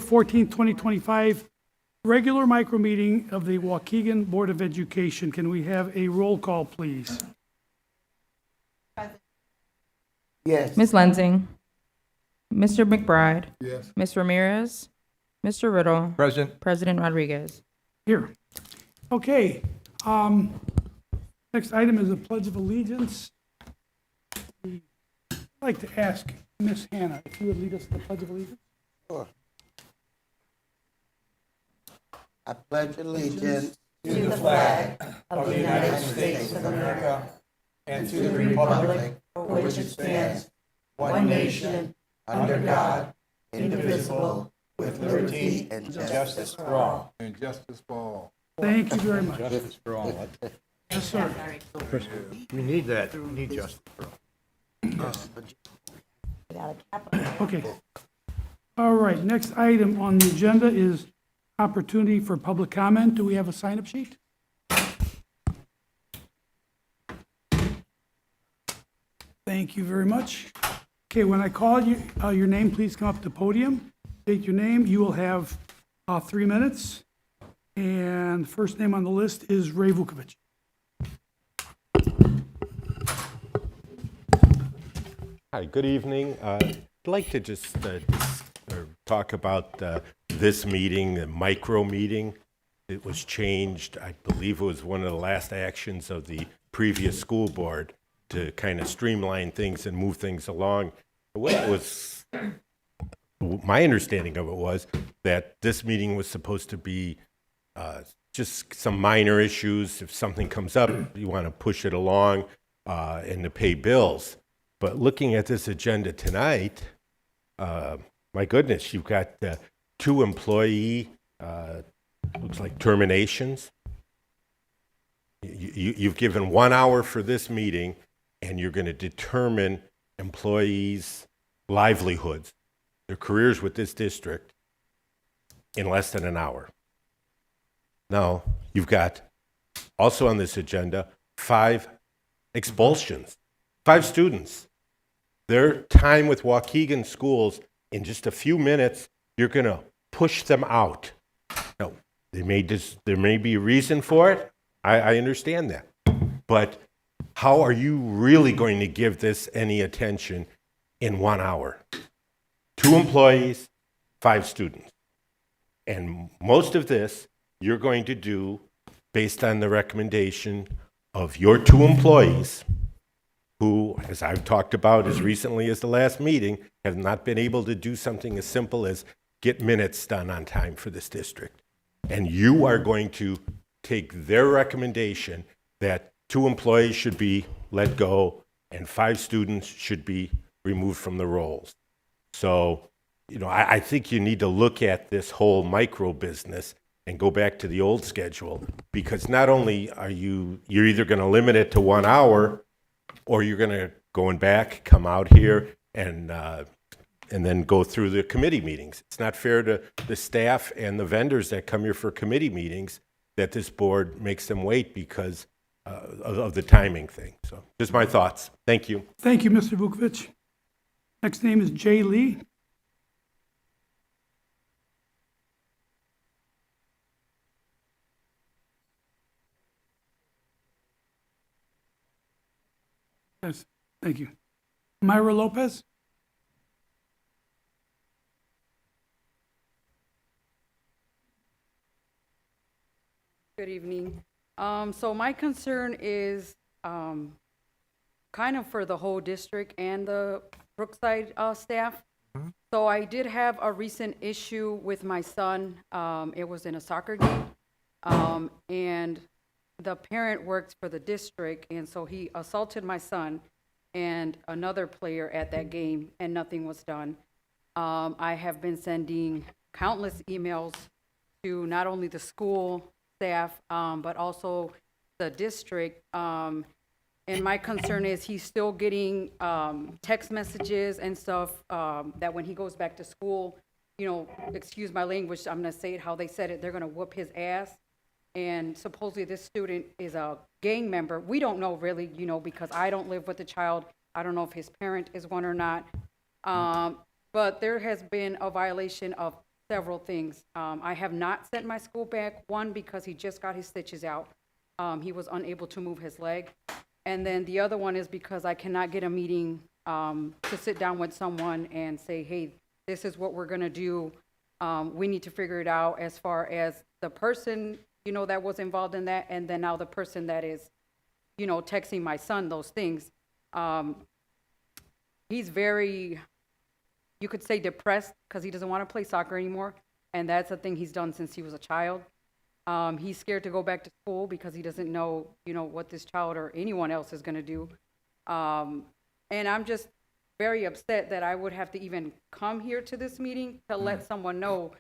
14th, 2025, regular micro meeting of the Waukegan Board of Education. Can we have a roll call, please? Yes. Ms. Lensing. Mr. McBride. Yes. Ms. Ramirez. Mr. Riddle. Present. President Rodriguez. Here. Okay. Next item is the Pledge of Allegiance. I'd like to ask Miss Hannah if you would lead us to the Pledge of Allegiance. Sure. I pledge allegiance to the flag of the United States of America and to the republic for which it stands, one nation, under God, indivisible, with liberty and justice for all. And justice for all. Thank you very much. Justice for all. Yes, sir. We need that. We need justice for all. Okay. All right, next item on the agenda is opportunity for public comment. Do we have a sign-up sheet? Thank you very much. Okay, when I call you, your name, please come up to the podium. State your name. You will have 3 minutes. And first name on the list is Ray Vukovic. Hi, good evening. I'd like to just talk about this meeting, the micro meeting. It was changed, I believe it was one of the last actions of the previous school board to kind of streamline things and move things along. My understanding of it was that this meeting was supposed to be just some minor issues. If something comes up, you want to push it along and to pay bills. But looking at this agenda tonight, my goodness, you've got 2 employee, looks like terminations. You've given 1 hour for this meeting, and you're going to determine employees' livelihoods, their careers with this district, in less than an hour. Now, you've got also on this agenda 5 expulsions, 5 students. Their time with Waukegan schools, in just a few minutes, you're going to push them out. Now, there may be a reason for it. I understand that. But how are you really going to give this any attention in 1 hour? 2 employees, 5 students. And most of this you're going to do based on the recommendation of your 2 employees who, as I've talked about as recently as the last meeting, have not been able to do something as simple as get minutes done on time for this district. And you are going to take their recommendation that 2 employees should be let go and 5 students should be removed from the roles. So, I think you need to look at this whole micro business and go back to the old schedule, because not only you're either going to limit it to 1 hour, or you're going to come out here and then go through the committee meetings. It's not fair to the staff and the vendors that come here for committee meetings that this board makes them wait because of the timing thing. So just my thoughts. Thank you. Thank you, Mr. Vukovic. Next name is Jay Lee. Yes, thank you. Myra Lopez? Good evening. So my concern is kind of for the whole district and the Brookside staff. So I did have a recent issue with my son. It was in a soccer game. And the parent works for the district, and so he assaulted my son and another player at that game, and nothing was done. I have been sending countless emails to not only the school staff, but also the district. And my concern is he's still getting text messages and stuff that when he goes back to school, excuse my language, I'm gonna say it how they said it, they're gonna whoop his ass. And supposedly this student is a gang member. We don't know really, because I don't live with the child. I don't know if his parent is one or not. But there has been a violation of several things. I have not sent my school back, one, because he just got his stitches out. He was unable to move his leg. And then the other one is because I cannot get a meeting to sit down with someone and say, hey, this is what we're gonna do. We need to figure it out as far as the person that was involved in that, and then now the person that is, texting my son those things. He's very, you could say, depressed because he doesn't want to play soccer anymore, and that's a thing he's done since he was a child. He's scared to go back to school because he doesn't know, what this child or anyone else is going to do. And I'm just very upset that I would have to even come here to this meeting to let someone know,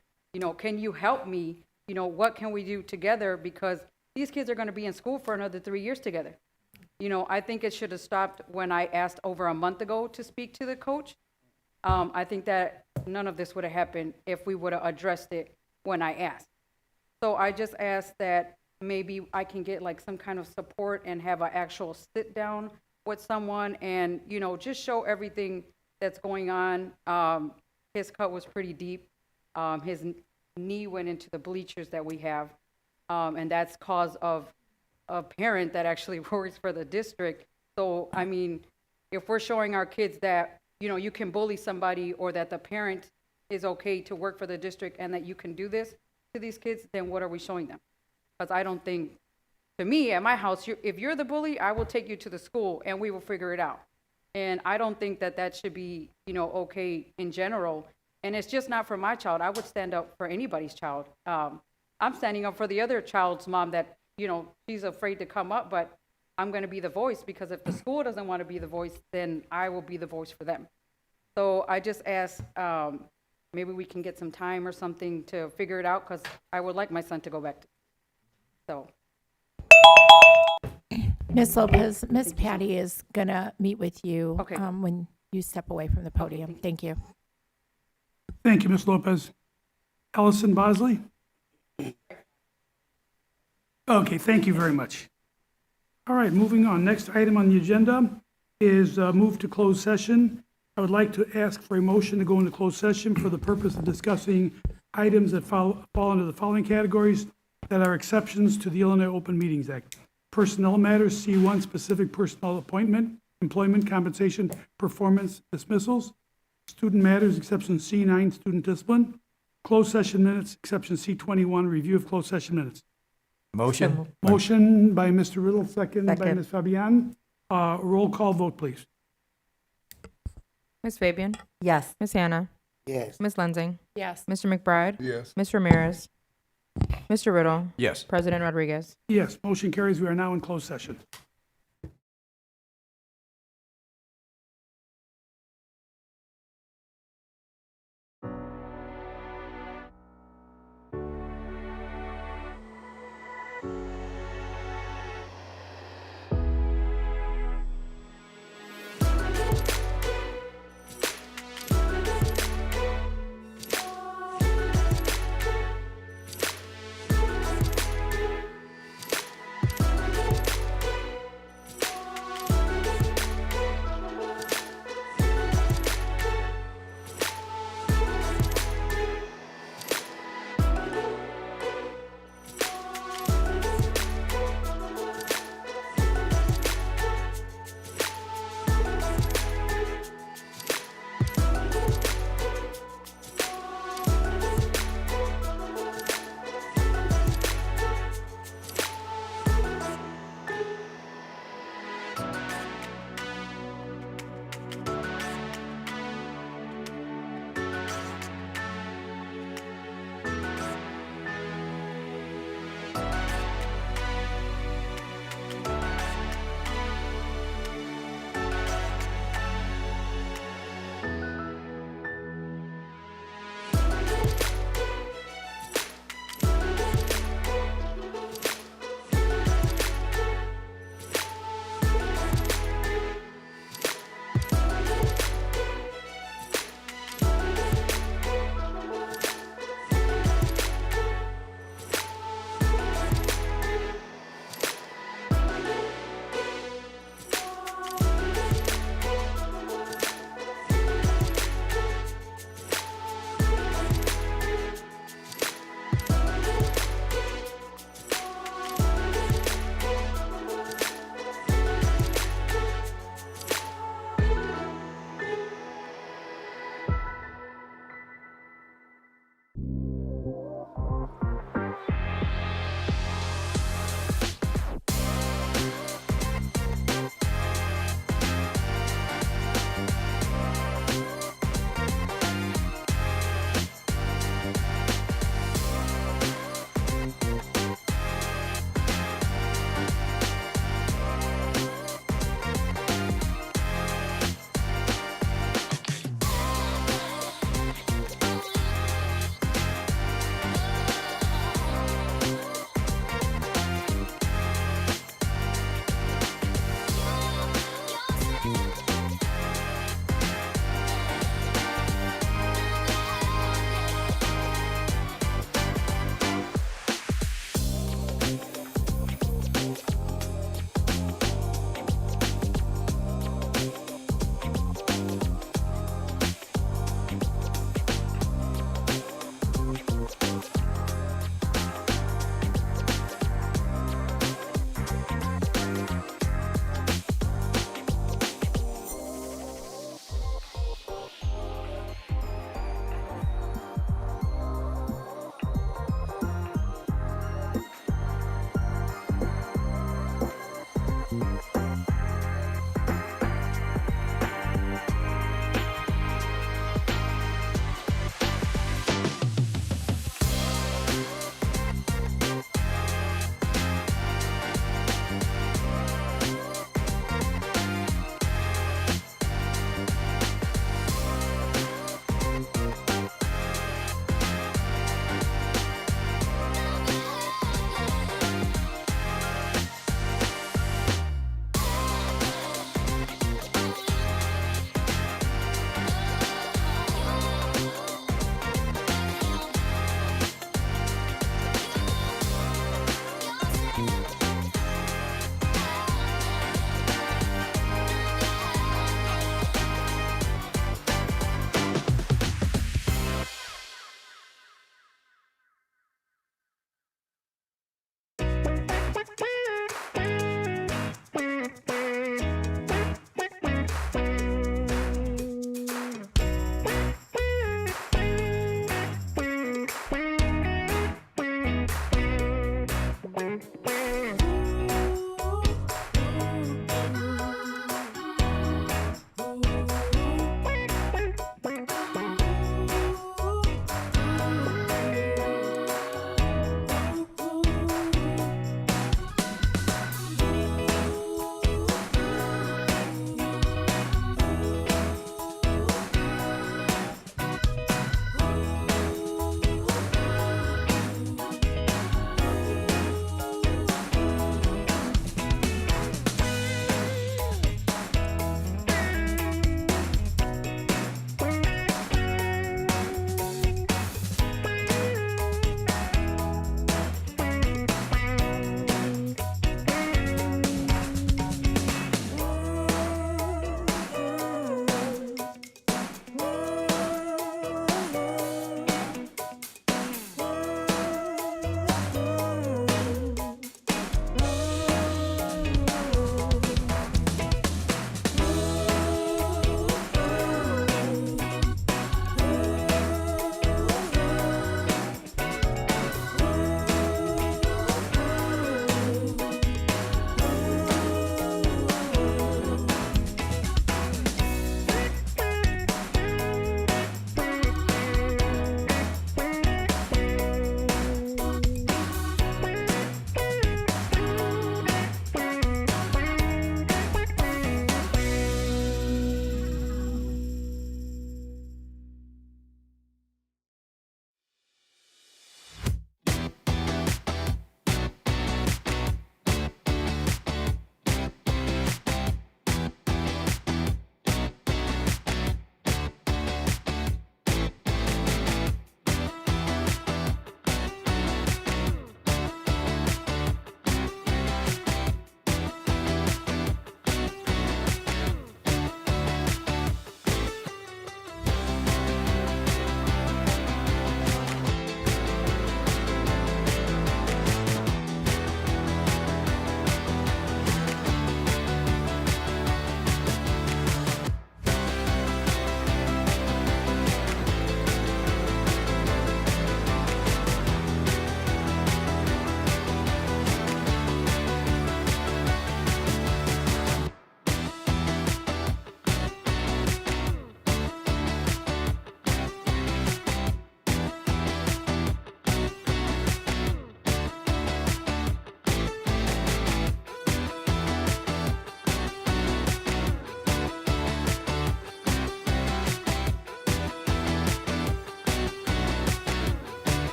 can you help me? What can we do together? Because these kids are going to be in school for another 3 years together. I think it should have stopped when I asked over a month ago to speak to the coach. I think that none of this would have happened if we would have addressed it when I asked. So I just ask that maybe I can get like some kind of support and have an actual sit down with someone and, just show everything that's going on. His cut was pretty deep. His knee went into the bleachers that we have. And that's cause of a parent that actually works for the district. So, I mean, if we're showing our kids that, you can bully somebody or that the parent is okay to work for the district and that you can do this to these kids, then what are we showing them? Because I don't think, to me, at my house, if you're the bully, I will take you to the school and we will figure it out. And I don't think that that should be, okay in general. And it's just not for my child. I would stand up for anybody's child. I'm standing up for the other child's mom that, she's afraid to come up, but I'm going to be the voice because if the school doesn't want to be the voice, then I will be the voice for them. So I just ask, maybe we can get some time or something to figure it out because I would like my son to go back to. So. Ms. Lopez, Ms. Patty is going to meet with you Okay. when you step away from the podium. Thank you. Thank you, Ms. Lopez. Allison Bosley? Okay, thank you very much. All right, moving on. Next item on the agenda is move to closed session. I would like to ask for a motion to go into closed session for the purpose of discussing items that fall under the following categories that are exceptions to the Illinois Open Meetings Act. Personnel matters, C1, specific personnel appointment, employment, compensation, performance, dismissals. Student matters, exception C9, student discipline. Closed session minutes, exception C21, review of closed session minutes. Motion. Motion by Mr. Riddle, second by Second. Ms. Fabian. Roll call vote, please. Ms. Fabian? Yes. Ms. Hannah? Yes. Ms. Lensing? Yes. Mr. McBride? Yes. Ms. Ramirez? Mr. Riddle? Yes. President Rodriguez? Yes, motion carries. We are now in closed session.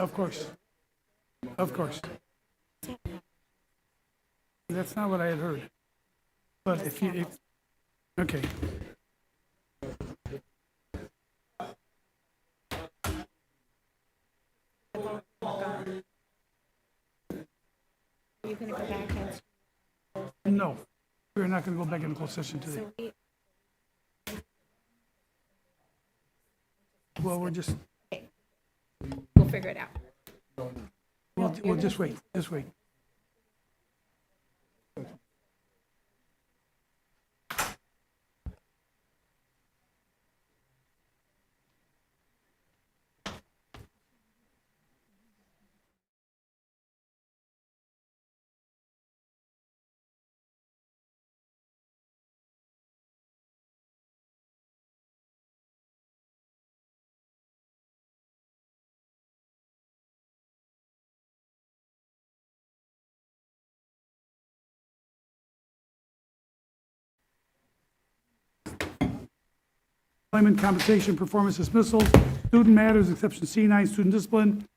Of course. Of course. That's not what I had heard. But if you, okay. Are you going to go back and? No, we're not going to go back into closed session today. Well, we're just, We'll figure it out. we'll just wait, just wait. Employment, compensation, performance dismissal, student matters, exception C9, student discipline,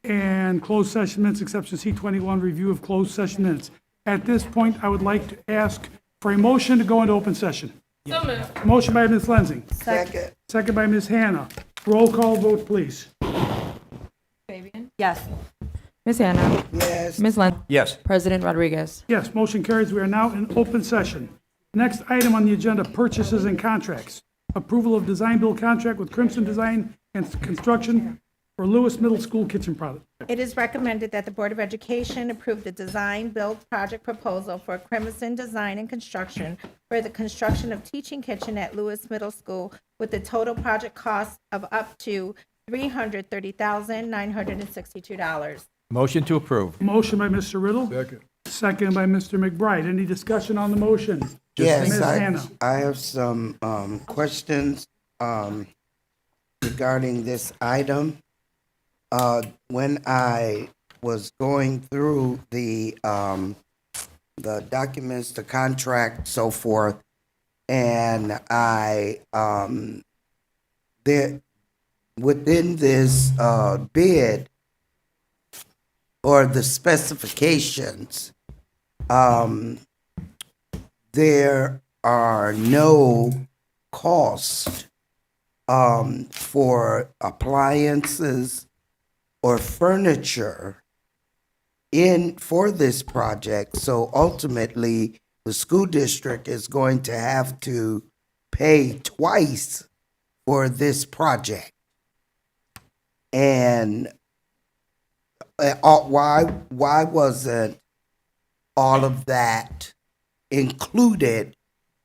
and closed session minutes, exception C21, review of closed session minutes. At this point, I would like to ask for a motion to go into open session. Motion by Ms. Lenzing. Second. Second by Ms. Hannah. Roll call vote, please. Yes. Ms. Hannah. Yes. Ms. Lynn. Yes. President Rodriguez. Yes, motion carries. We are now in open session. Next item on the agenda, purchases and contracts. Approval of design build contract with Crimson Design and Construction for Lewis Middle School kitchen product. It is recommended that the Board of Education approve the design-build project proposal for Crimson Design and Construction for the construction of teaching kitchen at Lewis Middle School with a total project cost of up to $330,962. Motion to approve. Motion by Mr. Riddle. Second. Second by Mr. McBride. Any discussion on the motion? Yes, Ms. Hannah. I have some questions regarding this item. When I was going through the documents, the contract, so forth, and I there within this bid or the specifications, there are no costs for appliances or furniture for this project. So ultimately, the school district is going to have to pay twice for this project. And why wasn't all of that included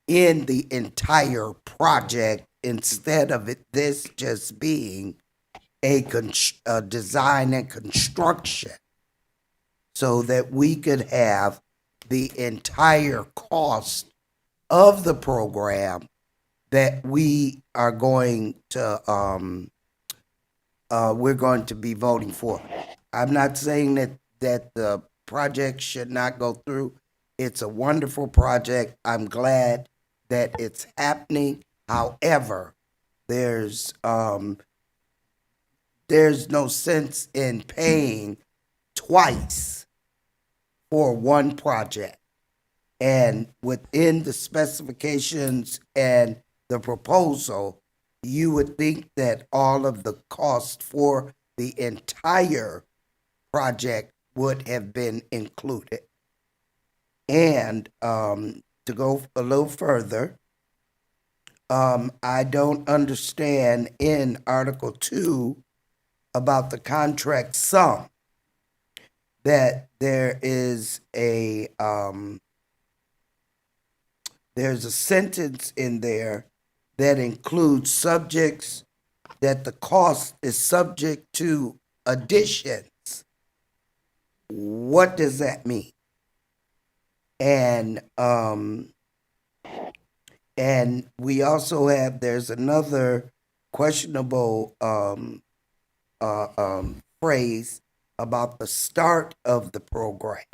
in the entire project instead of this just being a design and construction, so that we could have the entire cost of the program that we are going to we're going to be voting for. I'm not saying that the project should not go through. It's a wonderful project. I'm glad that it's happening. However, there's no sense in paying twice for one project. And within the specifications and the proposal, you would think that all of the cost for the entire project would have been included. And to go a little further, I don't understand in Article 2 about the contract sum that there is there's a sentence in there that includes subjects that the cost is subject to additions. What does that mean? And we also have, there's another questionable phrase about the start of the program.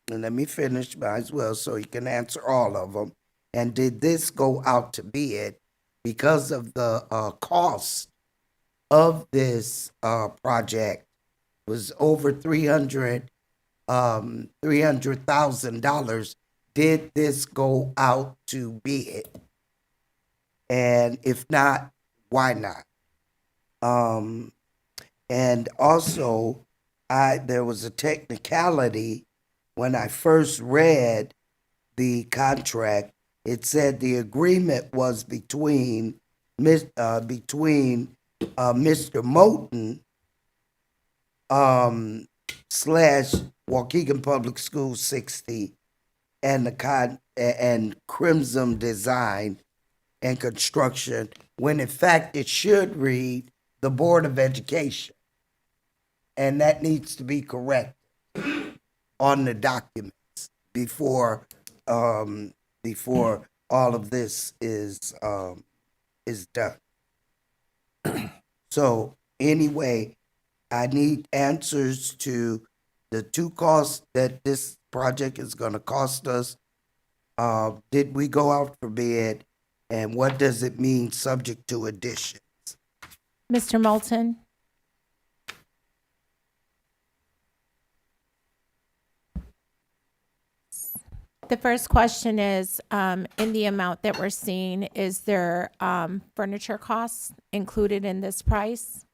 Let me finish, might as well, so you can answer all of them. And did this go out to bid? because of the cost of this project was over $300,000. Did this go out to bid? And if not, why not? And also, there was a technicality when I first read the contract. It said the agreement was between Mr. Moulton slash Waukegan Public Schools 60 and and Crimson Design and Construction, when in fact it should read the Board of Education. And that needs to be corrected on the documents before all of this is done. So anyway, I need answers to the two costs that this project is going to cost us. Did we go out for bid, and what does it mean subject to additions? Mr. Moulton? The first question is, in the amount that we're seeing, is there furniture costs included in this price?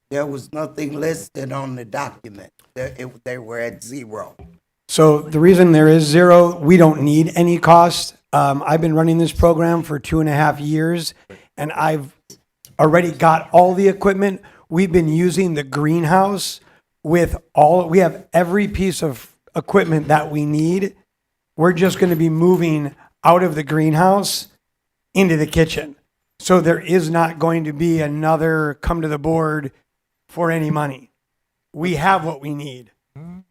There was nothing listed on the document. They were at zero. So the reason there is zero, we don't need any cost. I've been running this program for 2.5 years, and I've already got all the equipment. We've been using the greenhouse we have every piece of equipment that we need. We're just going to be moving out of the greenhouse into the kitchen. So there is not going to be another come to the board for any money. We have what we need.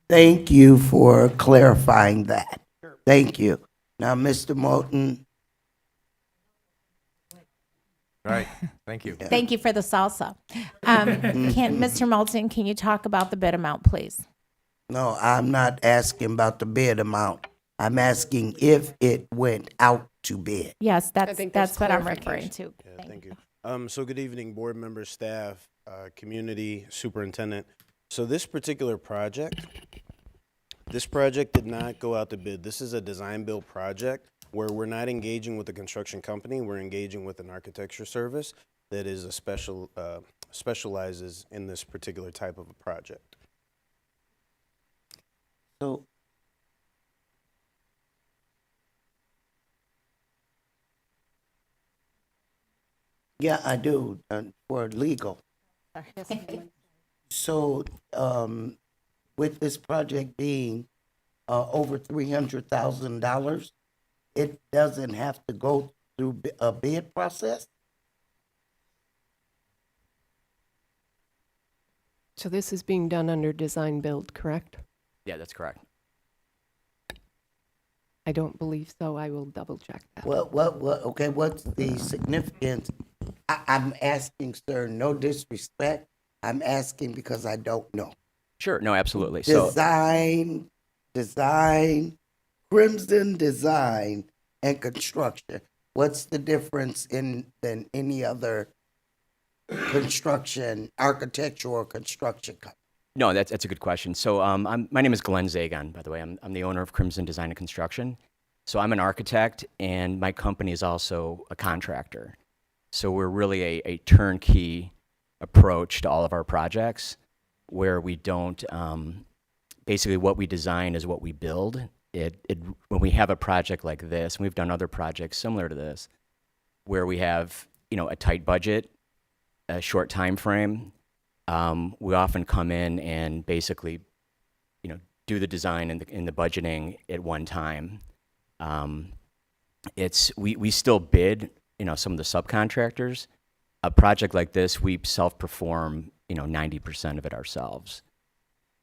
Thank you for clarifying that. Thank you. Now, Mr. Moulton. All right, thank you. Thank you for the salsa. Mr. Moulton, can you talk about the bid amount, please? No, I'm not asking about the bid amount. I'm asking if it went out to bid. Yes, think that's there's what I'm clarification. referring to. Yeah, thank you. So good evening, board members, staff, community, superintendent. So this particular project did not go out to bid. This is a design build project where we're not engaging with a construction company. We're engaging with an architecture service that is a specializes in this particular type of a project. So, yeah, I do, for legal. So, with this project being over $300,000, it doesn't have to go through a bid process? So this is being done under design build, correct? Yeah, that's correct. I don't believe so. I will double check that. Okay, what's the significance? I'm asking, sir, no disrespect. I'm asking because I don't know. Sure, no, absolutely. So Design, Crimson Design and Construction. What's the difference than any other construction, architectural or construction company? no, that's a good question. So my name is Glenn Zagon, by the way. I'm the owner of Crimson Design and Construction. So I'm an architect, and my company is also a contractor. So we're really a turnkey approach to all of our projects, where we don't, basically what we design is what we build. When we have a project like this, and we've done other projects similar to this, where we have, a tight budget, a short time frame, we often come in and basically, do the design and the budgeting at one time. We still bid, some of the subcontractors. A project like this, we self-perform, 90% of it ourselves.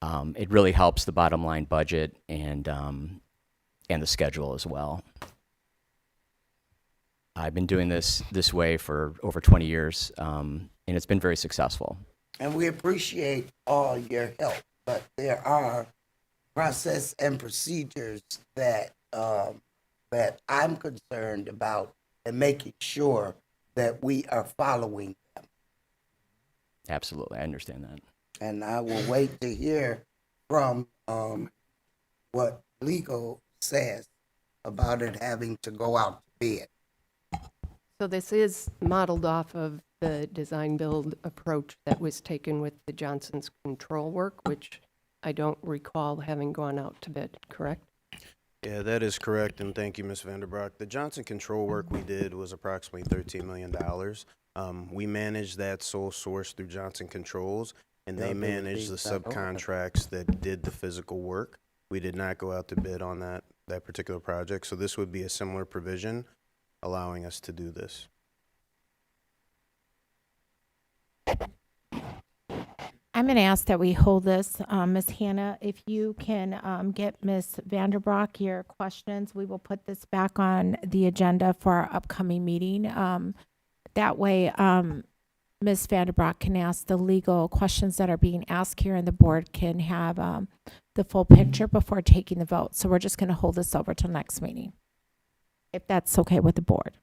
It really helps the bottom line budget and the schedule as well. I've been doing this way for over 20 years, and it's been very successful. And we appreciate all your help, but there are process and procedures that I'm concerned about, and making sure that we are following them. Absolutely, I understand that. And I will wait to hear from what legal says about it having to go out to bid. So this is modeled off of the design build approach that was taken with the Johnson's control work, which I don't recall having gone out to bid, correct? Yeah, that is correct, and thank you, Ms. Vanderbroek. The Johnson control work we did was approximately $13 million. We managed that sole source through Johnson Controls, and they managed the subcontracts that did the physical work. We did not go out to bid on that particular project, so this would be a similar provision allowing us to do this. I'm going to ask that we hold this. Ms. Hannah, if you can get Ms. Vanderbroek your questions, we will put this back on the agenda for our upcoming meeting. That way, Ms. Vanderbroek can ask the legal questions that are being asked here, and the board can have the full picture before taking the vote. So we're just going to hold this over till next meeting, if that's okay with the board.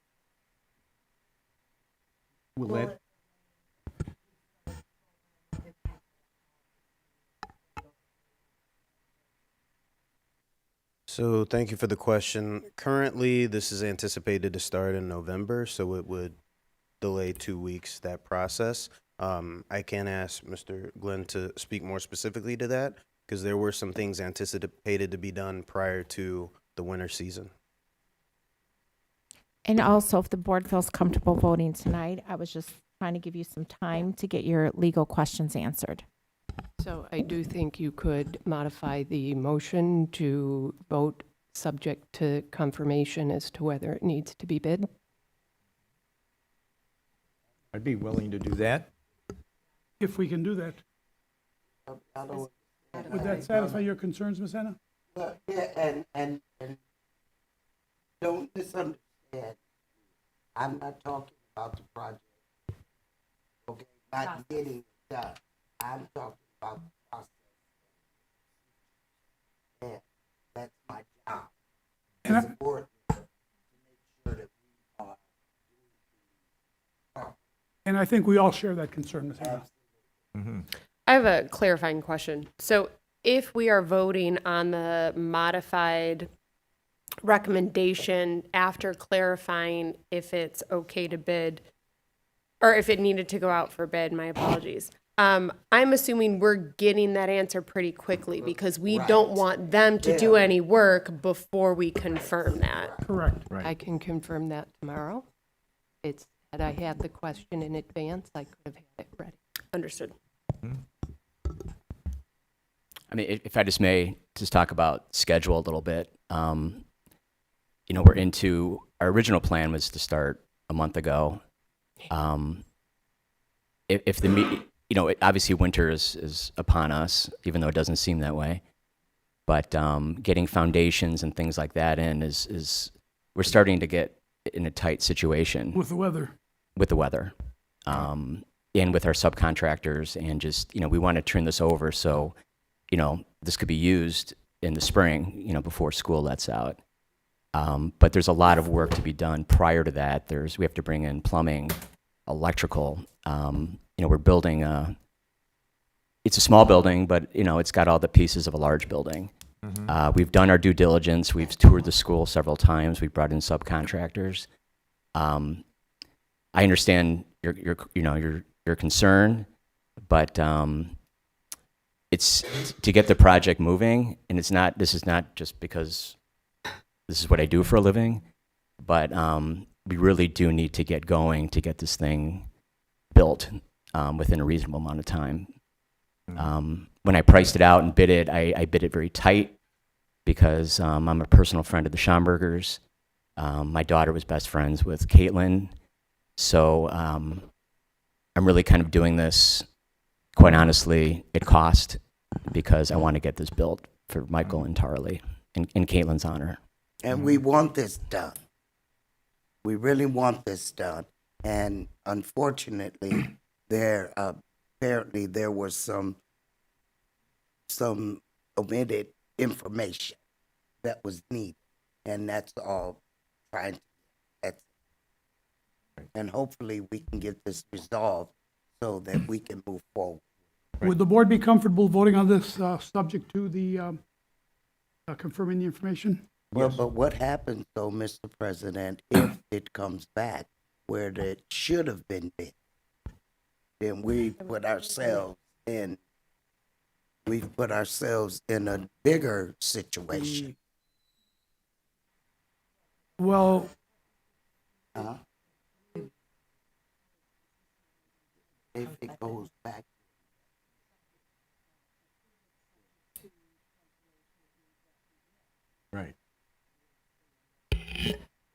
Will that, So thank you for the question. Currently, this is anticipated to start in November, so it would delay 2 weeks, that process. I can ask Mr. Glenn to speak more specifically to that, because there were some things anticipated to be done prior to the winter season. And also, if the board feels comfortable voting tonight, I was just trying to give you some time to get your legal questions answered. So I do think you could modify the motion to vote subject to confirmation as to whether it needs to be bid. I'd be willing to do that. If we can do that. Would that satisfy your concerns, Ms. Hannah? Yeah, and don't misunderstand. I'm not talking about the project. Okay, not getting it done. I'm talking about the process. Yeah, that's my job. And It's important to make sure that we are doing And I think we all share that concern, Ms. Hannah. I have a clarifying question. So if we are voting on the modified recommendation after clarifying if it's okay to bid, or if it needed to go out for bid, my apologies. I'm assuming we're getting that answer pretty quickly because we don't want them to do any work before we confirm that. Correct. I can confirm that tomorrow. It's, had I had the question in advance, I could have had it ready. Understood. I mean, if I just may, just talk about schedule a little bit. You know, we're into, our original plan was to start a month ago. If the, you know, obviously winter is upon us, even though it doesn't seem that way. But getting foundations and things like that in is we're starting to get in a tight situation. With the weather. With the weather. And with our subcontractors, and just, you know, we want to turn this over so, you know, this could be used in the spring, you know, before school lets out. But there's a lot of work to be done prior to that. We have to bring in plumbing, electrical. You know, we're building it's a small building, but, you know, it's got all the pieces of a large building. We've done our due diligence. We've toured the school several times. We've brought in subcontractors. I understand your concern, but it's to get the project moving, and this is not just because this is what I do for a living, but we really do need to get going to get this thing built within a reasonable amount of time. When I priced it out and bid it, I bid it very tight because I'm a personal friend of the Schomburgers. My daughter was best friends with Caitlin. So I'm really kind of doing this, quite honestly, at cost, because I want to get this built for Michael and Tarly in Caitlin's honor. And we want this done. We really want this done. And unfortunately, apparently there was some omitted information that was needed. And that's all trying to, and hopefully we can get this resolved so that we can move forward. Would the board be comfortable voting on this, subject to the, confirming the information? Well, but what happens though, Mr. President, if it comes back where it should have been bid? Then we've put ourselves in a bigger situation. Well, Huh? If it goes back. Right.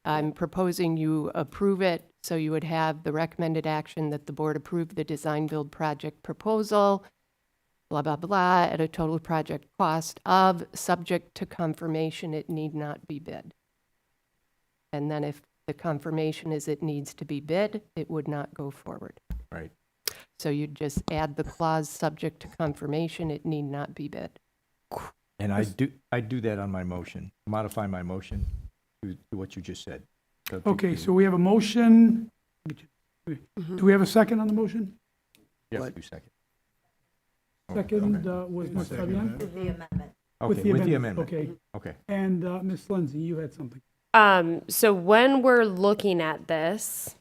I'm proposing you approve it, so you would have the recommended action that the board approve the design build project proposal, blah, blah, blah, at a total project cost of, subject to confirmation, it need not be bid. And then if the confirmation is it needs to be bid, it would not go forward. Right. So you'd just add the clause, subject to confirmation, it need not be bid. And I do that on my motion, modify my motion to what you just said. okay, so we have a motion. Do we have a second on the motion? Yeah, What? 2 seconds. Second, was Ms. Fabian? Okay, with the amendment. Okay, Okay. and, Ms. Lindsay, you had something. So when we're looking at this,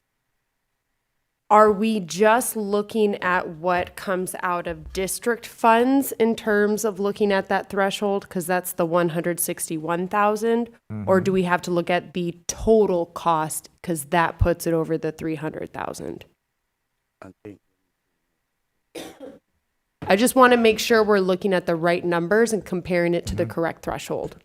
are we just looking at what comes out of district funds in terms of looking at that threshold? Because that's the 161,000, or do we have to look at the total cost? Because that puts it over the 300,000. I think I just want to make sure we're looking at the right numbers and comparing it to the correct threshold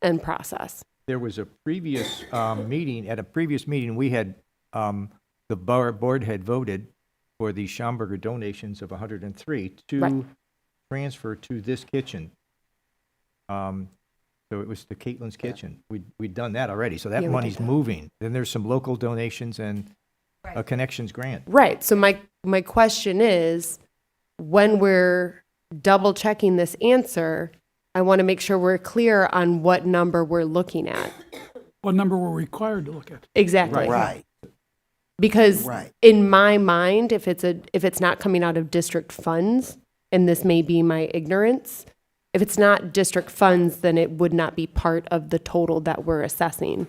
and process. There was a previous meeting, at a previous meeting, we had, the board had voted for the Schaumburger donations of 103 to Right. transfer to this kitchen. So it was the Caitlin's Kitchen. We'd done that already, so that Yeah, we did money's that. moving. Then there's some local donations and a connections grant. Right. So my question is, when we're double checking this answer, I want to make sure we're clear on what number we're looking at. What number we're required to look at? Exactly. right, Because right. in my mind, if it's not coming out of district funds, and this may be my ignorance, if it's not district funds, then it would not be part of the total that we're assessing.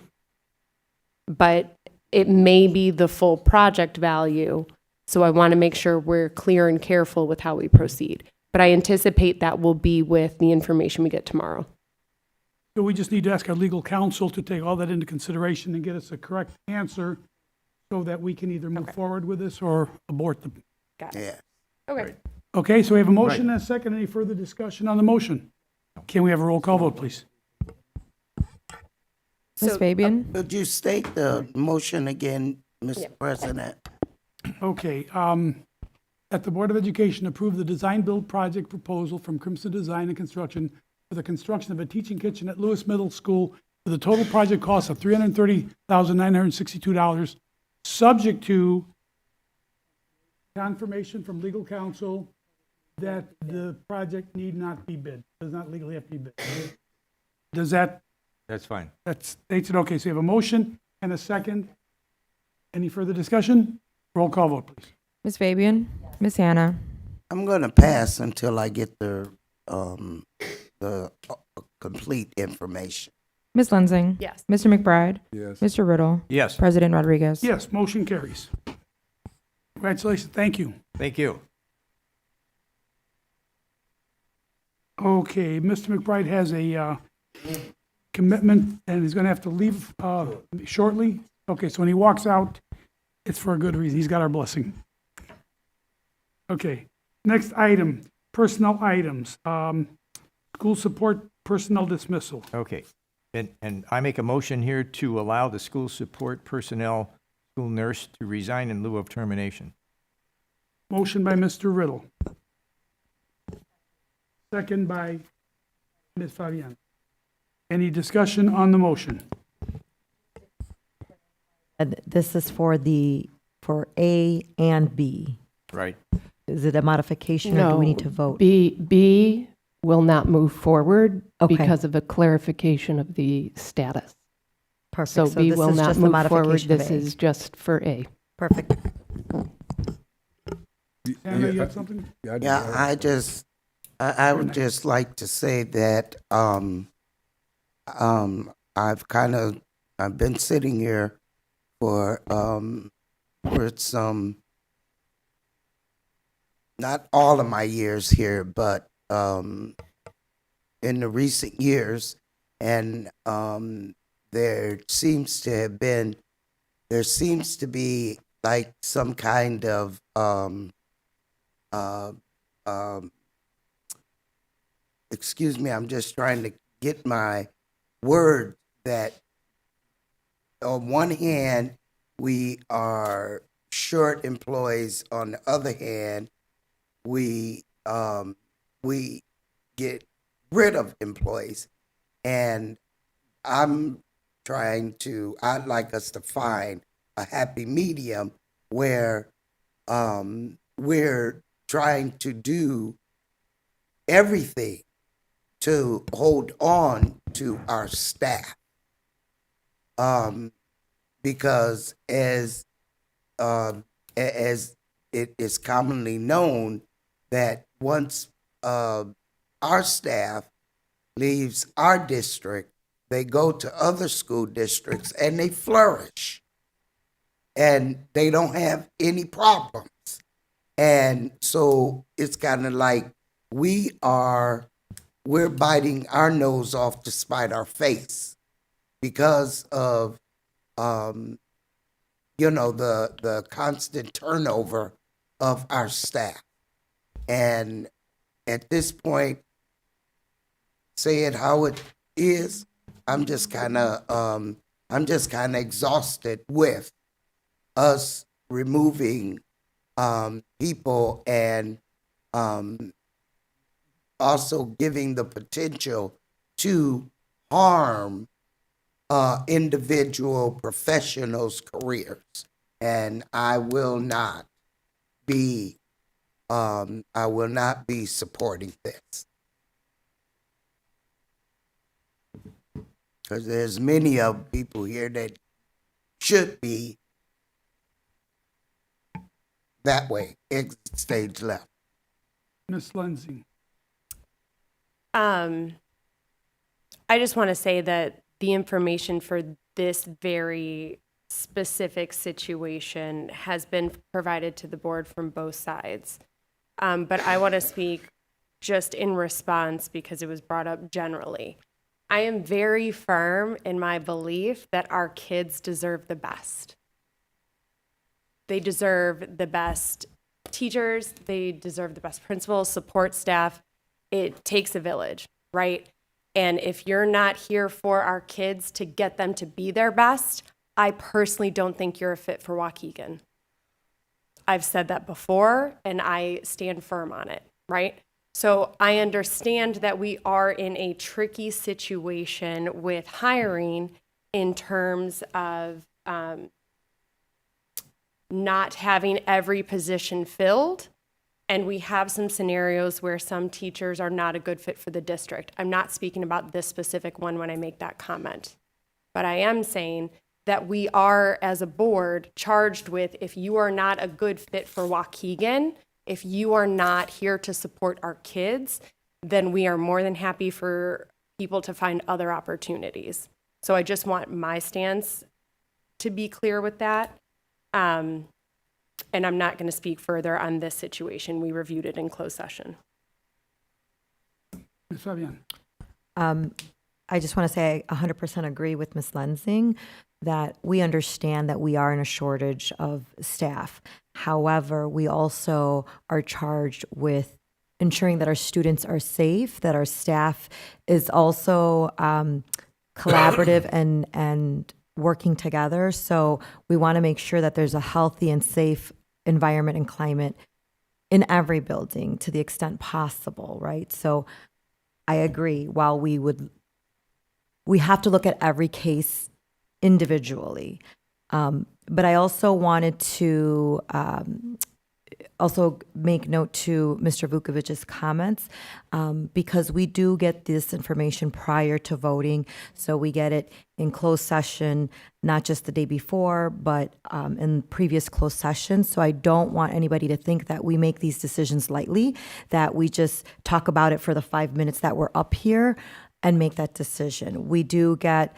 But it may be the full project value, so I want to make sure we're clear and careful with how we proceed. But I anticipate that will be with the information we get tomorrow. So we just need to ask our legal counsel to take all that into consideration and get us a correct answer so that we can either move forward with this or abort the. Got it. Yeah. Okay. Okay, so we have a motion and a second. Any further discussion on the motion? Can we have a roll call vote, please? Ms. Fabian? Could you state the motion again, Mr. Yeah. President? Okay, that the Board of Education approve the design-build project proposal from Crimson Design and Construction for the construction of a teaching kitchen at Lewis Middle School with a total project cost of $330,962, subject to confirmation from legal counsel that the project need not be bid, does not legally have to be bid. Does that, That's fine. that states it? Okay, so you have a motion and a second. Any further discussion? Roll call vote, please. Ms. Fabian? Ms. Hannah? I'm gonna pass until I get the complete information. Ms. Lensing? Yes. Mr. McBride? Yes. Mr. Riddle? Yes, President Rodriguez? Yes, motion carries. Congratulations, thank you. thank you. Okay, Mr. McBride has a commitment and he's going to have to leave shortly. Okay, so when he walks out, it's for a good reason. He's got our blessing. Okay, next item, personnel items. School support personnel dismissal. Okay, and I make a motion here to allow the school support personnel, school nurse to resign in lieu of termination. Motion by Mr. Riddle. Second by Ms. Fabian. Any discussion on the motion? This is for A and B. Right. Is it a modification or do we need to vote? B will not move forward Okay. because of a clarification of the status. Perfect. So B this will is not just the move forward. modification of This A. is just for A. Perfect. Anna, you had something? Yeah, I would just like to say that, I've been sitting here for some, not all of my years here, but, in the recent years, and, there seems to be like some kind of, uh, excuse me, I'm just trying to get my word that on one hand, we are short employees. On the other hand, we get rid of employees. And I'd like us to find a happy medium where we're trying to do everything to hold on to our staff. Because as it is commonly known that once our staff leaves our district, they go to other school districts and they flourish. And they don't have any problems. And so it's kind of like we're biting our nose off to spite our face because of the constant turnover of our staff. And at this point, say it how it is, I'm just kind of exhausted with us removing people and also giving the potential to harm individual professionals' careers. And I will not be supporting this. Because there's many of people here that should be that way, exit stage left. Ms. Lensing. I just want to say that the information for this very specific situation has been provided to the board from both sides. But I want to speak just in response because it was brought up generally. I am very firm in my belief that our kids deserve the best. They deserve the best teachers. They deserve the best principals, support staff. It takes a village, right? And if you're not here for our kids to get them to be their best, I personally don't think you're a fit for Waukegan. I've said that before, and I stand firm on it, right? So I understand that we are in a tricky situation with hiring in terms of not having every position filled. And we have some scenarios where some teachers are not a good fit for the district. I'm not speaking about this specific one when I make that comment. But I am saying that we are, as a board, charged with if you are not a good fit for Waukegan, if you are not here to support our kids, then we are more than happy for people to find other opportunities. So I just want my stance to be clear with that. And I'm not going to speak further on this situation. We reviewed it in closed session. Ms. Fabian. I just want to say I 100% agree with Ms. Lensing that we understand that we are in a shortage of staff. However, we also are charged with ensuring that our students are safe, that our staff is also collaborative and working together. So we want to make sure that there's a healthy and safe environment and climate in every building to the extent possible, right? So I agree. While we have to look at every case individually. But I also wanted to also make note to Mr. Vukovic's comments, because we do get this information prior to voting. So we get it in closed session, not just the day before, but in previous closed sessions. So I don't want anybody to think that we make these decisions lightly, that we just talk about it for the 5 minutes that we're up here and make that decision. We do get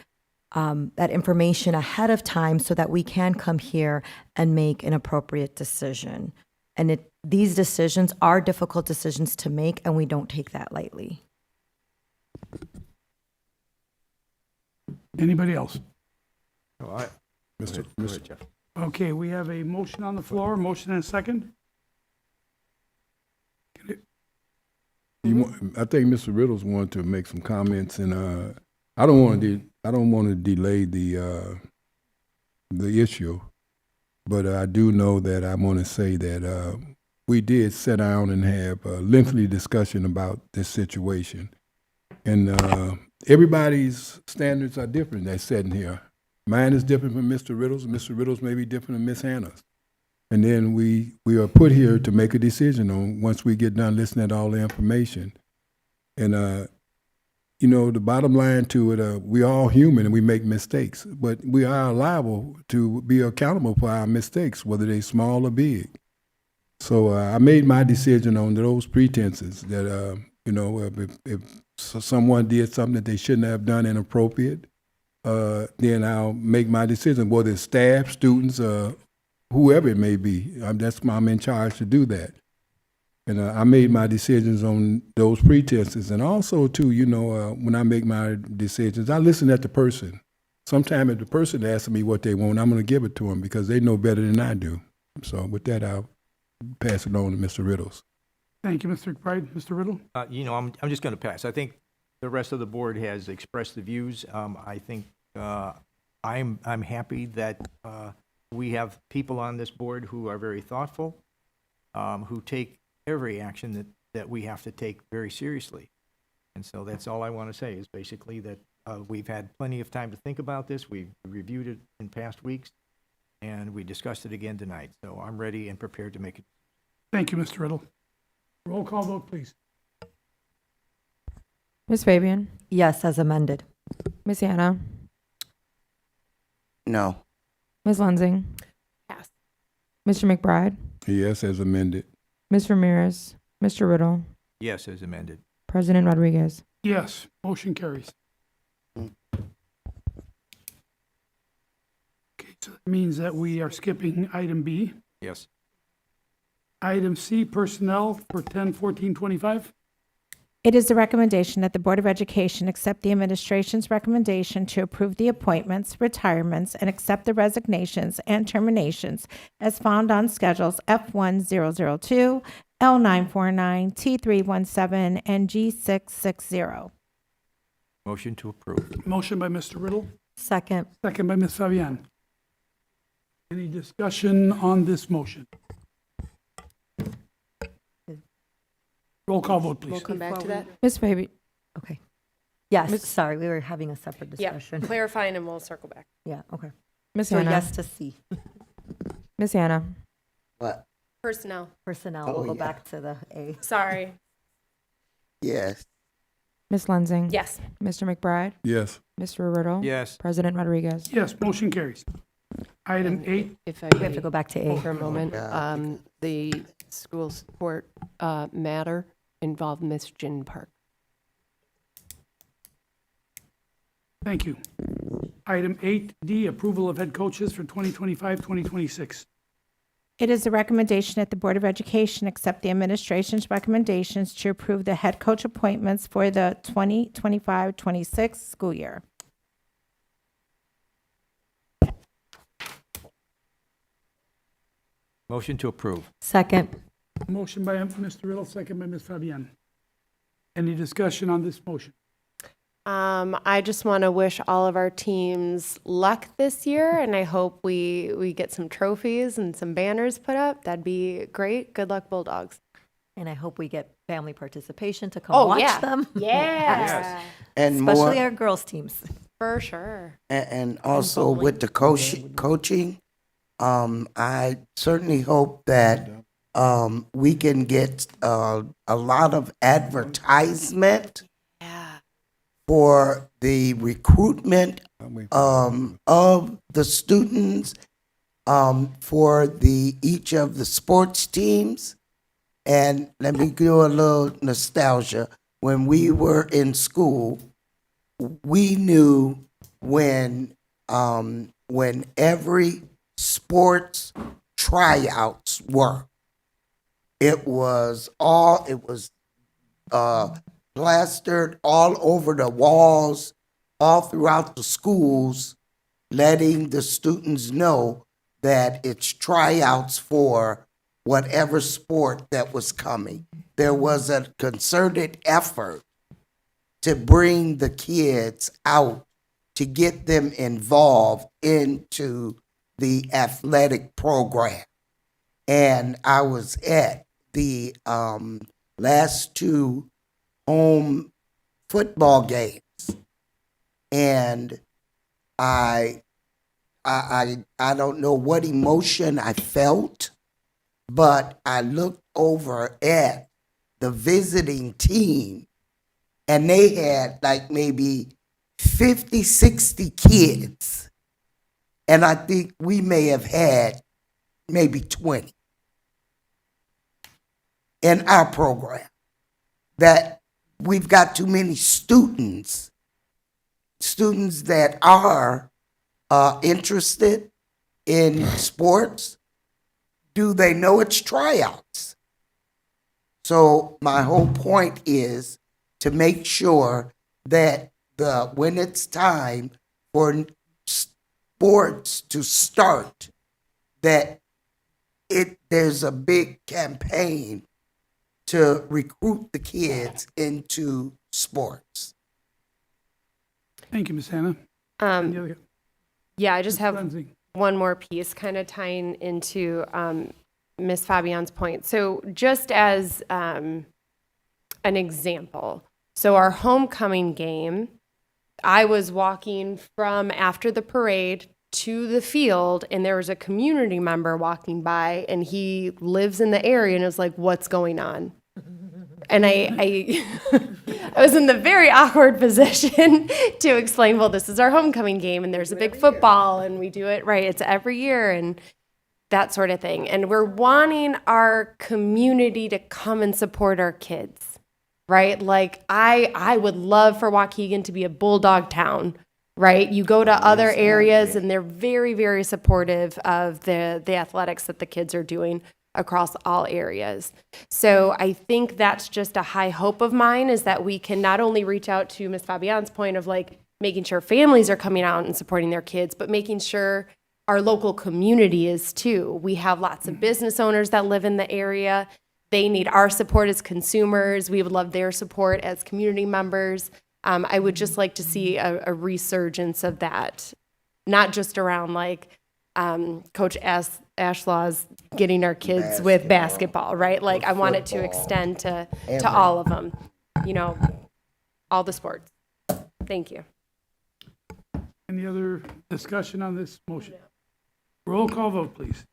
that information ahead of time so that we can come here and make an appropriate decision. And these decisions are difficult decisions to make, and we don't take that lightly. Anybody else? All right. Mr. Go ahead, Jeff. Okay, we have a motion on the floor, motion and a second. I think Mr. Riddles wanted to make some comments, and I don't want to delay the issue, but I do know that I want to say that we did sit down and have a lengthy discussion about this situation, and everybody's standards are different that's sitting here. Mine is different from Mr. Riddles, and Mr. Riddles may be different from Miss Hannah's. And then we are put here to make a decision on once we get done listening to all the information. And, you know, the bottom line to it, we're all human and we make mistakes, but we are liable to be accountable for our mistakes, whether they're small or big. So I made my decision on those pretenses that, you know, if someone did something that they shouldn't have done inappropriate, then I'll make my decision, whether it's staff, students, whoever it may be. I'm in charge to do that. And I made my decisions on those pretenses. And also, too, you know, when I make my decisions, I listen at the person. Sometimes if the person asks me what they want, I'm going to give it to them because they know better than I do. So with that, I'll pass it on to Mr. Riddles. Thank you, Mr. McBride. Mr. Riddle? You know, I'm just going to pass. I think the rest of the board has expressed the views. I think I'm happy that we have people on this board who are very thoughtful, who take every action that we have to take very seriously. And so that's all I want to say is basically that we've had plenty of time to think about this. We've reviewed it in past weeks, and we discussed it again tonight. So I'm ready and prepared to make it. Thank you, Mr. Riddle. Roll call vote, please. Ms. Fabian? Yes, as amended. Ms. Hannah? No. Ms. Lensing? Yes. Mr. McBride? Yes, as amended. Ms. Ramirez? Mr. Riddle? Yes, as amended. President Rodriguez? Yes, motion carries. Okay, so that means that we are skipping item B. Yes. Item C, personnel for 10-14-25. It is the recommendation that the Board of Education accept the administration's recommendation to approve the appointments, retirements, and accept the resignations and terminations as found on schedules F1002, L949, T317, and G660. Motion to approve. Motion by Mr. Riddle, Second. second by Ms. Fabian. Any discussion on this motion? Roll call vote, We'll please. come back to that. Ms. Fabian? Okay. Yes, Miss- sorry, we were having a separate Yeah, discussion. clarifying and we'll circle back. Yeah, okay. Ms. So Hannah? yes to C. Ms. Hannah? What? Personnel. Personnel, Oh, we'll go yeah. back to the A. Sorry. Yes. Ms. Lensing? Yes. Mr. McBride? Yes. Mr. Riddle? Yes. President Rodriguez? Yes, motion carries. Item 8, If I We have may, to go back to A. for a moment, God. the school support matter involved Miss Jin Park. thank you. Item 8D, approval of head coaches for 2025-2026. It is the recommendation that the Board of Education accept the administration's recommendations to approve the head coach appointments for the 2025-26 school year. Motion to approve. Second. Motion by Mr. Riddle, second by Ms. Fabian. Any discussion on this motion? I just want to wish all of our teams luck this year, and I hope we get some trophies and some banners put up. That'd be great. Good luck, Bulldogs. And I hope we get family participation to come Oh, watch yeah. them. Yeah, And Especially more, our girls' teams. for sure. and also with the coaching, I certainly hope that we can get a lot of advertisement for the recruitment of the students for each of the sports teams. And let me do a little nostalgia. When we were in school, we knew when every sports tryouts were. It was plastered all over the walls, all throughout the schools, letting the students know that it's tryouts for whatever sport that was coming. There was a concerted effort to bring the kids out, to get them involved into the athletic program. And I was at the last two home football games, and I don't know what emotion I felt, but I looked over at the visiting team, and they had like maybe 50, 60 kids. And I think we may have had maybe 20 in our program. That we've got too many students that are interested in sports. Do they know it's tryouts? So my whole point is to make sure that when it's time for sports to start, that there's a big campaign to recruit the kids into sports. Thank you, Ms. Hannah. Any other- Yeah, I just Ms. have Lindsay? one more piece kind of tying into Ms. Fabian's point. So just as an example, so our homecoming game, I was walking from after the parade to the field, and there was a community member walking by, and he lives in the area, and it was like, what's going on? And I was in the very awkward position to explain, well, this is our homecoming game, and there's a big football, and we do it right. It's every year, and that sort of thing. And we're wanting our community to come and support our kids, right? Like I would love for Waukegan to be a bulldog town, right? You go to other areas and they're very, very supportive of the athletics that the kids are doing across all areas. So I think that's just a high hope of mine, is that we can not only reach out to Ms. Fabian's point of like making sure families are coming out and supporting their kids, but making sure our local community is too. We have lots of business owners that live in the area. They need our support as consumers. We would love their support as community members. I would just like to see a resurgence of that, not just around like Coach Ashlaw's getting our kids with basketball, right? Like I want it to extend to all of them, all the sports. Thank you. Any other discussion on this motion? Roll call vote, please.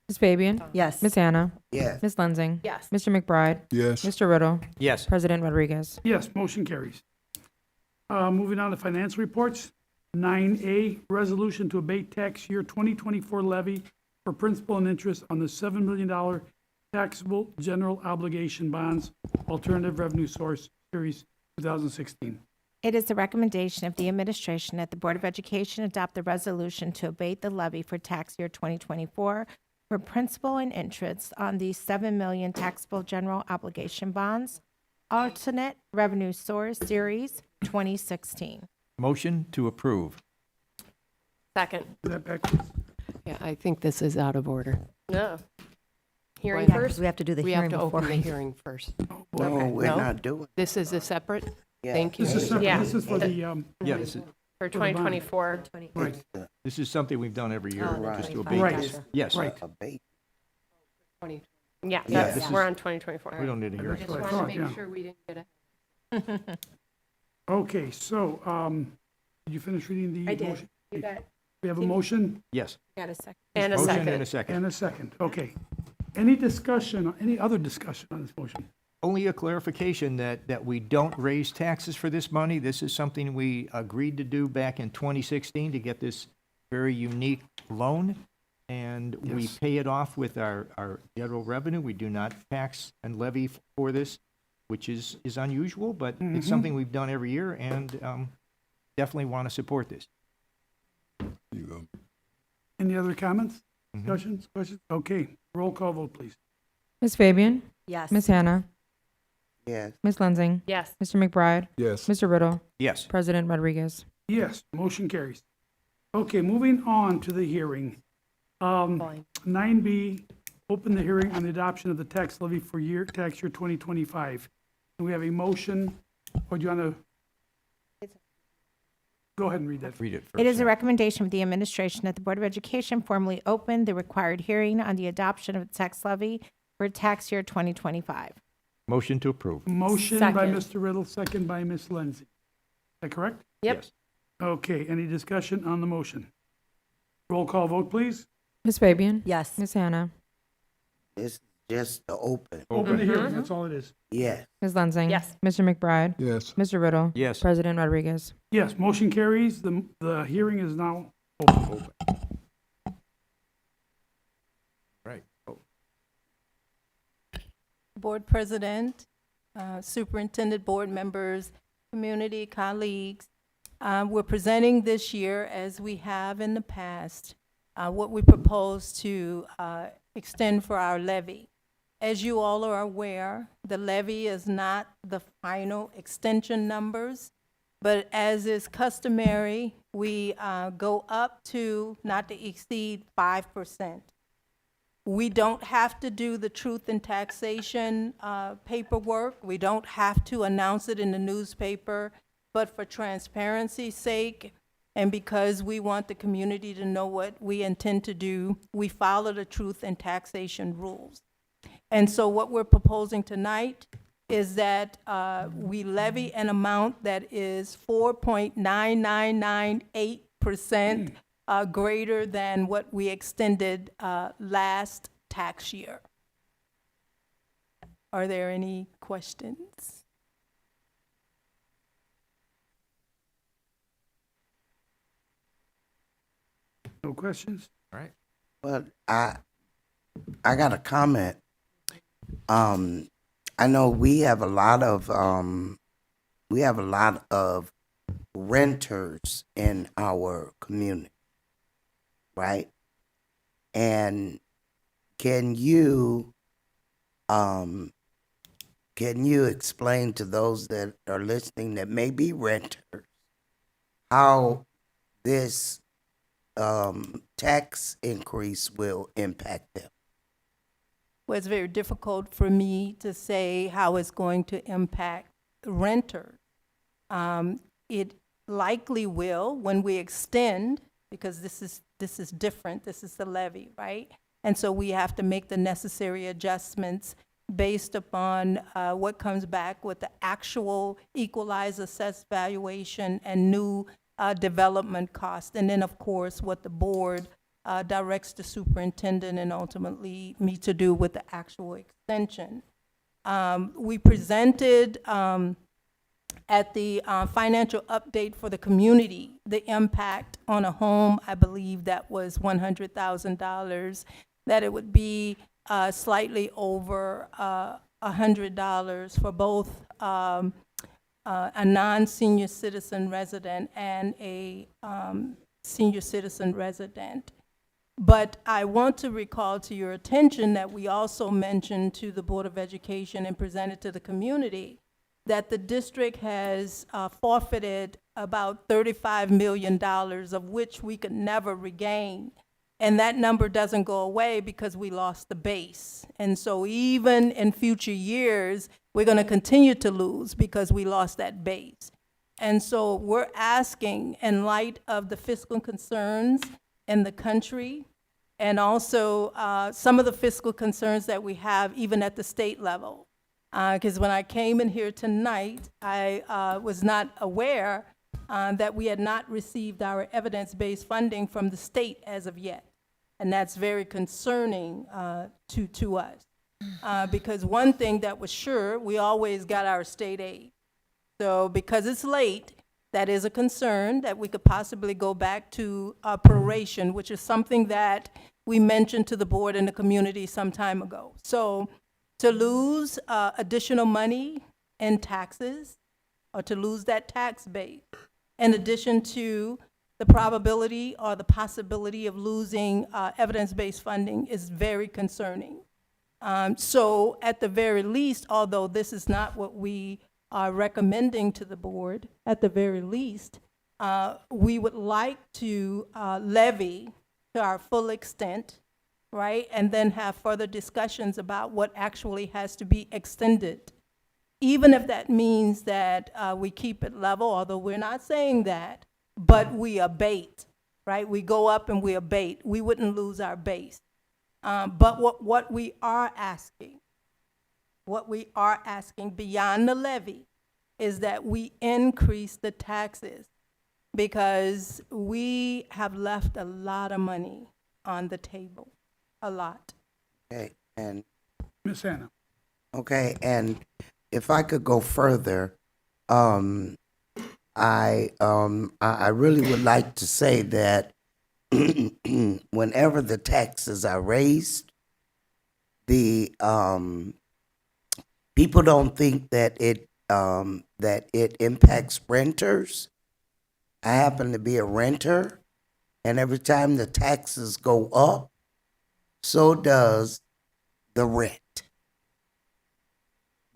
Ms. Fabian? Yes. Ms. Hannah? Yes. Ms. Lensing? Yes. Mr. McBride? Yes. Mr. Riddle? Yes. President Rodriguez? Yes, motion carries. Moving on to financial reports. 9A, resolution to abate tax year 2024 levy for principal and interest on the $7 million taxable general obligation bonds, alternative revenue source, series 2016. It is the recommendation of the administration that the Board of Education adopt the resolution to abate the levy for tax year 2024 for principal and interest on the $7 million taxable general obligation bonds, alternate revenue source, series 2016. Motion to approve. Second. Is that back, please? Yeah, I think this is out of order. No. Hearing Why- first? We have to do the We have hearing to before. open the hearing first. No, we're No? not doing. This is a separate? Yeah. Thank you. This is separate. Yeah. This is for the, Yeah, this is, For 2024. right, this is something we've done every year, Oh, just to 25. abate Right. this. Yes. right. Abate. Yeah, Yeah. that's, we're on 2024. We don't need a hearing. Just what I wanted to thought, make yeah. sure we didn't get a. Okay, so, did you finish reading the motion? You got, We have a motion Yes. got a second. And a Motion second. and a second. and a second. Okay. Any discussion, any other discussion on this motion? Only a clarification that we don't raise taxes for this money. This is something we agreed to do back in 2016 to get this very unique loan. And we Yes. pay it off with our general revenue. We do not tax and levy for this, which is unusual, but it's something we've done every year and definitely want to support this. There you go. Any other comments, discussions, questions? Okay, roll call vote, please. Ms. Fabian? Yes. Ms. Hannah? Yes. Ms. Lensing? Yes. Mr. McBride? Yes. Mr. Riddle? Yes. President Rodriguez? Yes, motion carries. Okay, moving on to the hearing. 9B, open the hearing on the adoption of the tax levy for tax year 2025. And we have a motion, or do you want to? Go ahead and read that. Read it first. It is a recommendation of the administration that the Board of Education formally open the required hearing on the adoption of the tax levy for tax year 2025. Motion to approve. Motion by Second. Mr. Riddle, second by Ms. Lenzi. Is that correct? Yep. Yes. Okay, any discussion on the motion? Roll call vote, please. Ms. Fabian? Yes. Ms. Hannah? It's just the open. Open the hearing, that's all it is. Yes. Ms. Lensing? Yes. Mr. McBride? Yes. Mr. Riddle? Yes. President Rodriguez? Yes, motion carries. The hearing is now open. Right. Oh, Board President, Superintendent, board members, community colleagues. We're presenting this year, as we have in the past, what we propose to extend for our levy. As you all are aware, the levy is not the final extension numbers, but as is customary, we go up to not to exceed 5%. We don't have to do the truth in taxation paperwork. We don't have to announce it in the newspaper, but for transparency's sake, and because we want the community to know what we intend to do, we follow the truth in taxation rules. And so what we're proposing tonight is that we levy an amount that is 4.9998% greater than what we extended last tax year. Are there any questions? No questions? all right. Well, I got a comment. I know we have a lot of renters in our community, right? And can you explain to those that are listening that may be renters how this tax increase will impact them? Well, it's very difficult for me to say how it's going to impact renters. It likely will when we extend, because this is different. This is the levy, right? And so we have to make the necessary adjustments based upon what comes back with the actual equalized assessed valuation and new development cost. And then, of course, what the board directs the superintendent and ultimately me to do with the actual extension. We presented at the financial update for the community the impact on a home. I believe that was $100,000, that it would be slightly over $100 for both a non-senior citizen resident and a senior citizen resident. But I want to recall to your attention that we also mentioned to the Board of Education and presented to the community that the district has forfeited about $35 million, of which we could never regain. And that number doesn't go away because we lost the base. And so even in future years, we're going to continue to lose because we lost that base. And so we're asking, in light of the fiscal concerns in the country, and also some of the fiscal concerns that we have even at the state level. Because when I came in here tonight, I was not aware that we had not received our evidence-based funding from the state as of yet. And that's very concerning to us. Because one thing that was sure, we always got our state aid. So because it's late, that is a concern that we could possibly go back to proration, which is something that we mentioned to the board and the community some time ago. So to lose additional money in taxes, or to lose that tax base, in addition to the probability or the possibility of losing evidence-based funding, is very concerning. So at the very least, although this is not what we are recommending to the board, at the very least, we would like to levy to our full extent, right? And then have further discussions about what actually has to be extended. Even if that means that we keep it level, although we're not saying that, but we abate, right? We go up and we abate. We wouldn't lose our base. But what we are asking beyond the levy is that we increase the taxes, because we have left a lot of money on the table, a lot. Okay, and Ms. Hannah. okay, and if I could go further, I really would like to say that whenever the taxes are raised, the people don't think that it impacts renters. I happen to be a renter, and every time the taxes go up, so does the rent,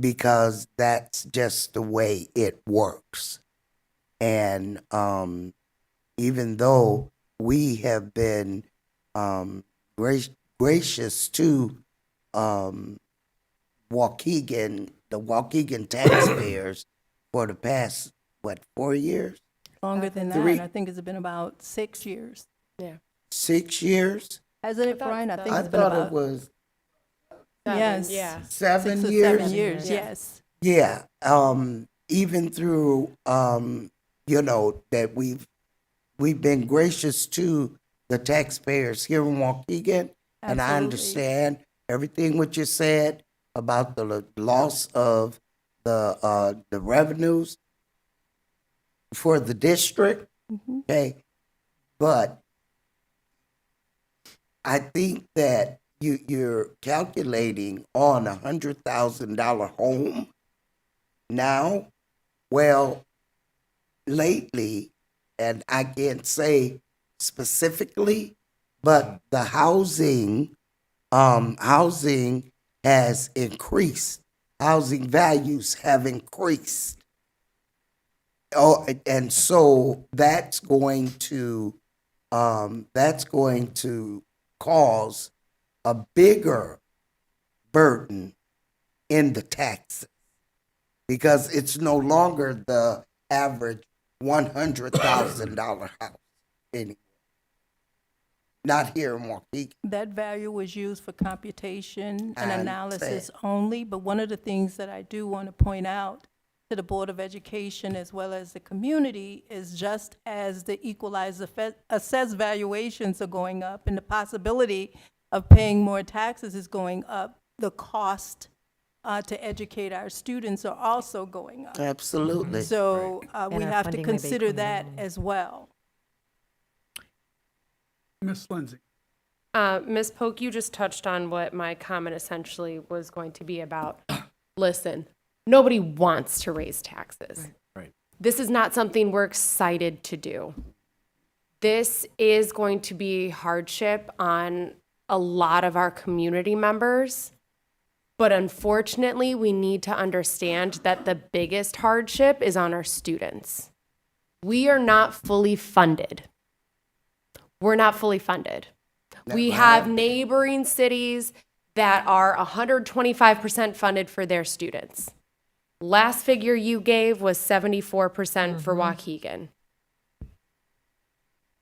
because that's just the way it works. And even though we have been gracious to the Waukegan taxpayers for the past, 4 years? Longer than that, 3. I think it's been about 6 years. Yeah. 6 years? Hasn't it, Brian? I think I it's been thought about. it was Yes. Yeah. 7 6 or years. 7 years, yes. Yeah, even through, that we've been gracious to the taxpayers here in Waukegan, and I Absolutely. understand everything what you said about the loss of the revenues for the district, okay? But I think that you're calculating on $100,000 home now. Well, lately, and I can't say specifically, but the housing has increased. Housing values have increased. Oh, and so that's going to cause a bigger burden in the taxes, because it's no longer the average $100,000 house anymore. Not here in Waukegan. That value was used for computation and I analysis only, but one of the things that I do want to point out to the Board of Education as well as the community is, just as the equalized assessed valuations are going up and the possibility of paying more taxes is going up, the cost to educate our students are also going up. Absolutely. So we And our have to funding may be consider coming that down. as well. Ms. Lindsay. Ms. Polk, you just touched on what my comment essentially was going to be about. Listen, nobody wants to raise taxes. Right. This is not something we're excited to do. This is going to be hardship on a lot of our community members. But unfortunately, we need to understand that the biggest hardship is on our students. We are not fully funded. We're not fully funded. We have neighboring cities that are 125% funded for their students. Last figure you gave was 74% for Waukegan.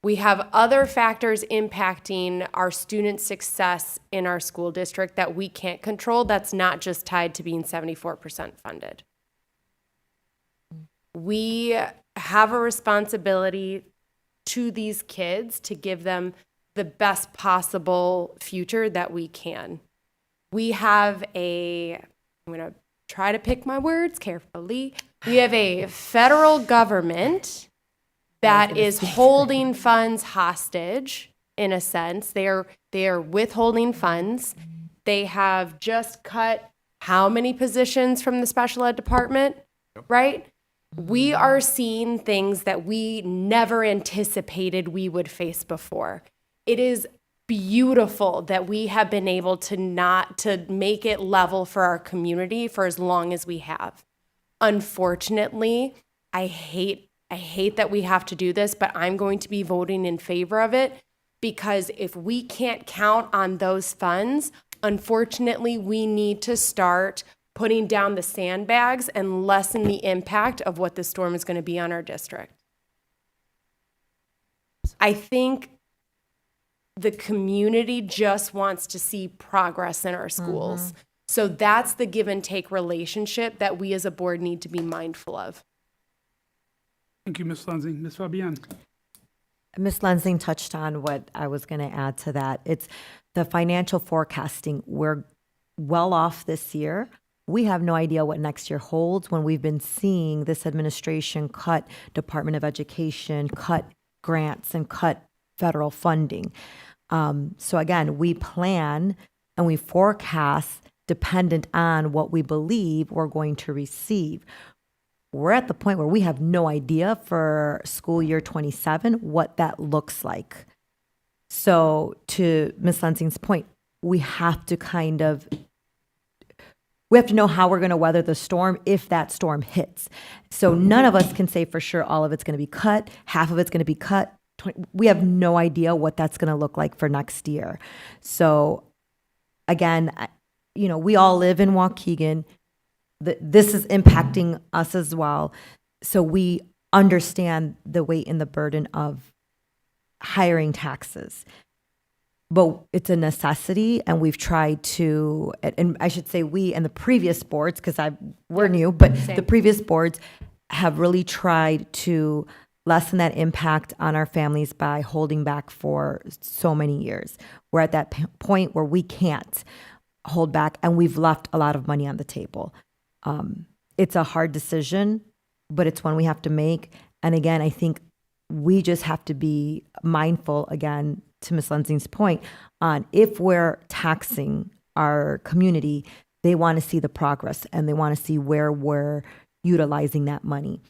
We have other factors impacting our student success in our school district that we can't control. That's not just tied to being 74% funded. We have a responsibility to these kids to give them the best possible future that we can. We have I'm going to try to pick my words carefully. We have a federal government that is holding funds hostage, in a sense. They are withholding funds. They have just cut how many positions from the special ed department, right? We are seeing things that we never anticipated we would face before. It is beautiful that we have been able to make it level for our community for as long as we have. Unfortunately, I hate that we have to do this, but I'm going to be voting in favor of it, because if we can't count on those funds, unfortunately, we need to start putting down the sandbags and lessen the impact of what the storm is going to be on our district. I think the community just wants to see progress in our schools. So that's the give and take relationship that we as a board need to be mindful of. Thank you, Ms. Lensing. Ms. Fabian? Ms. Lensing touched on what I was going to add to that. It's the financial forecasting. We're well off this year. We have no idea what next year holds when we've been seeing this administration cut Department of Education, cut grants, and cut federal funding. So again, we plan and we forecast dependent on what we believe we're going to receive. We're at the point where we have no idea for school year 27 what that looks like. So to Ms. Lensing's point, we have to know how we're going to weather the storm if that storm hits. So none of us can say for sure all of it's going to be cut, half of it's going to be cut. We have no idea what that's going to look like for next year. So again, we all live in Waukegan. This is impacting us as well. So we understand the weight and the burden of hiring taxes. But it's a necessity, and we've tried to, and I should say we and the previous boards, because we're new, but the previous boards have really tried to lessen that impact on our families by holding back for so many years. We're at that point where we can't hold back, and we've left a lot of money on the table. It's a hard decision, but it's one we have to make. And again, I think we just have to be mindful, again, to Ms. Lensing's point, on if we're taxing our community, they want to see the progress and they want to see where we're utilizing that money.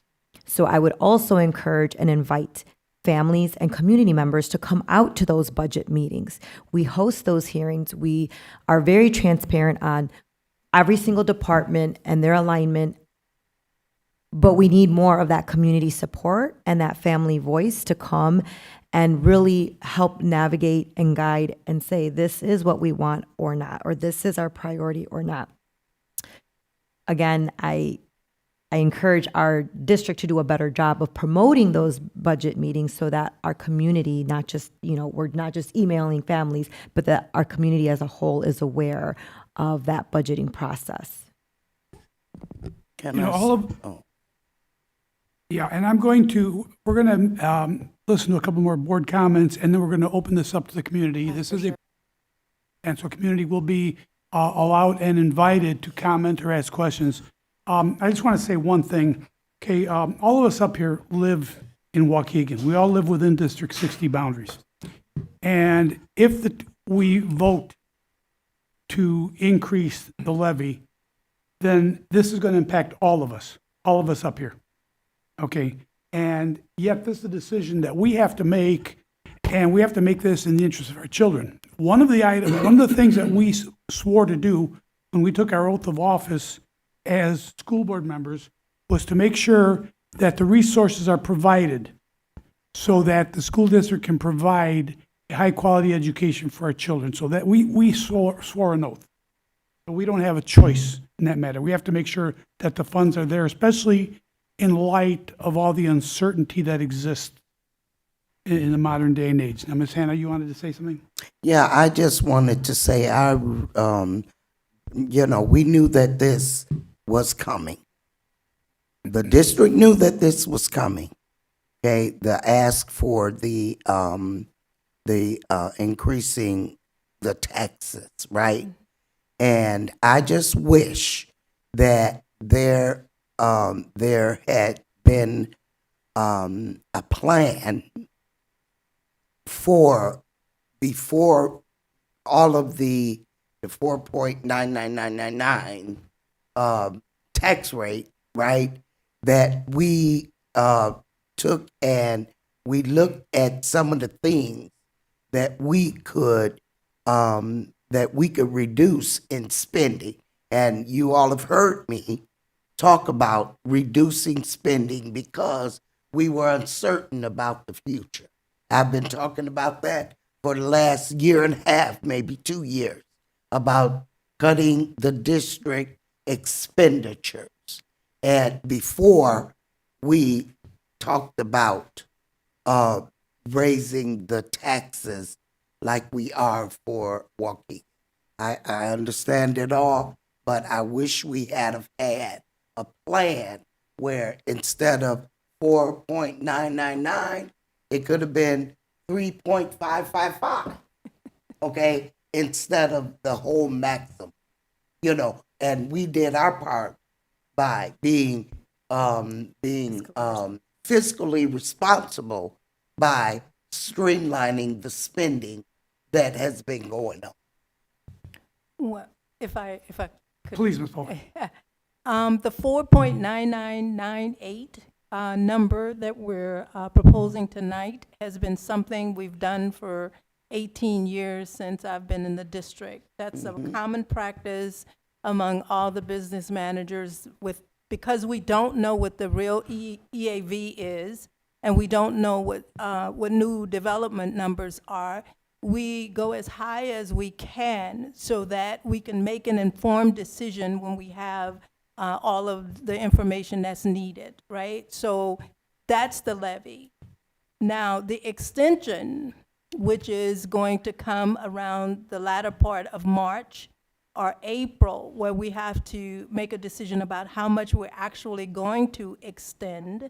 So I would also encourage and invite families and community members to come out to those budget meetings. We host those hearings. We are very transparent on every single department and their alignment, but we need more of that community support and that family voice to come and really help navigate and guide and say, this is what we want or not, or this is our priority or not. Again, I encourage our district to do a better job of promoting those budget meetings so that our community, not just, we're not just emailing families, but that our community as a whole is aware of that budgeting process. Yeah, and we're going to listen to a couple more board comments, and then we're going to open this up to the community. And so community will be allowed and invited to comment or ask questions. I just want to say one thing. Okay, all of us up here live in Waukegan. We all live within District 60 boundaries. And if we vote to increase the levy, then this is going to impact all of us up here. Okay, and yet this is a decision that we have to make, and we have to make this in the interest of our children. One of the things that we swore to do when we took our oath of office as school board members was to make sure that the resources are provided so that the school district can provide a high-quality education for our children. So that we swore an oath. So we don't have a choice in that matter. We have to make sure that the funds are there, especially in light of all the uncertainty that exists in the modern day and age. Now, Ms. Hannah, you wanted to say something? Yeah, I just wanted to say, we knew that this was coming. The district knew that this was coming. Okay, the ask for the increasing the taxes, right? And I just wish that there had been a plan for before all of the 4.99999 tax rate, right? That we took and we looked at some of the things that we could reduce in spending. And you all have heard me talk about reducing spending because we were uncertain about the future. I've been talking about that for the last year and a half, maybe 2 years, about cutting the district expenditures. And before we talked about raising the taxes like we are for Waukegan. I understand it all, but I wish we had have had a plan where instead of 4.999, it could have been 3.555, okay, instead of the whole maximum, and we did our part by being fiscally responsible by streamlining the spending that has been going on. Well, if I could. Please, Ms. Polk. The 4.9998 number that we're proposing tonight has been something we've done for 18 years since I've been in the district. That's a common practice among all the business managers because we don't know what the real EAV is, and we don't know what new development numbers are. We go as high as we can so that we can make an informed decision when we have all of the information that's needed, right? So that's the levy. Now, the extension, which is going to come around the latter part of March or April, where we have to make a decision about how much we're actually going to extend,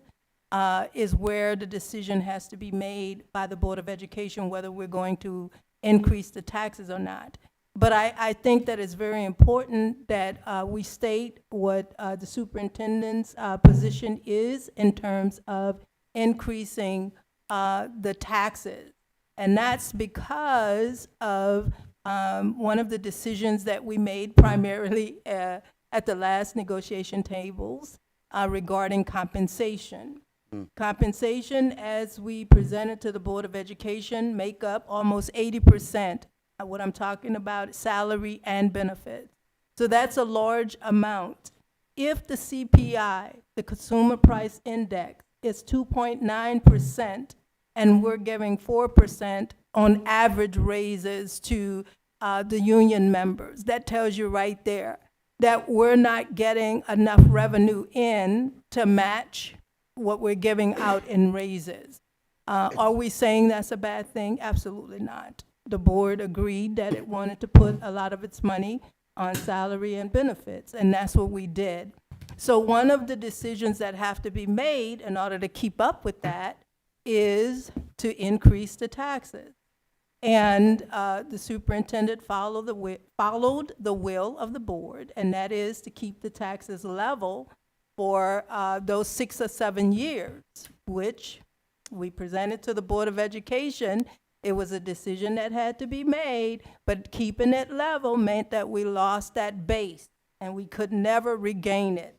is where the decision has to be made by the Board of Education whether we're going to increase the taxes or not. But I think that it's very important that we state what the superintendent's position is in terms of increasing the taxes. And that's because of one of the decisions that we made primarily at the last negotiation tables regarding compensation. Compensation, as we presented to the Board of Education, make up almost 80% of what I'm talking about, salary and benefits. So that's a large amount. If the CPI, the Consumer Price Index, is 2.9%, and we're giving 4% on average raises to the union members, that tells you right there that we're not getting enough revenue in to match what we're giving out in raises. Are we saying that's a bad thing? Absolutely not. The board agreed that it wanted to put a lot of its money on salary and benefits, and that's what we did. So one of the decisions that have to be made in order to keep up with that is to increase the taxes. And the superintendent followed the will of the board, and that is to keep the taxes level for those 6 or 7 years, which we presented to the Board of Education. It was a decision that had to be made, but keeping it level meant that we lost that base and we could never regain it.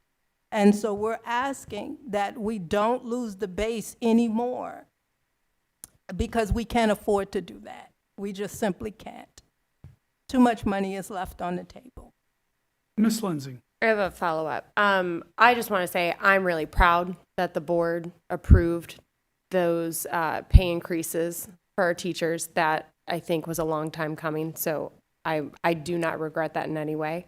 And so we're asking that we don't lose the base anymore because we can't afford to do that. We just simply can't. Too much money is left on the table. Ms. Lindsay. I have a follow-up. I just want to say I'm really proud that the board approved those pay increases for our teachers. That I think was a long time coming, so I do not regret that in any way.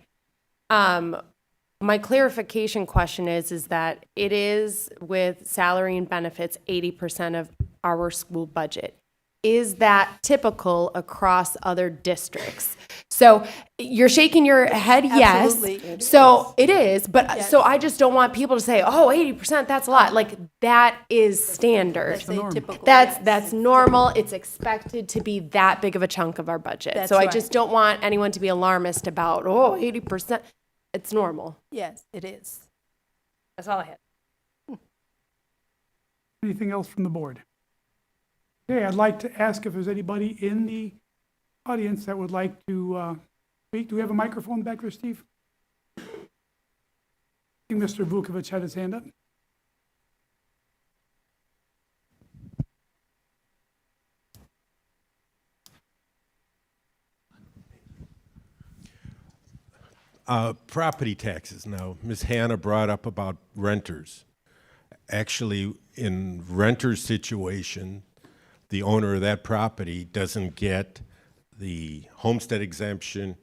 My clarification question is that it is with salary and benefits 80% of our school budget. Is that typical across other districts? So you're shaking your head, yes. Absolutely. So it is, but Yes. so I just don't want people to say, oh, 80%, that's a lot. Like that is standard. That's atypical. That's normal. It's expected to be that big of a chunk of our budget. That's So I right. just don't want anyone to be alarmist about, oh, 80%. It's normal. Yes, it is. That's all I had. Anything else from the board? Okay, I'd like to ask if there's anybody in the audience that would like to speak. Do we have a microphone back there, Steve? I think Mr. Vukovic had his hand up. Property taxes. Now, Ms. Hannah brought up about renters. Actually, in renter's situation, the owner of that property doesn't get the homestead exemption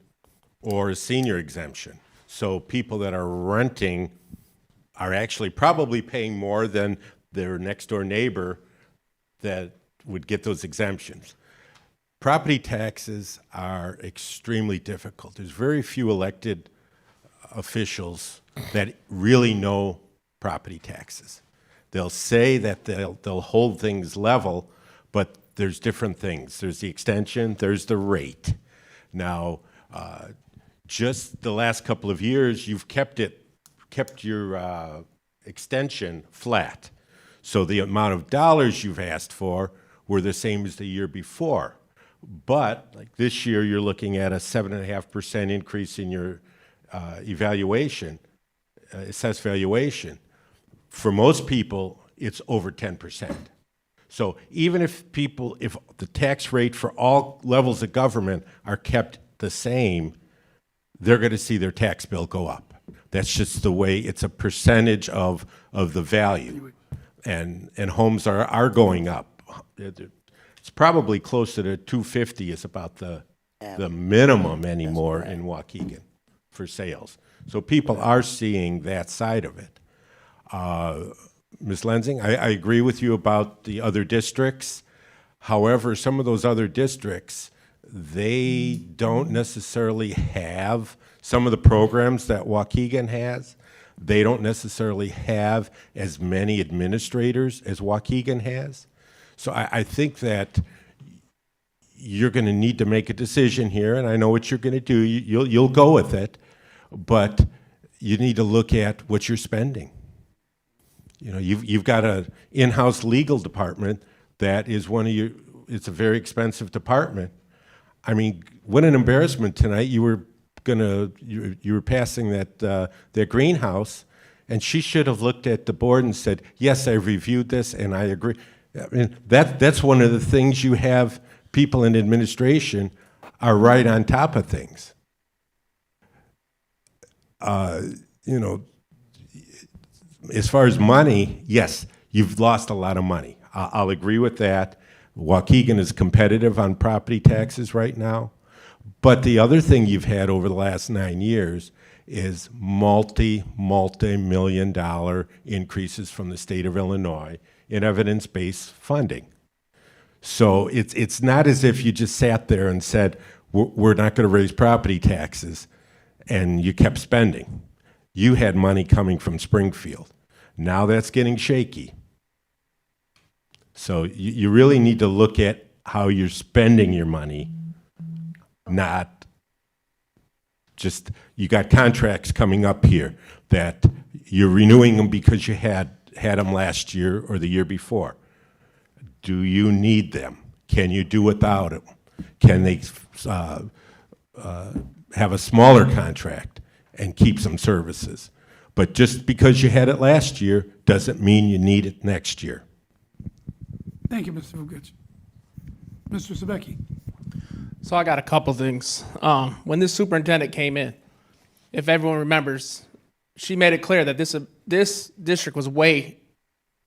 or a senior exemption. So people that are renting are actually probably paying more than their next door neighbor that would get those exemptions. Property taxes are extremely difficult. There's very few elected officials that really know property taxes. They'll say that they'll hold things level, but there's different things. There's the extension, there's the rate. Now, just the last couple of years, you've kept your extension flat. So the amount of dollars you've asked for were the same as the year before. But like this year, you're looking at a 7.5% increase in your evaluation, assessed valuation. For most people, it's over 10%. So even if the tax rate for all levels of government are kept the same, they're going to see their tax bill go up. That's just the way, it's a percentage of the value. And homes are going up. It's probably closer to 250 is about the minimum anymore in Waukegan for sales. So people are seeing that side of it. Ms. Lensing, I agree with you about the other districts. However, some of those other districts, they don't necessarily have some of the programs that Waukegan has. They don't necessarily have as many administrators as Waukegan has. So I think that you're going to need to make a decision here, and I know what you're going to do. You'll go with it, but you need to look at what you're spending. You know, you've got an in-house legal department that is it's a very expensive department. I mean, what an embarrassment tonight. You were passing that greenhouse, and she should have looked at the board and said, yes, I reviewed this and I agree. I mean, that's one of the things you have people in administration are right on top of things. You know, as far as money, yes, you've lost a lot of money. I'll agree with that. Waukegan is competitive on property taxes right now. But the other thing you've had over the last 9 years is multi-million dollar increases from the state of Illinois in evidence-based funding. So it's not as if you just sat there and said, we're not going to raise property taxes, and you kept spending. You had money coming from Springfield. Now that's getting shaky. So you really need to look at how you're spending your money, not just, you got contracts coming up here that you're renewing them because you had them last year or the year before. Do you need them? Can you do without them? Can they have a smaller contract and keep some services? But just because you had it last year doesn't mean you need it next year. Thank you, Mr. Vukovic. Mr. Sabecki. So I got a couple things. When this superintendent came in, if everyone remembers, she made it clear that this district was way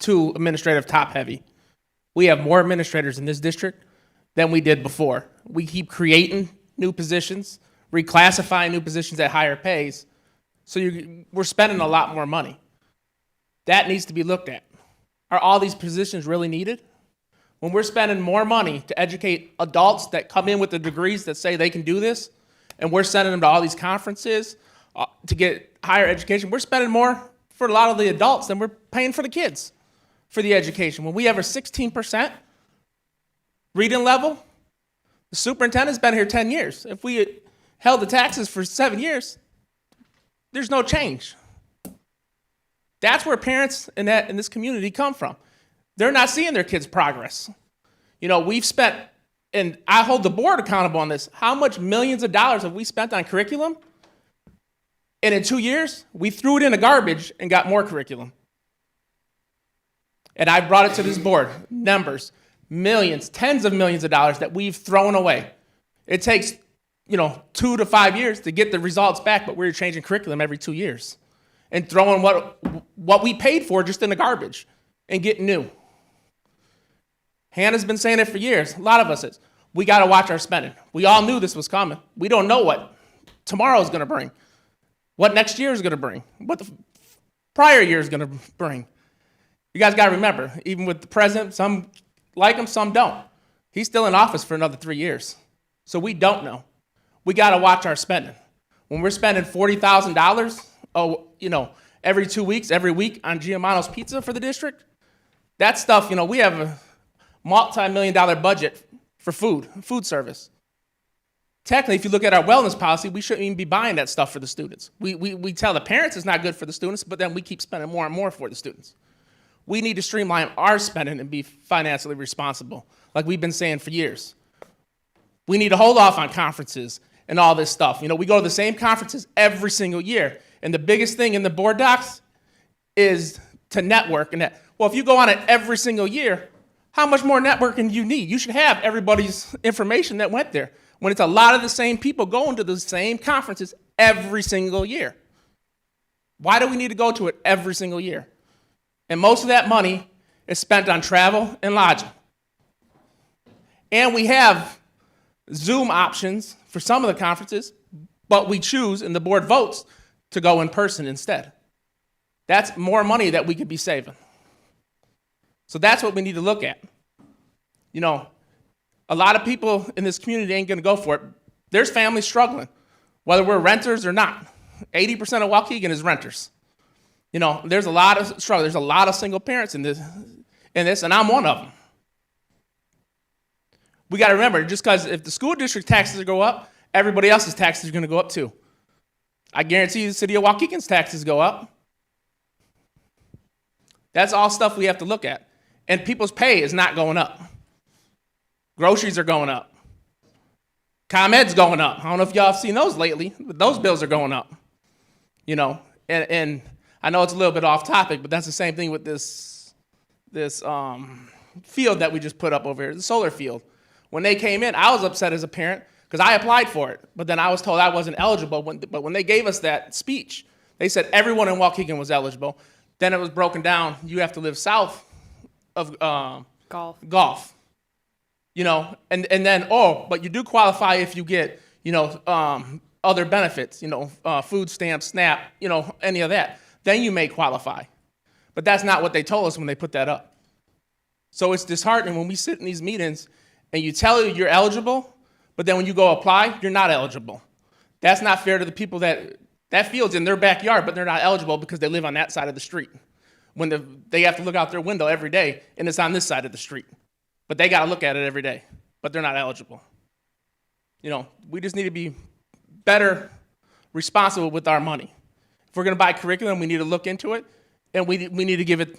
too administrative top heavy. We have more administrators in this district than we did before. We keep creating new positions, reclassifying new positions at higher pays. So we're spending a lot more money. That needs to be looked at. Are all these positions really needed? When we're spending more money to educate adults that come in with the degrees that say they can do this, and we're sending them to all these conferences to get higher education. We're spending more for a lot of the adults than we're paying for the kids for the education. When we have a 16% reading level, the superintendent's been here 10 years. If we had held the taxes for 7 years, there's no change. That's where parents in this community come from. They're not seeing their kids' progress. You know, we've spent, and I hold the board accountable on this, how much millions of dollars have we spent on curriculum? And in 2 years, we threw it in the garbage and got more curriculum. And I brought it to this board, numbers, millions, tens of millions of dollars that we've thrown away. It takes, 2 to 5 years to get the results back, but we're changing curriculum every 2 years and throwing what we paid for just in the garbage and getting new. Hannah's been saying it for years. A lot of us is. We got to watch our spending. We all knew this was coming. We don't know what tomorrow is going to bring, what next year is going to bring, what the prior year is going to bring. You guys got to remember, even with the president, some like him, some don't. He's still in office for another 3 years. So we don't know. We got to watch our spending. When we're spending $40,000, every 2 weeks, every week on Giamano's Pizza for the district, that stuff, we have a multi-million-dollar budget for food service. Technically, if you look at our wellness policy, we shouldn't even be buying that stuff for the students. We tell the parents it's not good for the students, but then we keep spending more and more for the students. We need to streamline our spending and be financially responsible, like we've been saying for years. We need to hold off on conferences and all this stuff. We go to the same conferences every single year, and the biggest thing in the board docs is to network. And well, if you go on it every single year, how much more networking do you need? You should have everybody's information that went there when it's a lot of the same people going to the same conferences every single year. Why do we need to go to it every single year? And most of that money is spent on travel and lodging. And we have Zoom options for some of the conferences, but we choose and the board votes to go in person instead. That's more money that we could be saving. So that's what we need to look at. A lot of people in this community ain't gonna go for it. There's families struggling, whether we're renters or not. 80% of Waukegan is renters. There's a lot of struggle. There's a lot of single parents in this, and I'm one of them. We got to remember, just because if the school district taxes go up, everybody else's taxes are going to go up too. I guarantee you the city of Waukegan's taxes go up. That's all stuff we have to look at. And people's pay is not going up. Groceries are going up. ComEd's going up. I don't know if y'all have seen those lately, but those bills are going up. And I know it's a little bit off topic, but that's the same thing with this field that we just put up over here, the solar field. When they came in, I was upset as a parent because I applied for it, but then I was told I wasn't eligible. But when they gave us that speech, they said everyone in Waukegan was eligible. Then it was broken down. You have to live south of Gulf. And then, but you do qualify if you get, other benefits, food stamps, SNAP, any of that. Then you may qualify. But that's not what they told us when they put that up. So it's disheartening when we sit in these meetings and you tell you you're eligible, but then when you go apply, you're not eligible. That's not fair to the people that field's in their backyard, but they're not eligible because they live on that side of the street. When they have to look out their window every day and it's on this side of the street. But they got to look at it every day, but they're not eligible. We just need to be better responsible with our money. If we're going to buy curriculum, we need to look into it, and we need to give it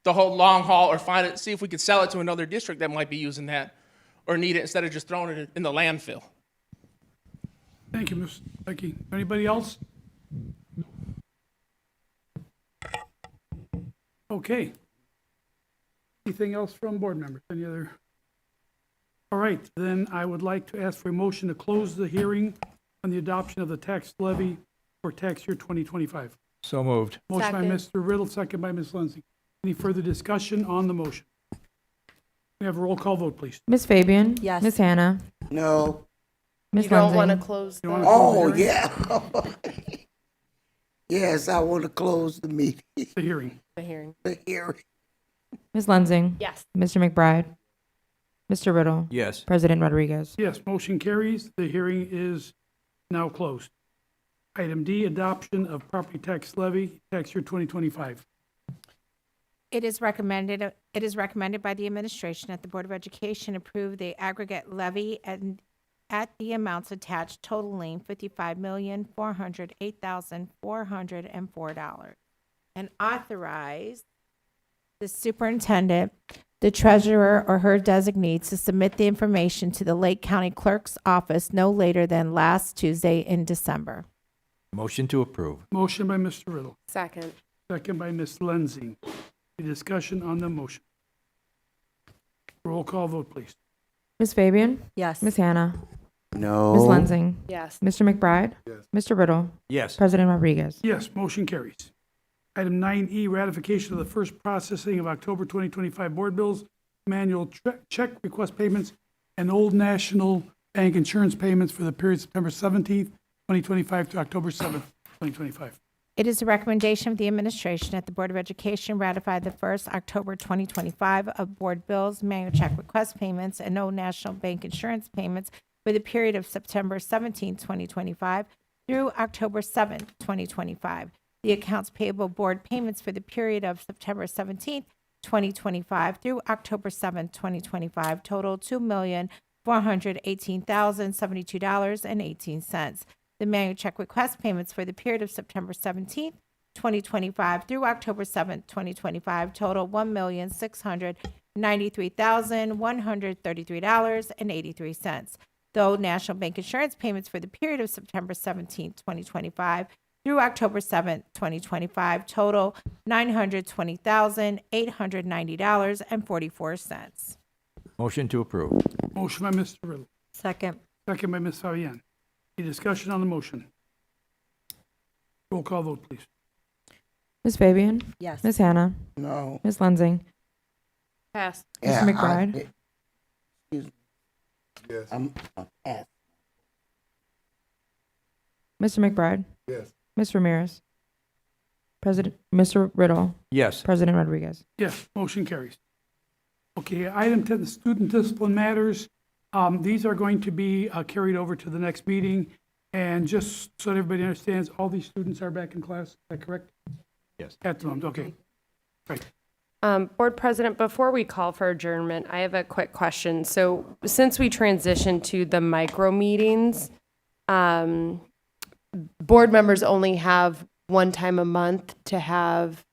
the whole long haul or see if we could sell it to another district that might be using that or need it instead of just throwing it in the landfill. Thank you, Ms. Becky. Anybody else? Okay. Anything else from board members? Any other? All right, then I would like to ask for a motion to close the hearing on the adoption of the tax levy for tax year 2025. So moved. Motion by Mr. Riddle, second by Ms. Lindsay. Any further discussion on the motion? We have a roll call vote, please. Ms. Fabian? Yes. Ms. Hannah? No. Ms. You don't Lindsay? want to close You the wanna close the Oh, hearing? yeah. Yes, I want to close the meeting, The hearing. hearing. the hearing. Ms. Lensing? Yes. Mr. McBride? Mr. Riddle. Yes. President Rodriguez. Yes, motion carries. The hearing is now closed. Item D, adoption of property tax levy, tax year 2025. It is recommended by the administration that the Board of Education approve the aggregate levy and at the amounts attached totaling $55,408,404 and authorize the superintendent, the treasurer, or her designee to submit the information to the Lake County Clerk's office no later than last Tuesday in December. Motion to approve. Motion by Mr. Riddle, Second. second by Ms. Lenzing. Any discussion on the motion? Roll call vote, please. Ms. Fabian? Yes. Ms. Hannah? No. Ms. Lensing? Yes. Mr. McBride? Yes. Mr. Riddle? Yes. President Rodriguez. Yes, motion carries. Item 9E, ratification of the first processing of October 2025 board bills, manual check request payments, and Old National Bank insurance payments for the period September 17th, 2025 to October 7th, 2025. It is a recommendation of the administration that the Board of Education ratify the first October 2025 of board bills, manual check request payments, and no National Bank insurance payments for the period of September 17, 2025 through October 7, 2025. The accounts payable board payments for the period of September 17, 2025 through October 7, 2025 total $2,418,072.18. The manual check request payments for the period of September 17th, 2025 through October 7th, 2025 total $1,693,133.83. Though National Bank insurance payments for the period of September 17th, 2025 through October 7th, 2025 total $920,890.44. Motion to approve. Motion by Mr. Riddle, Second. second by Ms. Fabian. Any discussion on the motion? Roll call vote, please. Ms. Fabian? Yes. Ms. Hannah? No. Ms. Lensing? Pass. Mr. McBride? Excuse me. Yes. I'm pass. Mr. McBride? Yes. Ms. Ramirez? Mr. Riddle? Yes. President Rodriguez. Yes, motion carries. Okay, item 10, student discipline matters. These are going to be carried over to the next meeting. And just so that everybody understands, all these students are back in class, is that correct? Yes. At the moment, okay. Right. Board President, before we call for adjournment, I have a quick question. So since we transitioned to the micro meetings, board members only have one time a month to have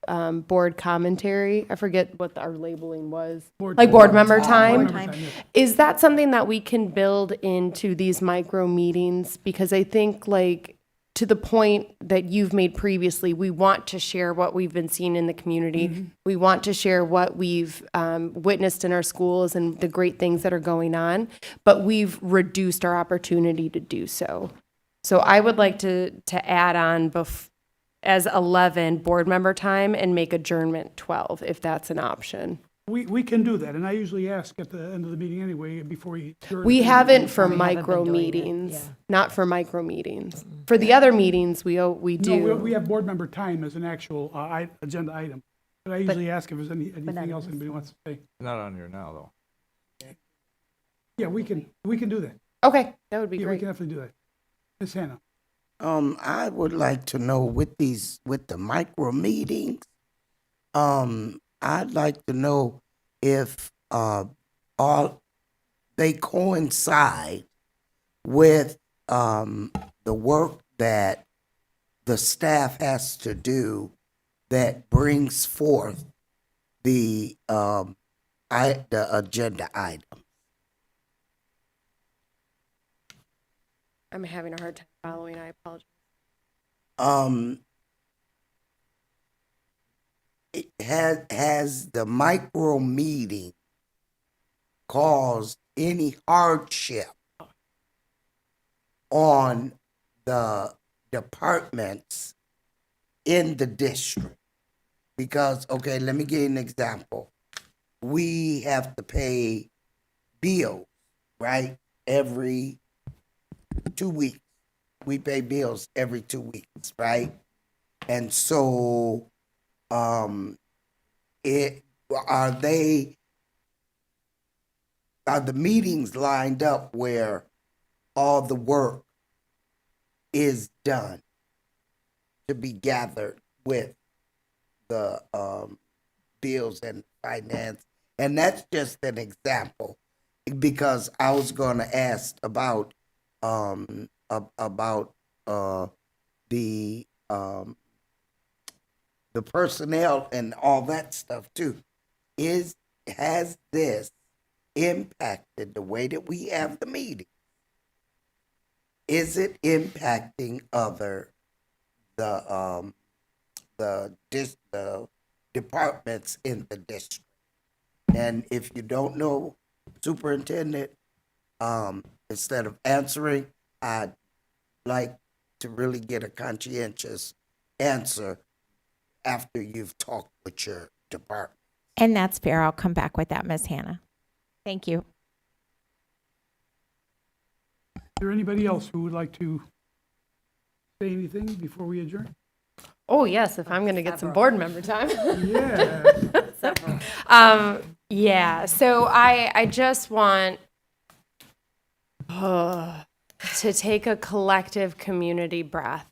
board commentary. I forget what our labeling was. Board member time. Board member time, yes. Is that something that we can build into these micro meetings? Because I think, like, to the point that you've made previously, we want to share what we've been seeing in the community. Mm-hmm. We want to share what we've witnessed in our schools and the great things that are going on, but we've reduced our opportunity to do so. So I would like to add on as 11 board member time and make adjournment 12, if that's an option. We can do that, and I usually ask at the end of the meeting anyway, before we. We haven't for We haven't micro been doing it, meetings, yeah. not for micro meetings. For the other meetings, we No, do. we have board member time as an actual agenda item. But I usually ask if there's anything else anybody wants to say. Not on here now, though. Yeah, we can do that. Okay, that would be Yeah, we great. can definitely do that. Ms. Hannah? I would like to know with the micro meetings, I'd like to know if all they coincide with the work that the staff has to do that brings forth the agenda item. I'm having a hard time following. I apologize. Has the micro meeting caused any hardship on the departments in the district? Because, okay, let me give you an example. We have to pay bills, right? Every 2 weeks. We pay bills every 2 weeks, right? And so, are are the meetings lined up where all the work is done to be gathered with the bills and finance? And that's just an example, because I was going to ask about the personnel and all that stuff too. Has this impacted the way that we have the meeting? Is it impacting the departments in the district? And if you don't know, Superintendent, instead of answering, I'd like to really get a conscientious answer after you've talked with your department. And that's fair. I'll come back with that, Ms. Hannah. Thank you. Is there anybody else who would like to say anything before we adjourn? Oh, yes, if I'm going to get some board member time. Yeah. Yeah, so I just want to take a collective community breath.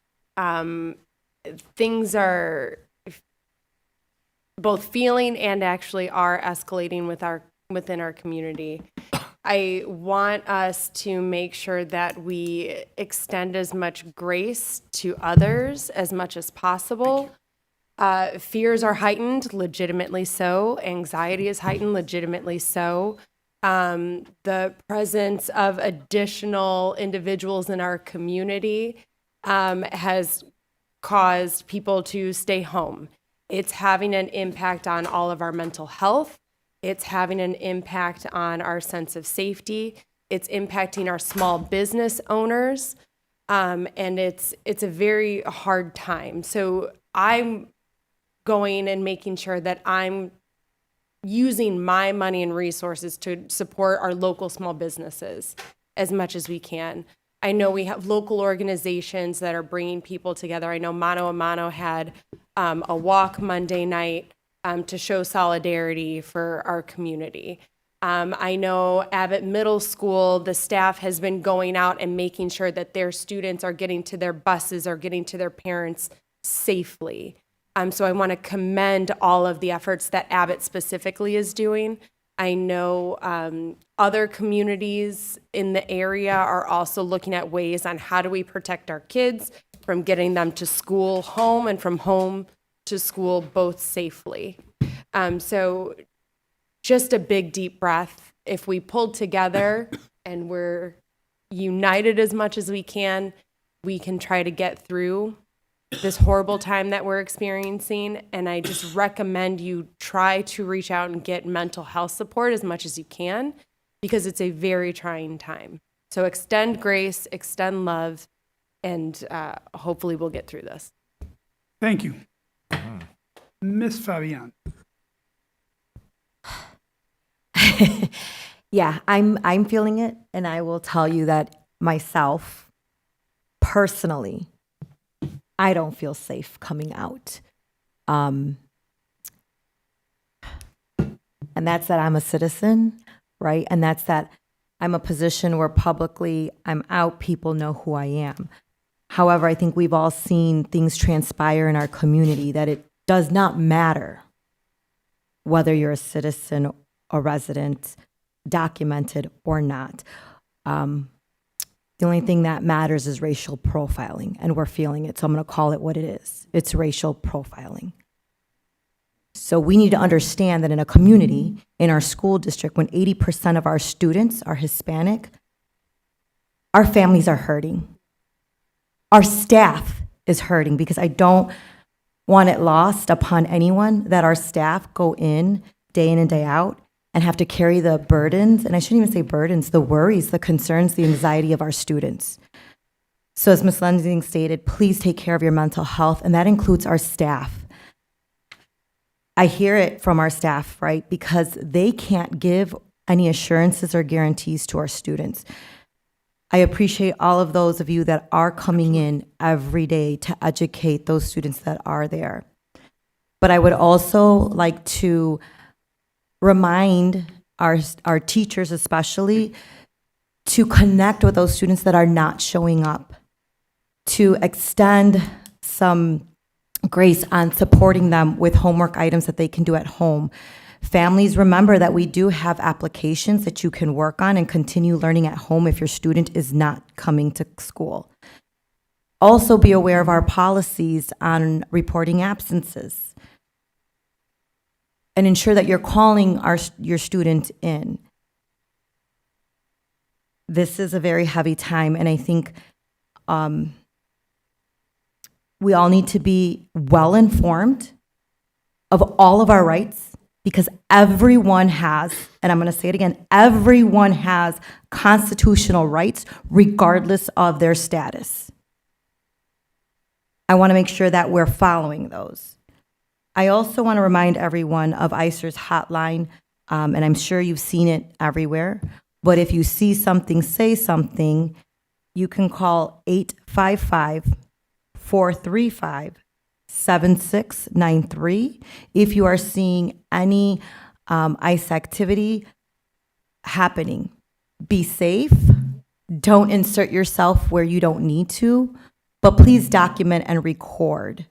Things are both feeling and actually are escalating within our community. I want us to make sure that we extend as much grace to others as much as possible. Fears are heightened, legitimately so. Anxiety is heightened, legitimately so. The presence of additional individuals in our community has caused people to stay home. It's having an impact on all of our mental health. It's having an impact on our sense of safety. It's impacting our small business owners. And it's a very hard time. So I'm going and making sure that I'm using my money and resources to support our local small businesses as much as we can. I know we have local organizations that are bringing people together. I know Mano a Mano had a walk Monday night to show solidarity for our community. I know Abbott Middle School, the staff has been going out and making sure that their students are getting to their buses or getting to their parents safely. So I want to commend all of the efforts that Abbott specifically is doing. I know other communities in the area are also looking at ways on how do we protect our kids from getting them to school, home, and from home to school both safely. So just a big deep breath. If we pulled together and we're united as much as we can try to get through this horrible time that we're experiencing. And I just recommend you try to reach out and get mental health support as much as you can, because it's a very trying time. So extend grace, extend love, and hopefully we'll get through this. Thank you. Miss Fabian. Yeah, I'm feeling it, and I will tell you that myself, personally, I don't feel safe coming out. And that's that I'm a citizen, right? And that's that I'm a position where publicly I'm out, people know who I am. However, I think we've all seen things transpire in our community that it does not matter whether you're a citizen or resident, documented or not. The only thing that matters is racial profiling, and we're feeling it. So I'm going to call it what it is. It's racial profiling. So we need to understand that in a community, in our school district, when 80% of our students are Hispanic, our families are hurting. Our staff is hurting, because I don't want it lost upon anyone that our staff go in and day out and have to carry the burdens, and I shouldn't even say burdens, the worries, the concerns, the anxiety of our students. So as Ms. Lensing stated, please take care of your mental health, and that includes our staff. I hear it from our staff, right? Because they can't give any assurances or guarantees to our students. I appreciate all of those of you that are coming in every day to educate those students that are there. But I would also like to remind our teachers especially, to connect with those students that are not showing up, to extend some grace on supporting them with homework items that they can do at home. Families, remember that we do have applications that you can work on and continue learning at home if your student is not coming to school. Also be aware of our policies on reporting absences, and ensure that you're calling your student in. This is a very heavy time, and I think we all need to be well informed of all of our rights, because everyone has, and I'm going to say it again, everyone has constitutional rights regardless of their status. I want to make sure that we're following those. I also want to remind everyone of ICER's hotline, and I'm sure you've seen it everywhere, but if you see something, say something, you can call 855-435-7693. If you are seeing any ICE activity happening, be safe. Don't insert yourself where you don't need to, but please document and record.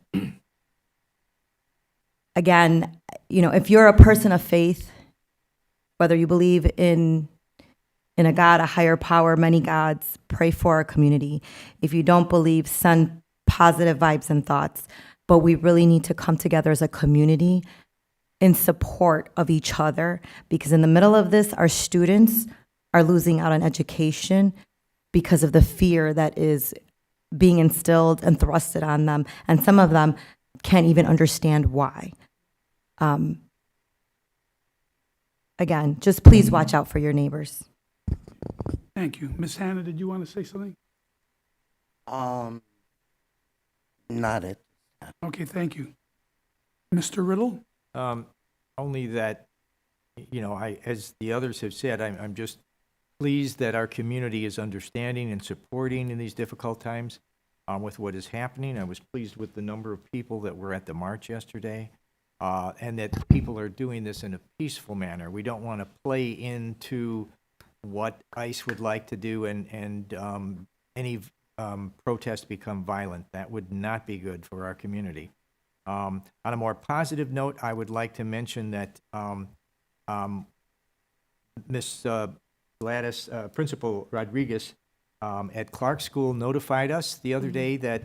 Again, if you're a person of faith, whether you believe in a God, a higher power, many gods, pray for our community. If you don't believe, send positive vibes and thoughts. But we really need to come together as a community in support of each other, because in the middle of this, our students are losing out on education because of the fear that is being instilled and thrusted on them. And some of them can't even understand why. Again, just please watch out for your neighbors. Thank you. Ms. Hannah, did you want to say something? Not it. Okay, thank you. Mr. Riddle? Only that, as the others have said, I'm just pleased that our community is understanding and supporting in these difficult times with what is happening. I was pleased with the number of people that were at the march yesterday, and that people are doing this in a peaceful manner. We don't want to play into what ICE would like to do and any protest become violent. That would not be good for our community. On a more positive note, I would like to mention that Ms. Gladys, Principal Rodriguez at Clark School notified us the other day that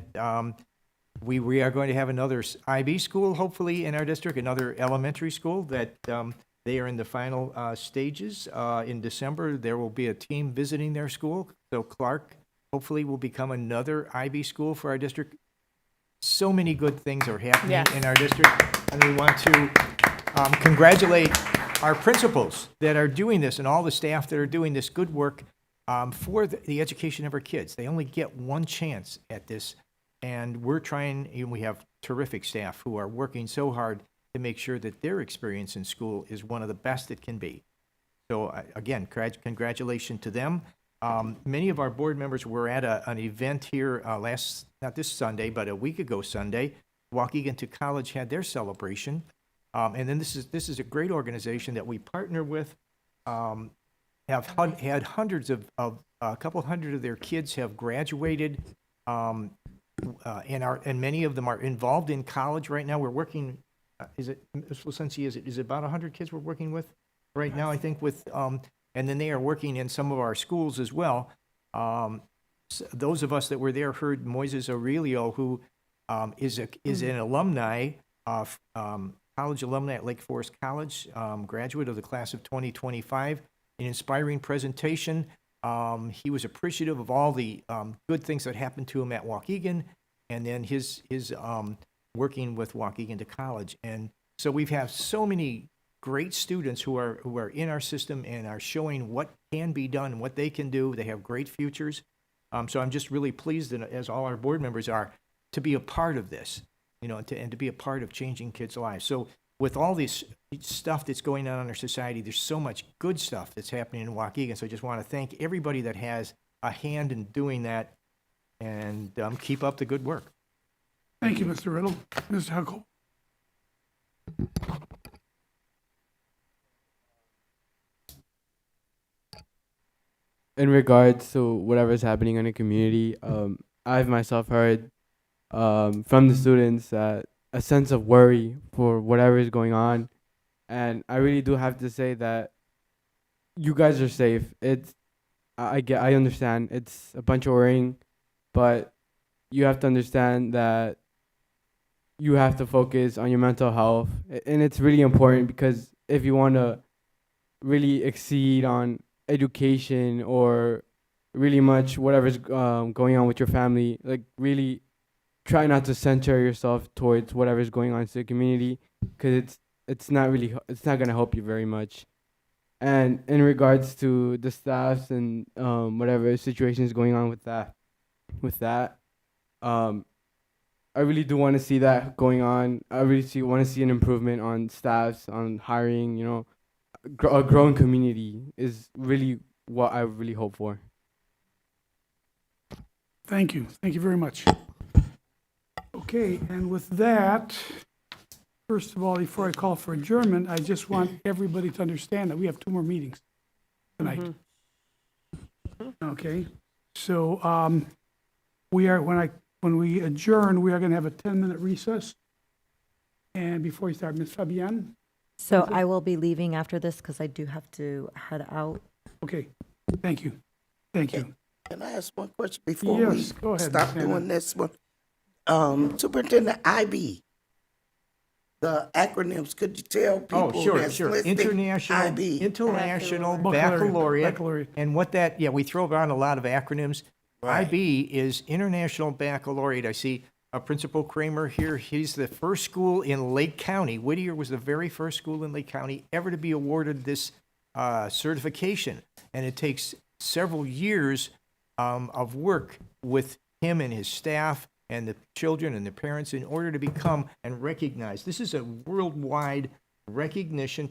we are going to have another IB school, hopefully, in our district, another elementary school, that they are in the final stages. In December, there will be a team visiting their school. So Clark, hopefully, will become another IB school for our district. So many good things are happening in our district, and we want to congratulate our principals that are doing this and all the staff that are doing this good work for the education of our kids. They only get one chance at this, and we're trying, and we have terrific staff who are working so hard to make sure that their experience in school is one of the best it can be. So again, congratulations to them. Many of our board members were at an event here not this Sunday, but a week ago Sunday. Waukegan to College had their celebration. And then this is a great organization that we partner with. Have had hundreds of a couple hundred of their kids have graduated, and many of them are involved in college right now. We're working. Is it about 100 kids we're working with right now? I think with and then they are working in some of our schools as well. Those of us that were there heard Moises Aurelio, who is an alumni of college alumni at Lake Forest College, graduate of the class of 2025. An inspiring presentation. He was appreciative of all the good things that happened to him at Waukegan, and then his working with Waukegan to College. And so we've had so many great students who are in our system and are showing what can be done, what they can do. They have great futures. So I'm just really pleased, and as all our board members are, to be a part of this, and to be a part of changing kids' lives. So with all this stuff that's going on in our society, there's so much good stuff that's happening in Waukegan. So I just want to thank everybody that has a hand in doing that, and keep up the good work. Thank you, Mr. Riddle. Mr. Huckle. in regards to whatever's happening in the community, I've myself heard from the students that a sense of worry for whatever is going on, and I really do have to say that you guys are safe. I understand it's a bunch of worrying, but you have to understand that you have to focus on your mental health, and it's really important because if you want to really exceed on education or really much whatever's going on with your family, like really try not to center yourself towards whatever's going on in the community, because it's not really it's not gonna help you very much. And in regards to the staffs and whatever situation is going on with that, I really do want to see that going on. I really want to see an improvement on staffs, on hiring. You know, a growing community is really what I really hope for. Thank you. Thank you very much. Okay, and with that, first of all, before I call for adjournment, I just want everybody to understand that we have 2 more meetings tonight. Okay, so when we adjourn, we are going to have a 10-minute recess. And before we start, Ms. Fabienne? So I will be leaving after this because I do have to head out. Okay, thank you. Thank you. Can I ask one question before Yes, we go ahead, stop Ms. Hannah. doing this one? Superintendent IB, the acronyms, could you tell people Oh, sure, that's sure. listening? International Baccalaureate. Baccalaureate. And what that, we throw around a lot of acronyms. Right. IB is International Baccalaureate. I see Principal Kramer here. He's the first school in Lake County. Whittier was the very first school in Lake County ever to be awarded this certification. And it takes several years of work with him and his staff and the children and the parents in order to become and recognize. This is a worldwide recognition,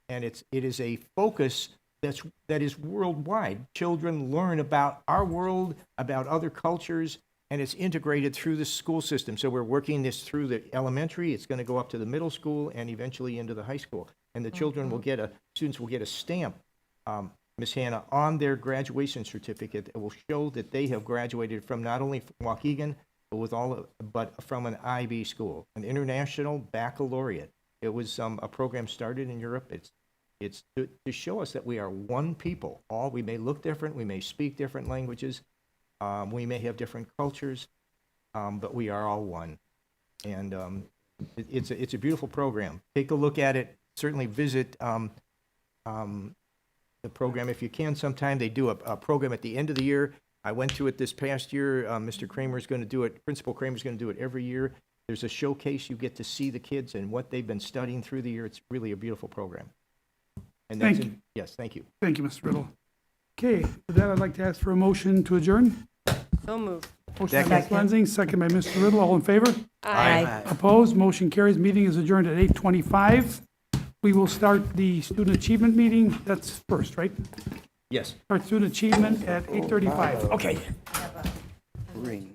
and it is a focus that is worldwide. Children learn about our world, about other cultures, and it's integrated through the school system. So we're working this through the elementary, it's going to go up to the middle school and eventually into the high school. And the children will students will get a stamp, Ms. Hannah, on their graduation certificate that will show that they have graduated from not only Waukegan, but from an IB school, an International Baccalaureate. It was a program started in Europe. It's to show us that we are one people. We may look different, we may speak different languages, we may have different cultures, but we are all one. And it's a beautiful program. Take a look at it. Certainly visit the program if you can sometime. They do a program at the end of the year. I went to it this past year. Mr. Kramer's going to do it. Principal Kramer's going to do it every year. There's a showcase. You get to see the kids and what they've been studying through the year. It's really a beautiful program. And Thank you. Yes, thank you. Thank you, Mr. Riddle. Okay, with that, I'd like to ask for a motion to adjourn. So moved. Motion by Ms. Lenzing, second by Mr. Riddle. All in favor? Aye. Opposed? Motion carries. Meeting is adjourned at 8:25. We will start the student achievement meeting. That's first, right? Yes. Start student achievement at 8:35. Okay. Ring.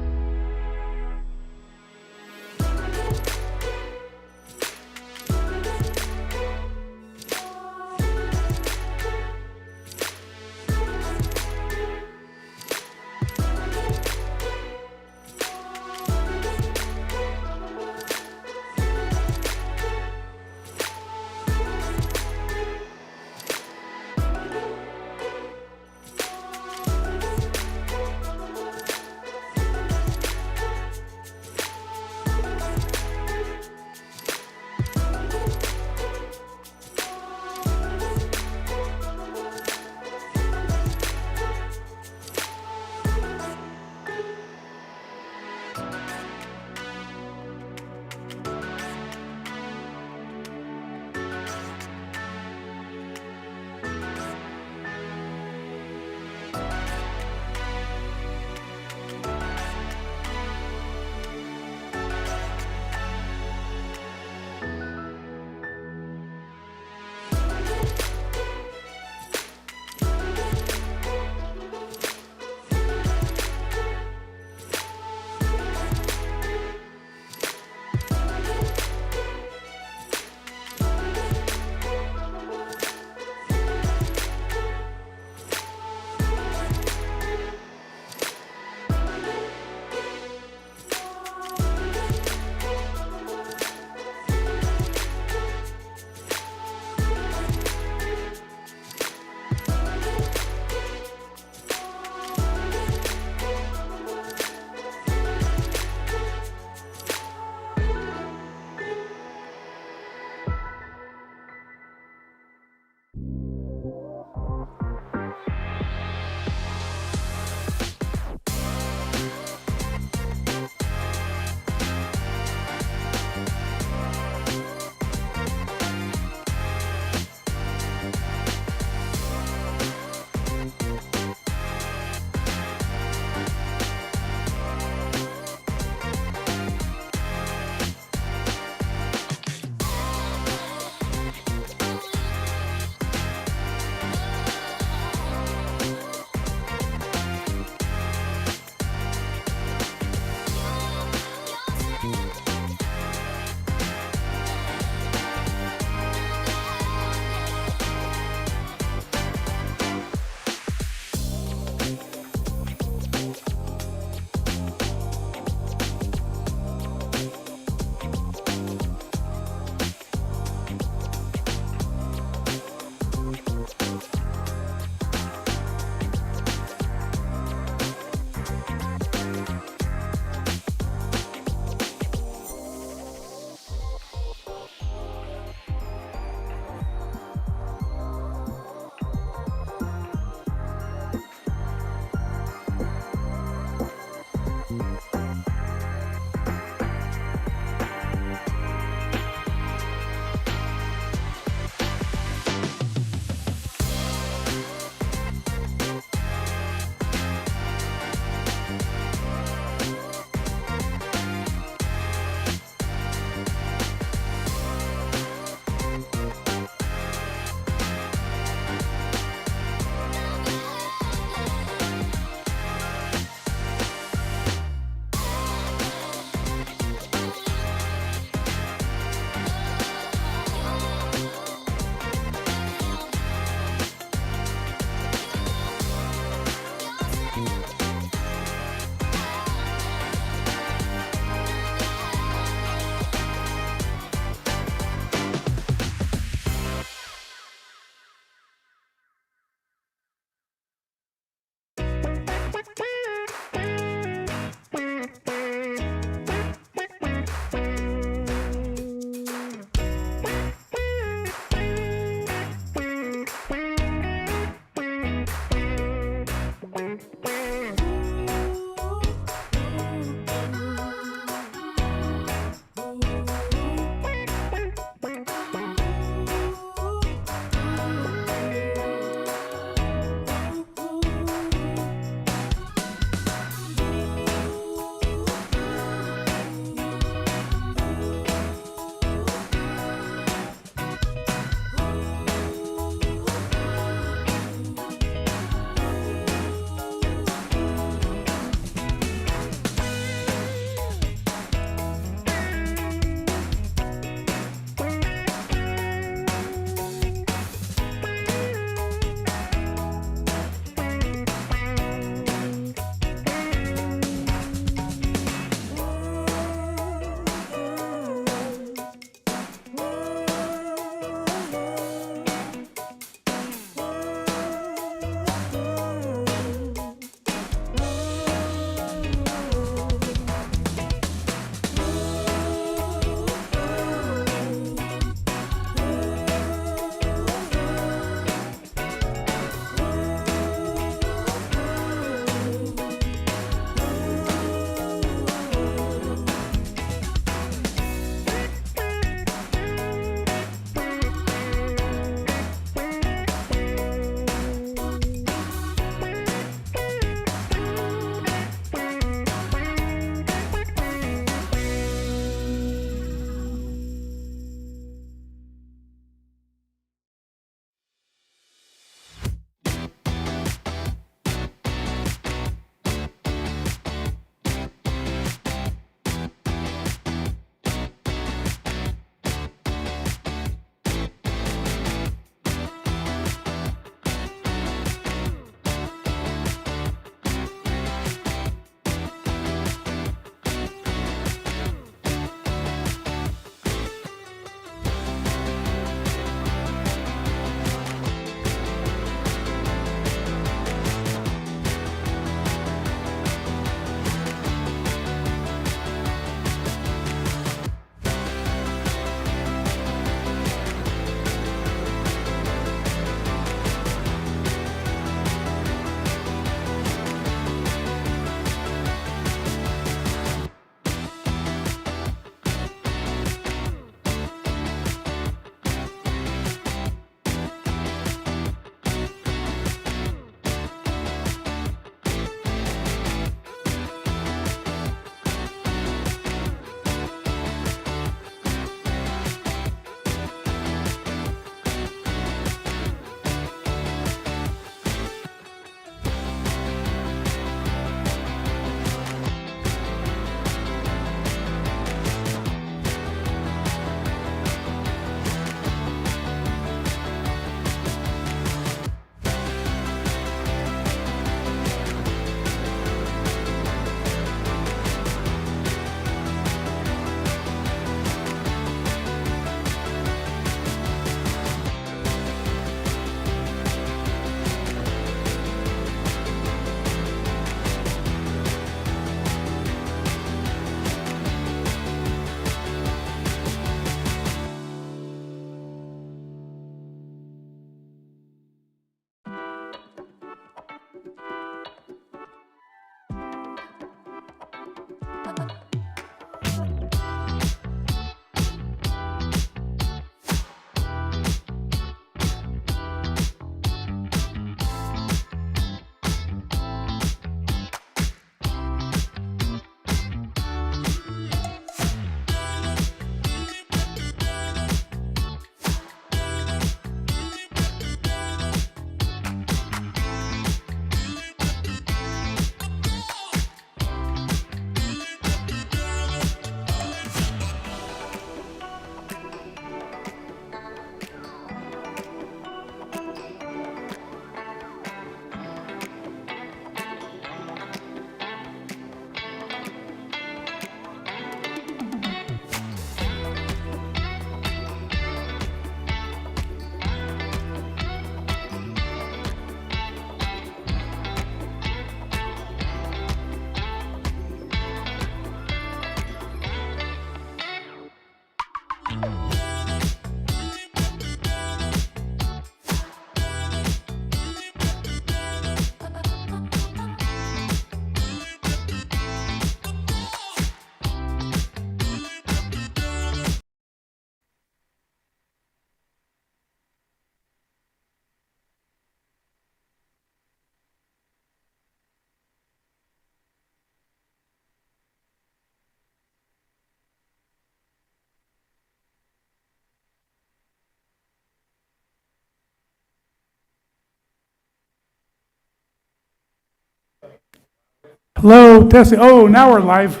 Hello, testing. Oh, now we're live.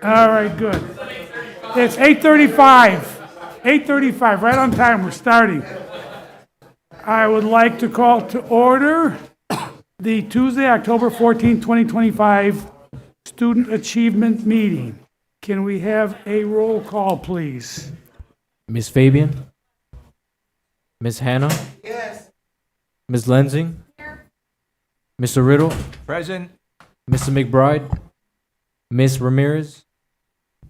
All right, good. It's 8:35. 8:35, right on time. We're starting. I would like to call to order the Tuesday, October 14th, 2025 Student Achievement Meeting. Can we have a roll call, please? Miss Fabian? Miss Hannah? Yes. Miss Lensing? Mr. Riddle? Present. Mr. McBride? Miss Ramirez?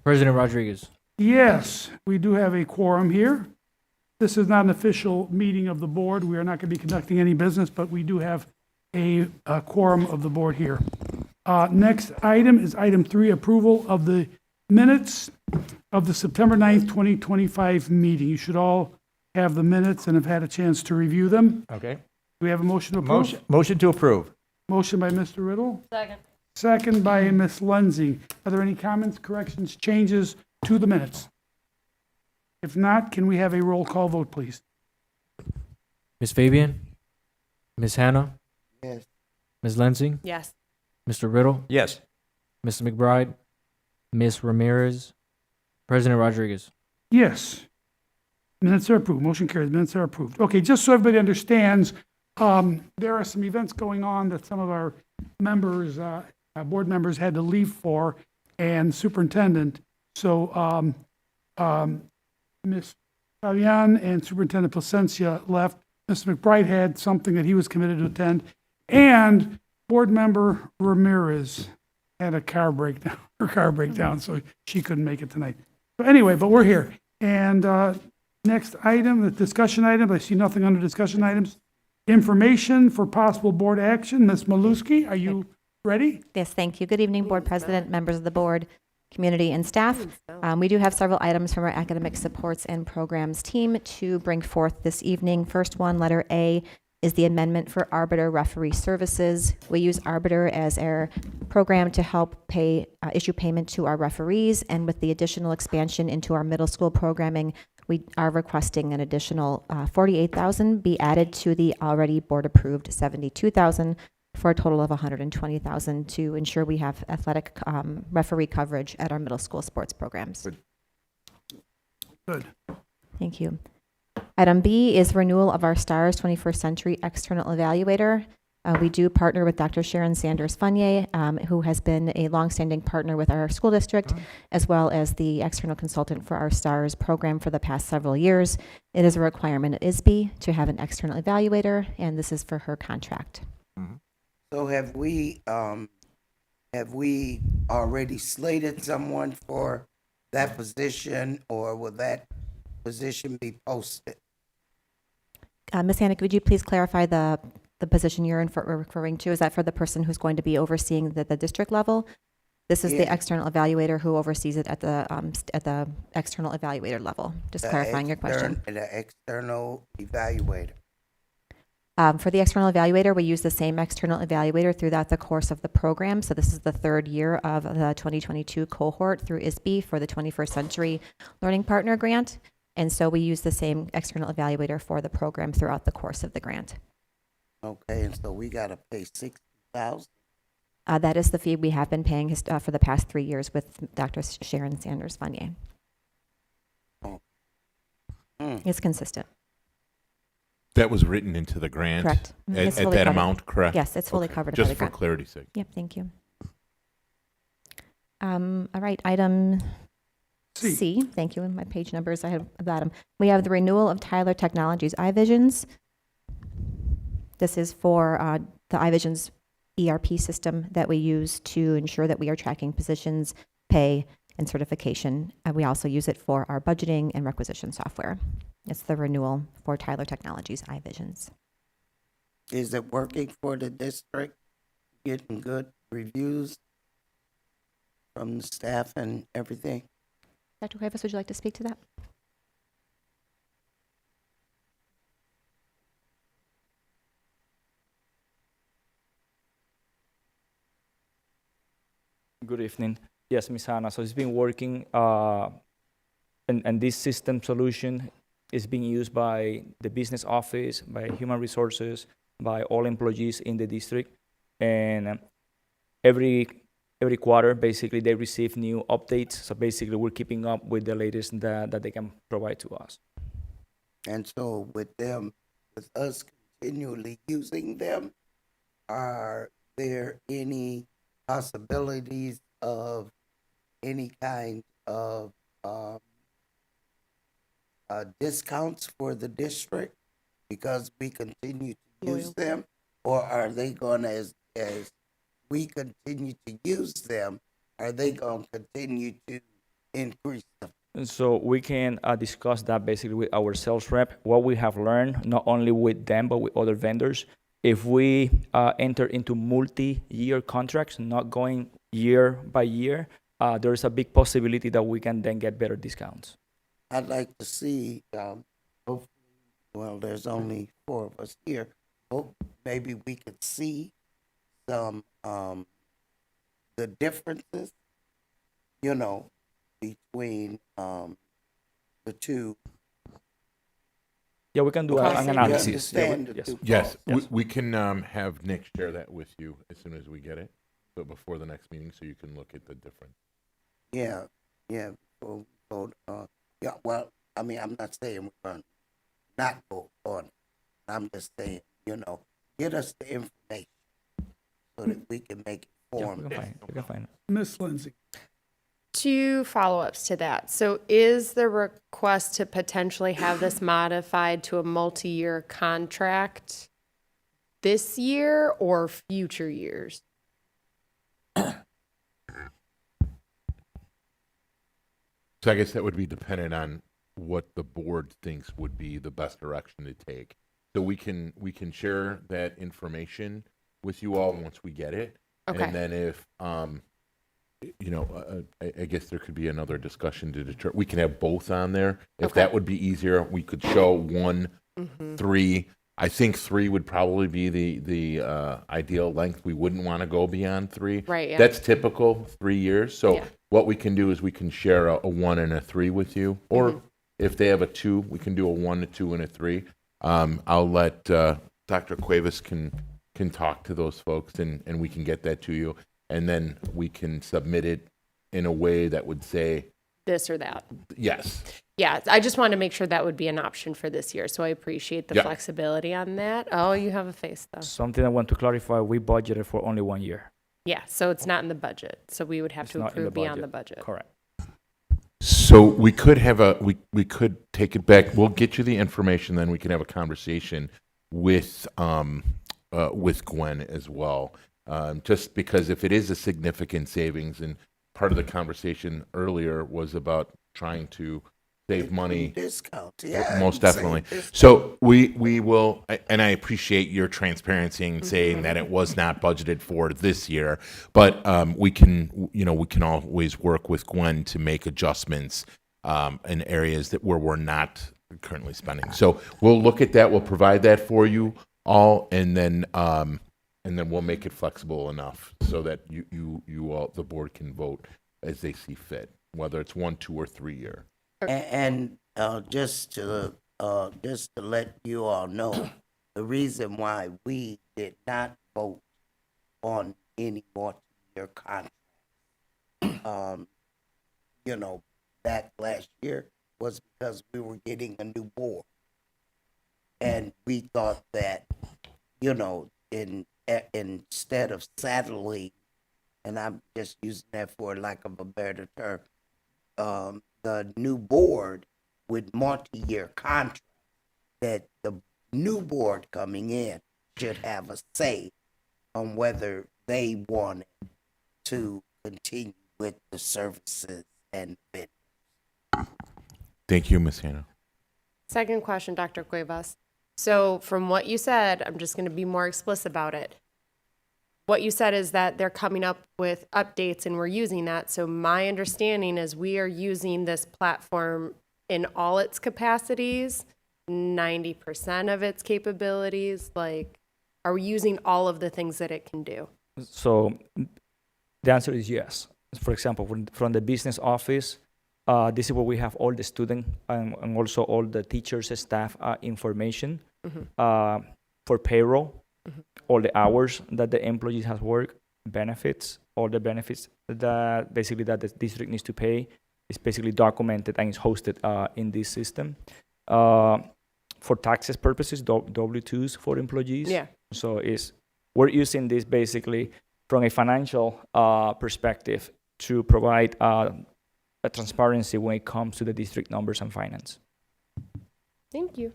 President Rodriguez? Yes, we do have a quorum here. This is not an official meeting of the board. We are not going to be conducting any business, but we do have a quorum of the board here. Next item is item 3, approval of the minutes of the September 9th, 2025 meeting. You should all have the minutes and have had a chance to review them. Okay. Do we have a motion to approve? Motion to approve. Motion by Mr. Riddle. Second. Second by Ms. Lensing. Are there any comments, corrections, changes to the minutes? If not, can we have a roll call vote, please? Miss Fabian? Miss Hannah? Yes. Miss Lensing? Yes. Mr. Riddle? Yes. Mr. McBride? Miss Ramirez? President Rodriguez? Yes. Minutes are approved. Motion carries. Minutes are approved. Okay, just so everybody understands, there are some events going on that some of our members, board members had to leave for, and superintendent. So, Ms. Fabian and Superintendent Placencia left. Mr. McBride had something that he was committed to attend, and board member Ramirez had a car breakdown, so she couldn't make it tonight. So anyway, but we're here. And next item, the discussion item. I see nothing under discussion items. Information for possible board action. Ms. Maluski, are you ready? Yes, thank you. Good evening, Board President, members of the board, community, and staff. We do have several items from our academic supports and programs team to bring forth this evening. First one, letter A, is the amendment for Arbiter Referee Services. We use Arbiter as our program to help issue payment to our referees, and with the additional expansion into our middle school programming, we are requesting an additional $48,000 be added to the already board-approved $72,000 for a total of $120,000 to ensure we have athletic referee coverage at our middle school sports programs. Good. Thank you. Item B is renewal of our STARS 21st Century External Evaluator. We do partner with Dr. Sharon Sanders Funye, who has been a longstanding partner with our school district, as well as the external consultant for our STARS program for the past several years. It is a requirement at ISB to have an external evaluator, and this is for her contract. So have we already slated someone for that position, or will that position be posted? Ms. Hannick, would you please clarify the position you're referring to? Is that for the person who's going to be overseeing the district level? This is the external evaluator who oversees it at the external evaluator level. Just clarifying your question. The external evaluator. For the external evaluator, we use the same external evaluator throughout the course of the program. So this is the third year of the 2022 cohort through ISB for the 21st Century Learning Partner Grant. And so we use the same external evaluator for the program throughout the course of the grant. Okay, and so we got to pay $60,000. That is the fee we have been paying for the past 3 years with Dr. Sharon Sanders Funye. Oh. It's consistent. That was written into the grant? Correct. At It's fully that covered. amount, correct? Yes, it's fully Okay. covered by Just the for grant. clarity's sake. Yep, thank you. All right, item C. Thank you. My page numbers, I have about them. We have the renewal of Tyler Technologies iVisions. This is for the iVisions ERP system that we use to ensure that we are tracking positions, pay, and certification. And we also use it for our budgeting and requisition software. It's the renewal for Tyler Technologies iVisions. Is it working for the district? Getting good reviews from the staff and everything? Dr. Cuevas, would you like to speak to that? Good evening. Yes, Ms. Hannah. So it's been working, and this system solution is being used by the business office, by human resources, by all employees in the district. And every quarter, basically, they receive new updates. So basically, we're keeping up with the latest that they can provide to us. And so with us continually using them, are there any possibilities of any kind of discounts for the district because we continue to use them? Or are they gonna, as we continue to use them, are they gonna continue to increase them? And so we can discuss that basically with our sales rep, what we have learned, not only with them, but with other vendors. If we enter into multi-year contracts, not going year by year, there's a big possibility that we can then get better discounts. I'd like to see, hopefully, well, there's only 4 of us here. Hope maybe we could see some, the differences, between, the two. Yeah, we can do an analysis. Yeah, Yes, Yes. we can have Nick share that with you as soon as we get it, so before the next meeting, so you can look at the difference. Yeah, before we vote, yeah, well, I mean, I'm not saying we're gonna not vote on it. I'm just saying, get us the information so that we can make informed. We can find it. Ms. Lindsay. 2 follow-ups to that. So is the request to potentially have this modified to a multi-year contract this year or future years? So I guess that would be dependent on what the board thinks would be the best direction to take. So we can share that information with you all once we get it. Okay. And then if, I guess there could be another discussion to determine, we can have both on there. If Okay. that would be easier, we could show 1, 3. I think 3 would probably be the ideal length. We wouldn't want to go beyond 3. Right, yeah. That's typical, 3 years. So Yeah. what we can do is we can share a 1 and a 3 with you. Or if they have a 2, we can do a 1, a 2, and a 3. I'll let Dr. Cuevas can talk to those folks and we can get that to you. And then we can submit it in a way that would say, This or that. yes. Yeah, I just wanted to make sure that would be an option for this year. So I appreciate the Yeah. flexibility on that. Oh, you have a face though. Something I want to clarify, we budgeted for only 1 year. Yeah, so it's not in the budget. So we would have It's to not in the approve beyond the budget. Correct. So we could have we could take it back. We'll get you the information, then we can have a conversation with Gwen as well. Just because if it is a significant savings, and part of the conversation earlier was about trying to save money. Discount, yeah. Most definitely. Save discount. So we will, and I appreciate your transparency in saying that it was not budgeted for this year, but we can always work with Gwen to make adjustments in areas where we're not currently spending. So we'll look at that. We'll provide that for you all, and then we'll make it flexible enough so that you all, the board, can vote as they see fit, whether it's 1, 2, or 3 year. And just to let you all know, the reason why we did not vote on any multi-year contracts, back last year was because we were getting a new board. And we thought that, instead of saddling, and I'm just using that for lack of a better term, the new board with multi-year contracts, that the new board coming in should have a say on whether they wanted to continue with the services and benefits. Thank you, Ms. Hannah. Second question, Dr. Cuevas. So from what you said, I'm just going to be more explicit about it. What you said is that they're coming up with updates and we're using that. So my understanding is we are using this platform in all its capacities, 90% of its capabilities. Like, are we using all of the things that it can do? So the answer is yes. For example, from the business office, this is where we have all the student and also all the teachers, staff information for payroll, all the hours that the employees has worked. benefits, all the benefits that basically that the district needs to pay is basically documented and is hosted in this system. For taxes purposes, W-2s for employees. Yeah. So we're using this basically from a financial perspective to provide a transparency when it comes to the district numbers and finance. Thank you.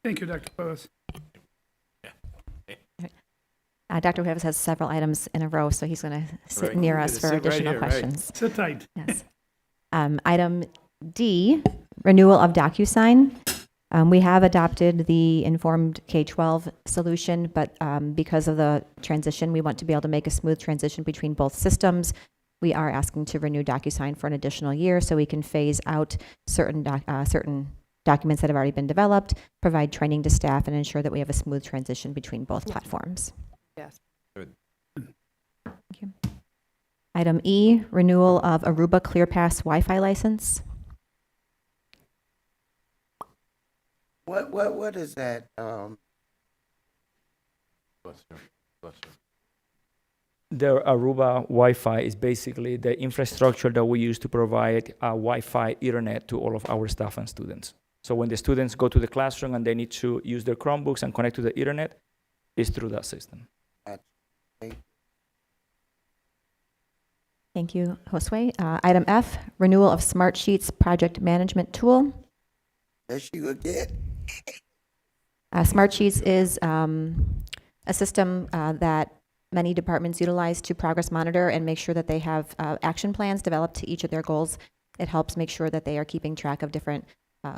Thank you, Dr. Cuevas. Dr. Cuevas has several items in a row, so he's going to sit Right. near Gonna us for sit right additional here, right. questions. Sit tight. Yes. Item D, renewal of DocuSign. We have adopted the informed K-12 solution, but because of the transition, we want to be able to make a smooth transition between both systems. We are asking to renew DocuSign for an additional year so we can phase out certain documents that have already been developed, provide training to staff, and ensure that we have a smooth transition between both platforms. Yes. Thank you. Item E, renewal of Aruba ClearPass Wi-Fi license. What is that? The Aruba Wi-Fi is basically the infrastructure that we use to provide Wi-Fi Ethernet to all of our staff and students. So when the students go to the classroom and they need to use their Chromebooks and connect to the Ethernet, it's through that system. Thank you, Josue. Item F, renewal of Smart Sheets project management tool. That's you again. Smart Sheets is a system that many departments utilize to progress monitor and make sure that they have action plans developed to each of their goals. It helps make sure that they are keeping track of different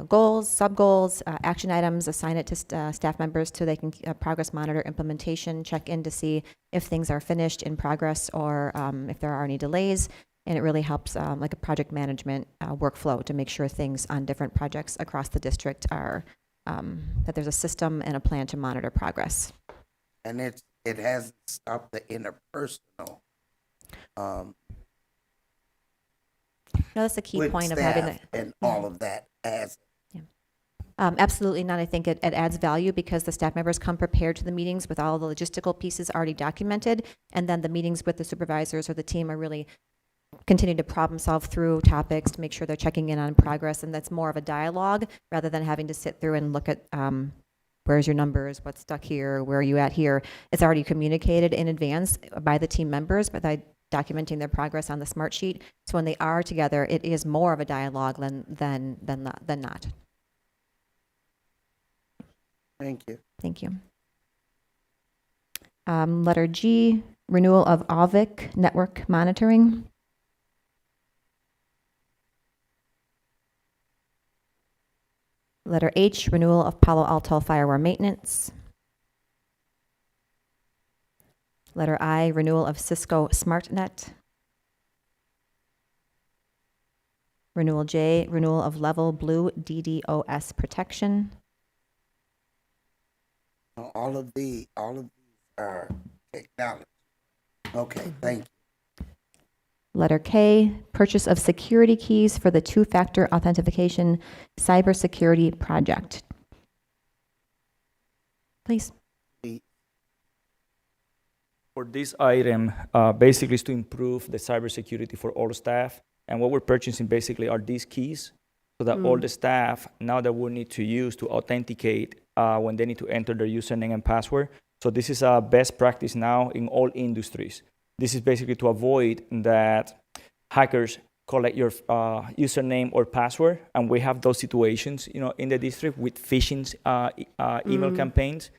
goals, sub-goals, action items, assign it to staff members so they can progress monitor implementation, check in to see if things are finished, in progress, or if there are any delays. And it really helps like a project management workflow to make sure things on different projects across the district are, that there's a system and a plan to monitor progress. And it hasn't stopped the interpersonal. No, that's the key with point of having staff the, and all of that as absolutely not. I think it adds value because the staff members come prepared to the meetings with all the logistical pieces already documented, and then the meetings with the supervisors or the team are really continuing to problem solve through topics to make sure they're checking in on progress, and that's more of a dialogue rather than having to sit through and look at where's your numbers, what's stuck here, where are you at here. It's already communicated in advance by the team members, but by documenting their progress on the Smart Sheet. So when they are together, it is more of a dialogue than not. Thank you. Thank you. Letter G, renewal of AVIC network monitoring. Letter H, renewal of Palo Alto firewall maintenance. Letter I, renewal of Cisco SmartNet. Renewal J, renewal of Level Blue DDoS protection. All of these are technology. Okay, thank you. Letter K, purchase of security keys for the two-factor authentication cybersecurity project. Please. For this item, basically is to improve the cybersecurity for all staff. And what we're purchasing basically are these keys so that all the staff, now that we need to use to authenticate when they need to enter their username and password. So this is a best practice now in all industries. This is basically to avoid that hackers collect your username or password, and we have those situations, in the district with phishing email campaigns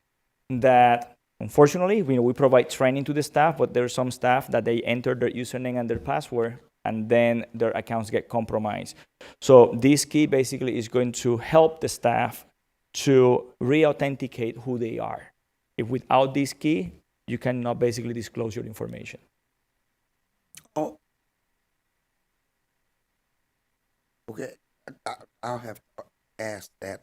that, unfortunately, we provide training to the staff, but there are some staff that they enter their username and their password, and then their accounts get compromised. So this key basically is going to help the staff to re-authenticate who they are. If without this key, you cannot basically disclose your information. Oh, okay. I'll have to ask that.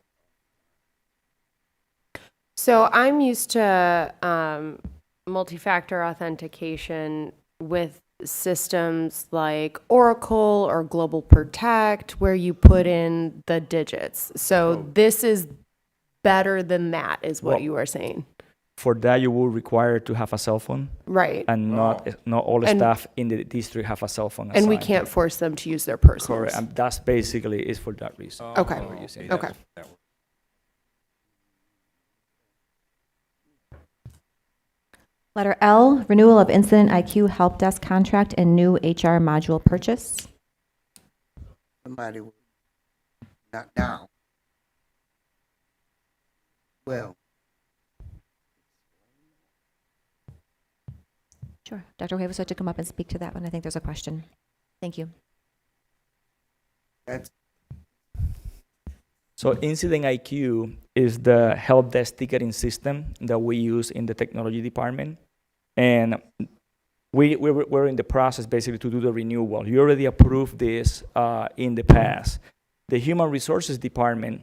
So I'm used to multi-factor authentication with systems like Oracle or Global Protect, where you put in the digits. So this is better than that, is what you are saying. For that, you will require to have a cell phone, Right. and not all the And- staff in the district have a cell phone. And we assigned. can't force them to use their personal. Correct, and that's basically is for that reason. Okay. that we're using it. Okay. Letter L, renewal of Incident IQ Help Desk contract and new HR module purchase. Somebody will knock down. Well, Sure. Dr. Cuevas, would you come up and speak to that one? I think there's a question. Thank you. that's So Incident IQ is the help desk ticketing system that we use in the technology department. And we're in the process basically to do the renewal. You already approved this in the past. The Human Resources Department,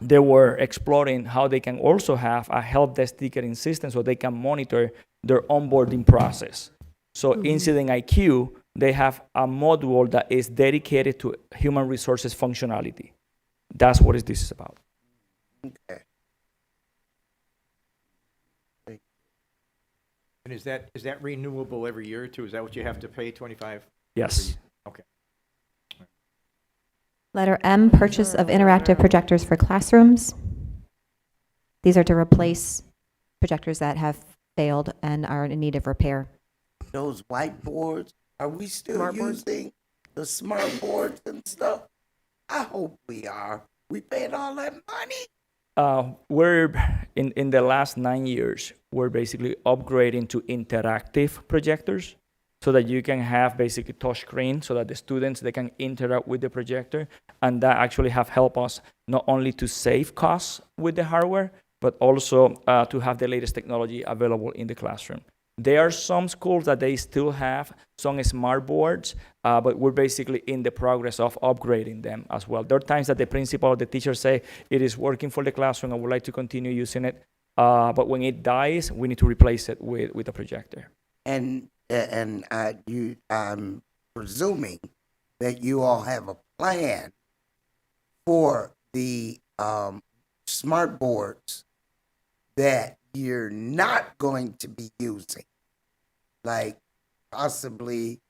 they were exploring how they can also have a help desk ticketing system so they can monitor their onboarding process. So Incident IQ, they have a module that is dedicated to human resources functionality. That's what this is about. okay. And is that renewable every year too? Is that what you have to pay, 25? Yes. Okay. Letter M, purchase of interactive projectors for classrooms. These are to replace projectors that have failed and are in need of repair. Those whiteboards, are we still using the smart boards and stuff? I hope we are. We paid all that money. We're in the last 9 years, we're basically upgrading to interactive projectors so that you can have basically touch screen so that the students, they can interact with the projector. And that actually have helped us not only to save costs with the hardware, but also to have the latest technology available in the classroom. There are some schools that they still have some smart boards, but we're basically in the progress of upgrading them as well. There are times that the principal or the teacher say, it is working for the classroom, I would like to continue using it. But when it dies, we need to replace it with a projector. And I'm presuming that you all have a plan for the smart boards that you're not going to be using, like possibly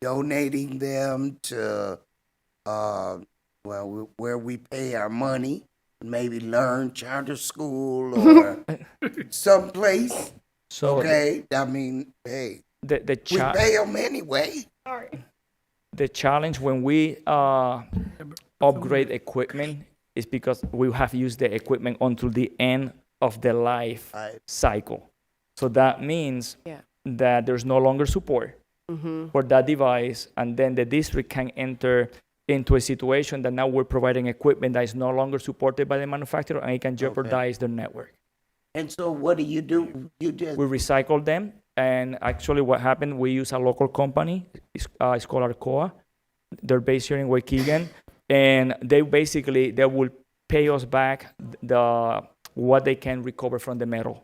donating them to where we pay our money, maybe Learn Charter School or someplace. So okay, I mean, hey, the we pay them anyway. The challenge when we upgrade equipment is because we have used the equipment until the end of the life cycle. So that means that there's no longer support for that device, and then the district can enter into a situation that now we're providing equipment that is no longer supported by the manufacturer, and it can jeopardize their network. And so what do? You just We recycle them, and actually what happened, we use a local company, it's called Arcoa. They're based here in Waukegan, and they will pay us back what they can recover from the metal.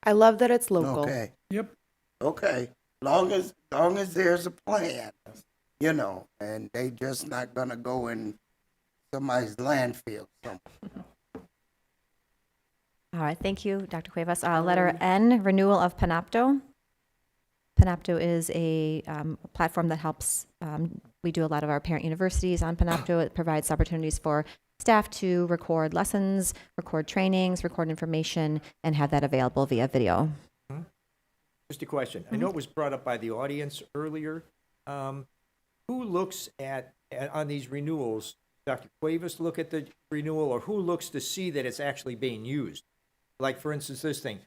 I love that it's local. okay. Yep. Okay, long as there's a plan, you know, and they just not gonna go in somebody's landfill somewhere. All right, thank you, Dr. Cuevas. Letter N, renewal of Panopto. Panopto is a platform that helps, we do a lot of our parent universities on Panopto. It provides opportunities for staff to record lessons, record trainings, record information, and have that available via video. Just a question. I know it was brought up by the audience earlier. Who looks at on these renewals? Dr. Cuevas look at the renewal, or who looks to see that it's actually being used? Like, for instance, this thing.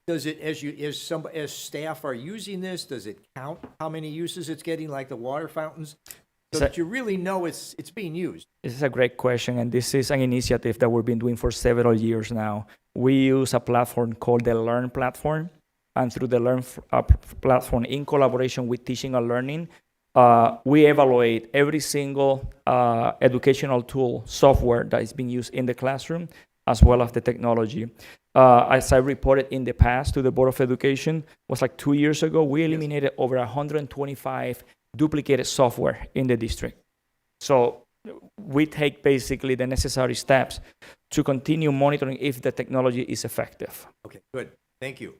Does it, as staff are using this, does it count how many uses it's getting, like the water fountains, so that you really know it's being used? This is a great question, and this is an initiative that we've been doing for several years now. We use a platform called the Learn platform, and through the Learn platform, in collaboration with Teaching and Learning, we evaluate every single educational tool, software that is being used in the classroom, as well as the technology. As I reported in the past to the Board of Education, was like 2 years ago, we eliminated over 125 duplicated software in the district. So we take basically the necessary steps to continue monitoring if the technology is effective. Okay, good. Thank you.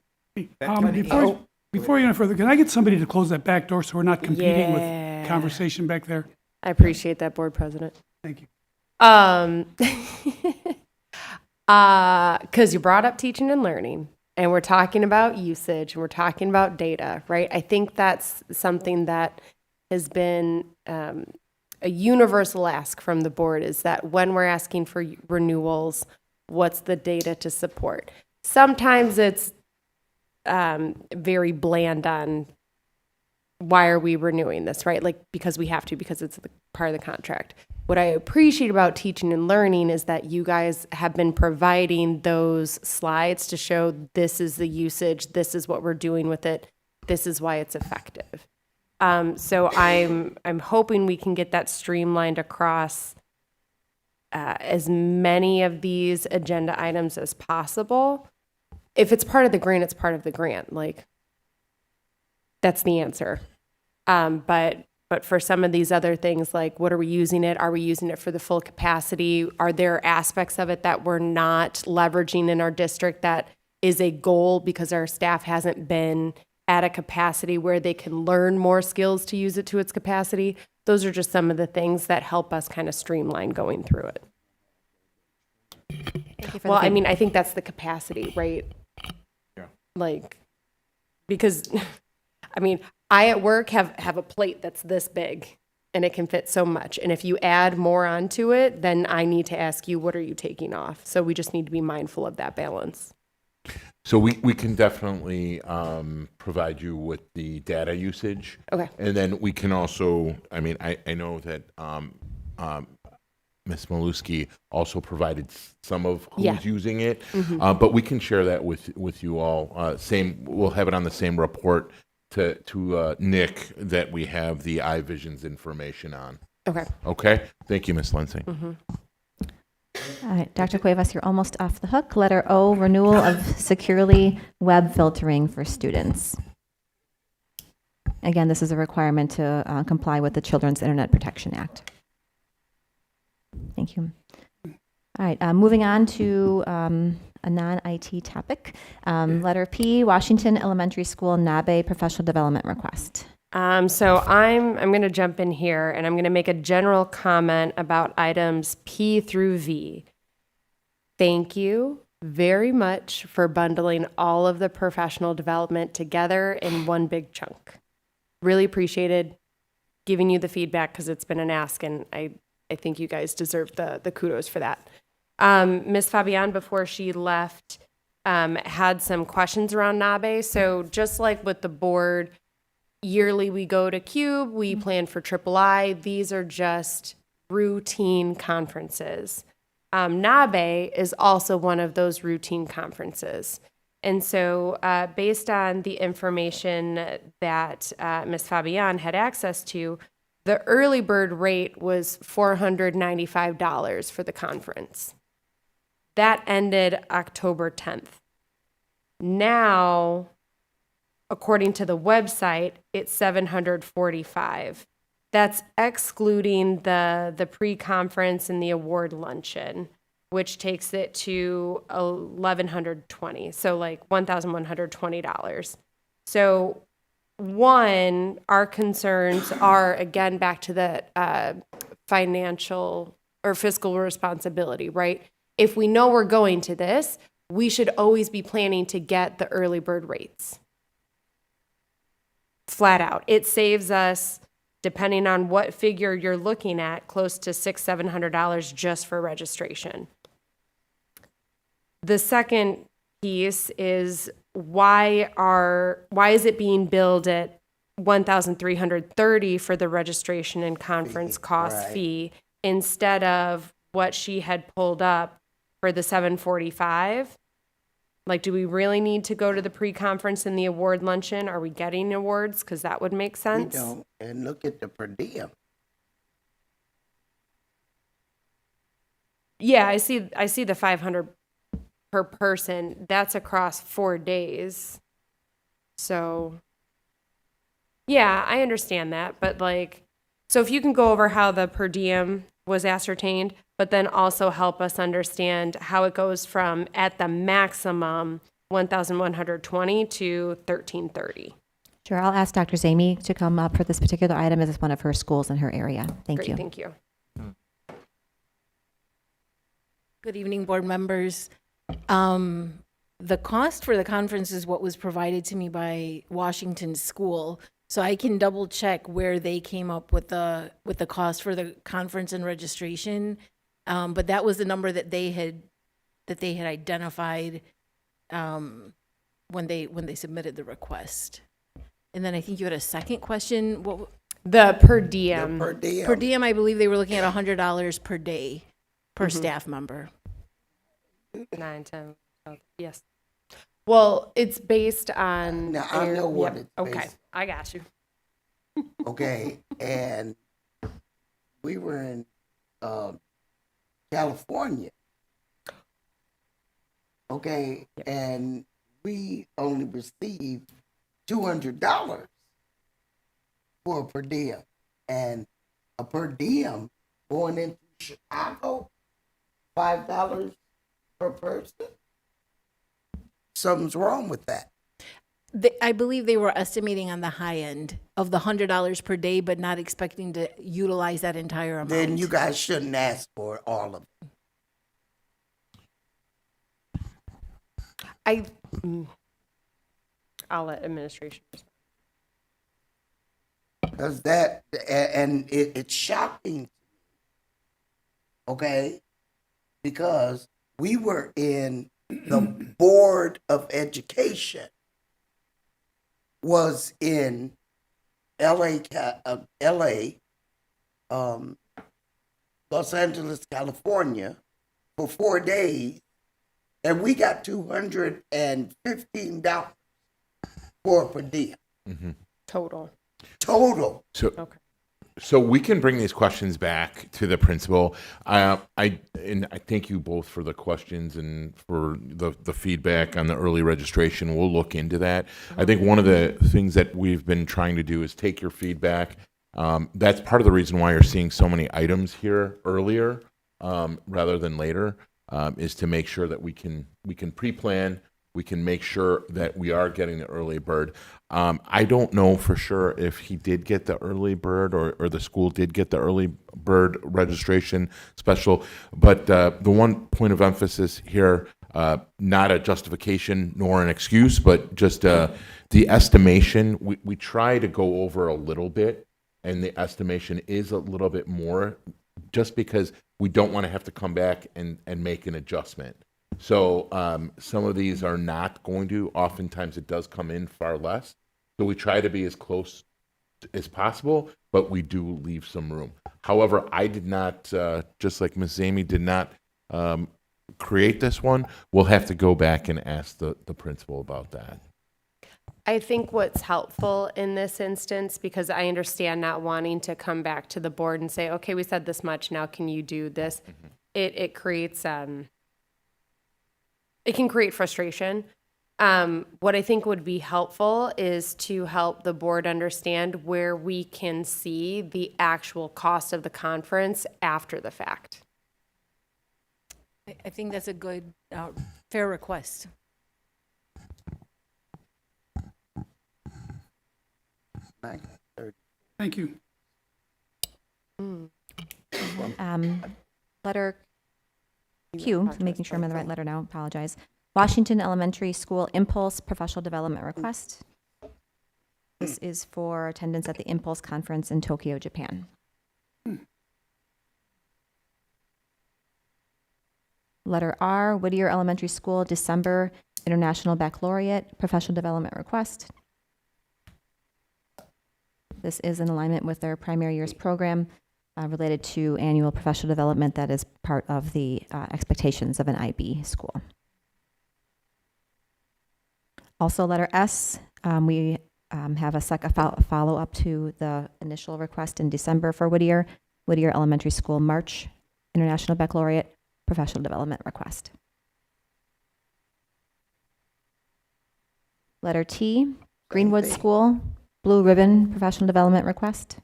Before you go further, can I get somebody to close that back door so we're not competing Yeah. with conversation back there? I appreciate that, Board President. Thank you. Because you brought up teaching and learning, and we're talking about usage, and we're talking about data, right? I think that's something that has been a universal ask from the board, is that when we're asking for renewals, what's the data to support? Sometimes it's very bland on why are we renewing this, right? Like, because we have to, because it's part of the contract. What I appreciate about teaching and learning is that you guys have been providing those slides to show this is the usage, this is what we're doing with it, this is why it's effective. So I'm hoping we can get that streamlined across as many of these agenda items as possible. If it's part of the grant, it's part of the grant. Like, that's the answer. But for some of these other things, like, what are we using it? Are we using it for the full capacity? Are there aspects of it that we're not leveraging in our district that is a goal because our staff hasn't been at a capacity where they can learn more skills to use it to its capacity? Those are just some of the things that help us kind of streamline going through it. Thank you for Well, the I mean, I think that's the capacity, right? Yeah. Like, because, I mean, I at work have a plate that's this big and it can fit so much. And if you add more onto it, then I need to ask you, what are you taking off? So we just need to be mindful of that balance. So we can definitely provide you with the data usage. Okay. And then we can also, I mean, I know that Ms. Maluski also provided some of who's using it, but we can share that with you all. We'll have it on the same report to Nick that we have the iVisions information on. Okay. Okay. Thank you, Ms. Lindsay. All right, Dr. Cuevas, you're almost off the hook. Letter O, renewal of securely web filtering for students. Again, this is a requirement to comply with the Children's Internet Protection Act. Thank you. All right, moving on to a non-IT topic. Letter P, Washington Elementary School NABE professional development request. So I'm going to jump in here and I'm going to make a general comment about items P through V. Thank you very much for bundling all of the professional development together in one big chunk. Really appreciated giving you the feedback because it's been an ask, and I think you guys deserve the kudos for that. Ms. Fabian, before she left, had some questions around NABE. So just like with the board, yearly we go to Cube, we plan for III. These are just routine conferences. NABE is also one of those routine conferences. And so based on the information that Ms. Fabian had access to, the early bird rate was $495 for the conference. That ended October 10th. Now, according to the website, it's $745. That's excluding the pre-conference and the award luncheon, which takes it to $1,120. So like $1,120. So one, our concerns are, again, back to the financial or fiscal responsibility, right? If we know we're going to this, we should always be planning to get the early bird rates. Flat out. It saves us, depending on what figure you're looking at, close to $600-700 just for registration. The second piece is why is it being billed at $1,330 for the registration and conference cost fee instead of what she had pulled up for the $745? Like, do we really need to go to the pre-conference and the award luncheon? Are we getting awards? Because that would make sense. We don't. And look at the per diem. Yeah, I see the 500 per person. That's across 4 days. So, yeah, I understand that. But like, so if you can go over how the per diem was ascertained, but then also help us understand how it goes from at the maximum 1,120 to 1,330. Sure, I'll ask Dr. Zamy to come up for this particular item as it's one of her schools in her area. Thank Great, you. thank you. Good evening, board members. The cost for the conference is what was provided to me by Washington School, so I can double check where they came up with the cost for the conference and registration. But that was the number that they had identified when they submitted the request. And then I think you had a second question. What? The per diem. Per diem, I believe they were looking at $100 per day per staff member. 9, 10, 12, yes. Well, it's based on. Now, I know what it's Okay, based. I got you. Okay, and we were in California. Okay, and we only received $200 for a per diem, and a per diem going into Chicago, $5 per person. Something's wrong with that. I believe they were estimating on the high end of the $100 per day, but not expecting to utilize that entire amount. Then you guys shouldn't ask for all of it. I'll let administration respond. Because that, and it's shocking, okay? Because we were in the Board of Education was in LA, Los Angeles, California for 4 days, and we got $215 for a per diem. Total. So we can bring these questions back to the principal. I thank you both for the questions and for the feedback on the early registration. We'll look into that. I think one of the things that we've been trying to do is take your feedback. That's part of the reason why you're seeing so many items here earlier rather than later, is to make sure that we can pre-plan. We can make sure that we are getting the early bird. I don't know for sure if he did get the early bird or the school did get the early bird registration special, but the one point of emphasis here, not a justification nor an excuse, but just the estimation, we try to go over a little bit, and the estimation is a little bit more, just because we don't want to have to come back and make an adjustment. So some of these are not going to. Oftentimes it does come in far less. So we try to be as close as possible, but we do leave some room. However, I did not, just like Ms. Zamy did not create this one. We'll have to go back and ask the principal about that. I think what's helpful in this instance, because I understand not wanting to come back to the board and say, okay, we said this much, now can you do this? It creates, it can create frustration. What I think would be helpful is to help the board understand where we can see the actual cost of the conference after the fact. I think that's a good, fair request. Thank you. Letter Q, making sure I'm in the right letter now, apologize. Washington Elementary School Impulse Professional Development Request. This is for attendance at the Impulse Conference in Tokyo, Japan. Letter R, Whittier Elementary School December International Baccalaureate Professional Development Request. This is in alignment with their primary years program related to annual professional development that is part of the expectations of an IB school. Also, letter S, we have a follow-up to the initial request in December for Whittier Elementary School March International Baccalaureate Professional Development Request. Letter T, Greenwood School Blue Ribbon Professional Development Request. Blue Ribbon Professional Development Request.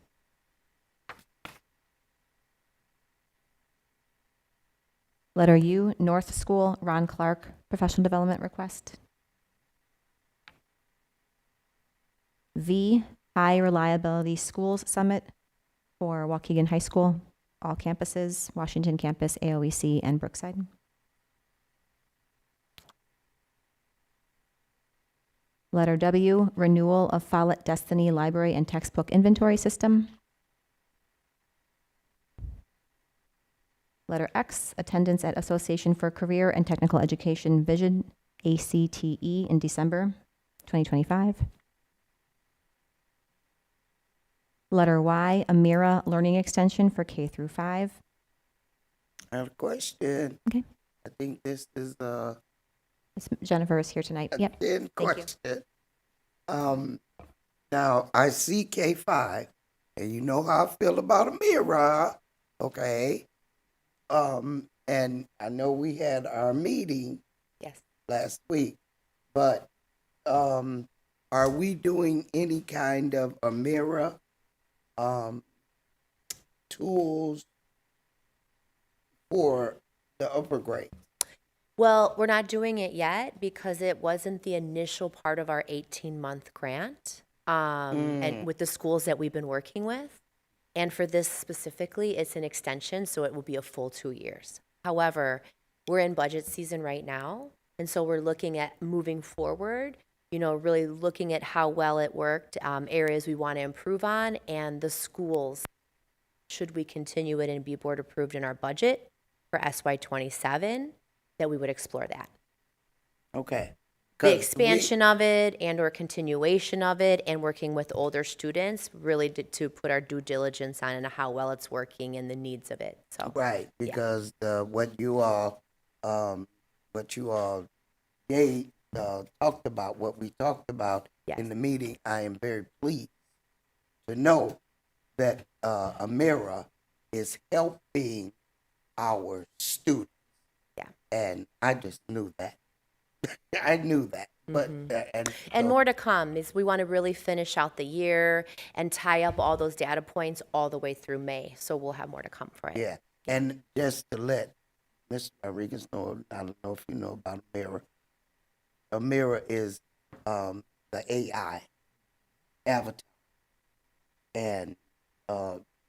Letter U, North School, Ron Clark, professional development request. V, High Reliability Schools Summit for Waukegan High School, all campuses, Washington campus, AOEC, and Brookside. Letter W, renewal of Follett Destiny Library and Textbook Inventory System. Letter X, attendance at Association for Career and Technical Education Vision, ACTE, in December 2025. Letter Y, Amira Learning Extension for K through 5. I have a question. Okay. I think this is Ms. Jennifer is here tonight. Yep. thin Thank you. question. Now I see K5, and you know how I feel about Amira, okay? And I know we had our meeting last week, but are we doing any kind of Amira tools for the upper grade? Well, we're not doing it yet because it wasn't the initial part of our 18-month grant and with the schools that we've been working with. And for this specifically, it's an extension, so it will be a full 2 years. However, we're in budget season right now, and so we're looking at moving forward, you know, really looking at how well it worked, areas we want to improve on, and the schools, should we continue it and be board approved in our budget for SY27, that we would explore that. Okay. The expansion of it and or continuation of it and working with older students really to put our due diligence on and how well it's working and the needs of it. So Right, because what you all gave, talked about, what we talked about in the meeting, I am very pleased to know that Amira is helping our students. Yeah. And I just knew that. I knew that. But and more to come is we want to really finish out the year and tie up all those data points all the way through May. So we'll have more to come for it. Yeah. And just to let Mr. Rodriguez know, I don't know if you know about Amira. Amira is the AI avatar and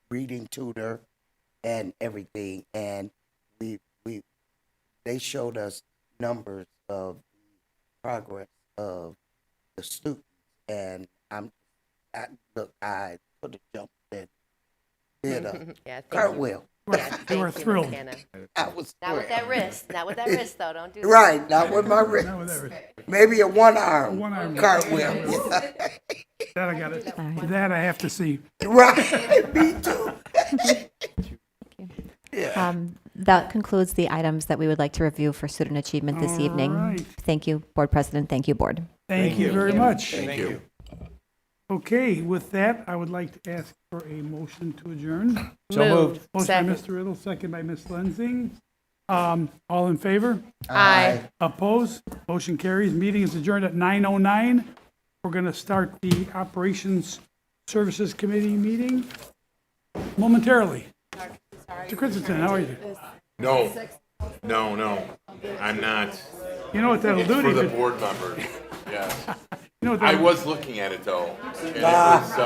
reading tutor and everything. And they showed us numbers of the progress of the students, and I could have jumped in, did a cartwheel. You were thrilled. I was Not with that wrist. Not with that wrist, though. Don't do that. Right, not with my wrist. Maybe a one-arm cartwheel. That I got it. That I have to see. Right, me too. That concludes the items that we would like to review for student achievement this evening. right. Thank you, Board President. Thank you, Board. Thank you very much. Thank you. Okay, with that, I would like to ask for a motion to adjourn. So moved. Motion Second. by Mr. Riddle, second by Ms. Lenzing. All in favor? Aye. Opposed? Motion carries. Meeting is adjourned at 9:09. We're going to start the Operations Services Committee meeting momentarily. Mr. Christensen, how are you? No, I'm not. You know what that'll It's do to for you? the board members, yes. You know what I that'll- was looking at it though, and it was,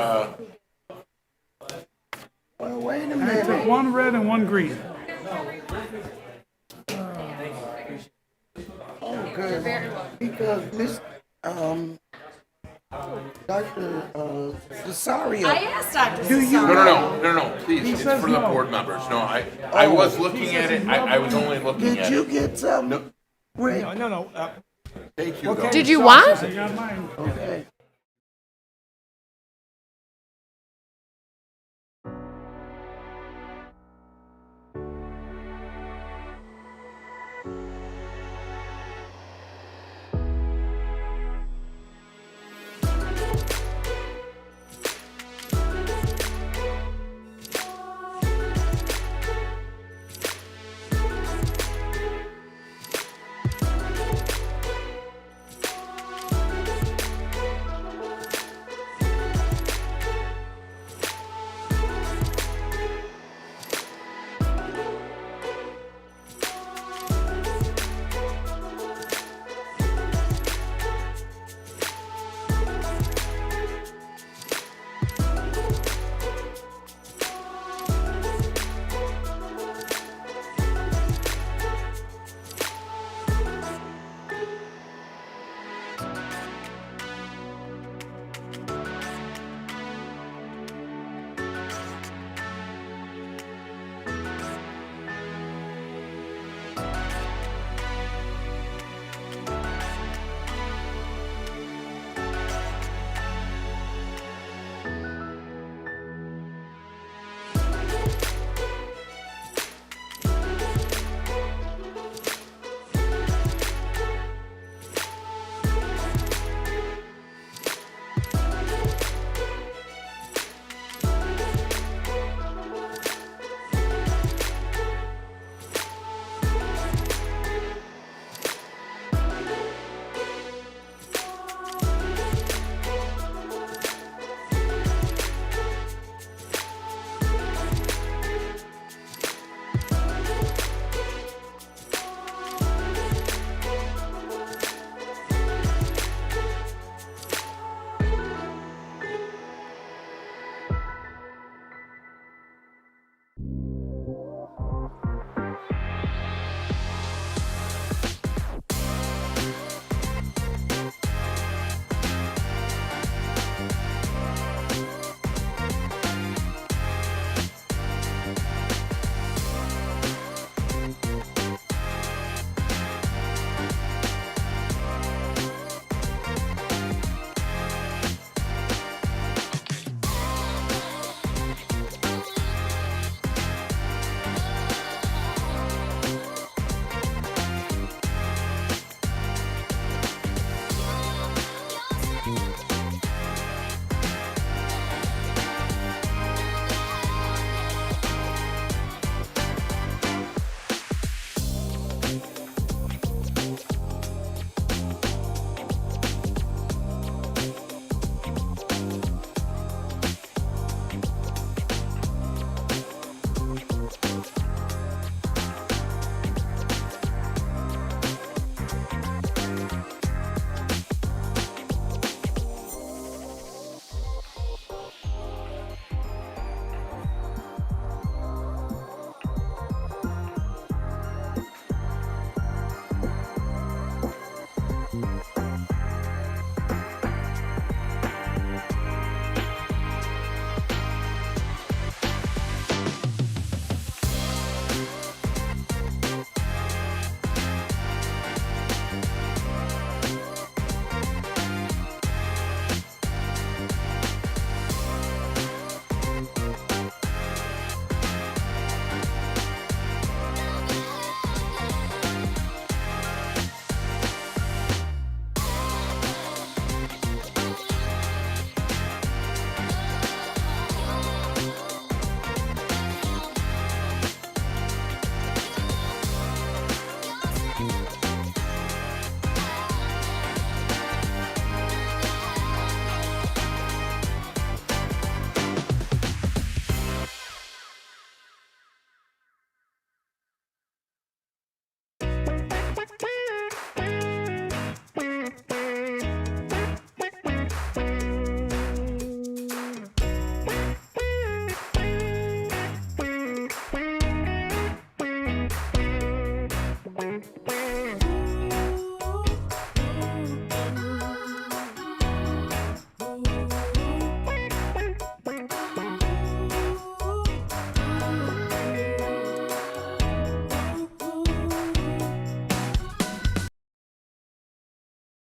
Well, wait a I minute. took one red and one green. Oh, good. Because Miss, Dr. Cesario. I asked Dr. Do you? no, please, He it's says for the no. board members. No, I was looking at it, I was only looking Did at you it. get some? No. Rick? No. Thank you, though. Did you want? I got mine. Okay.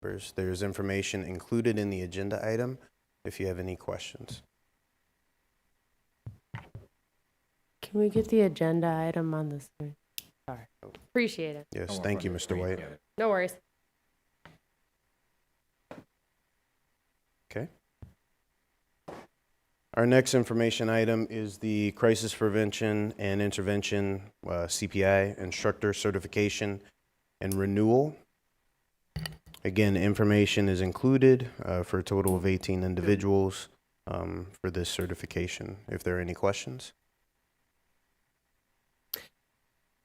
members. There's information included in the agenda item if you have any questions. Can we get the agenda item on the screen? Sorry. Appreciate it. Yes, thank you, Mr. White. No worries. Okay. Our next information item is the Crisis Prevention and Intervention CPI Instructor Certification and Renewal. Again, information is included for a total of 18 individuals for this certification. If there are any questions?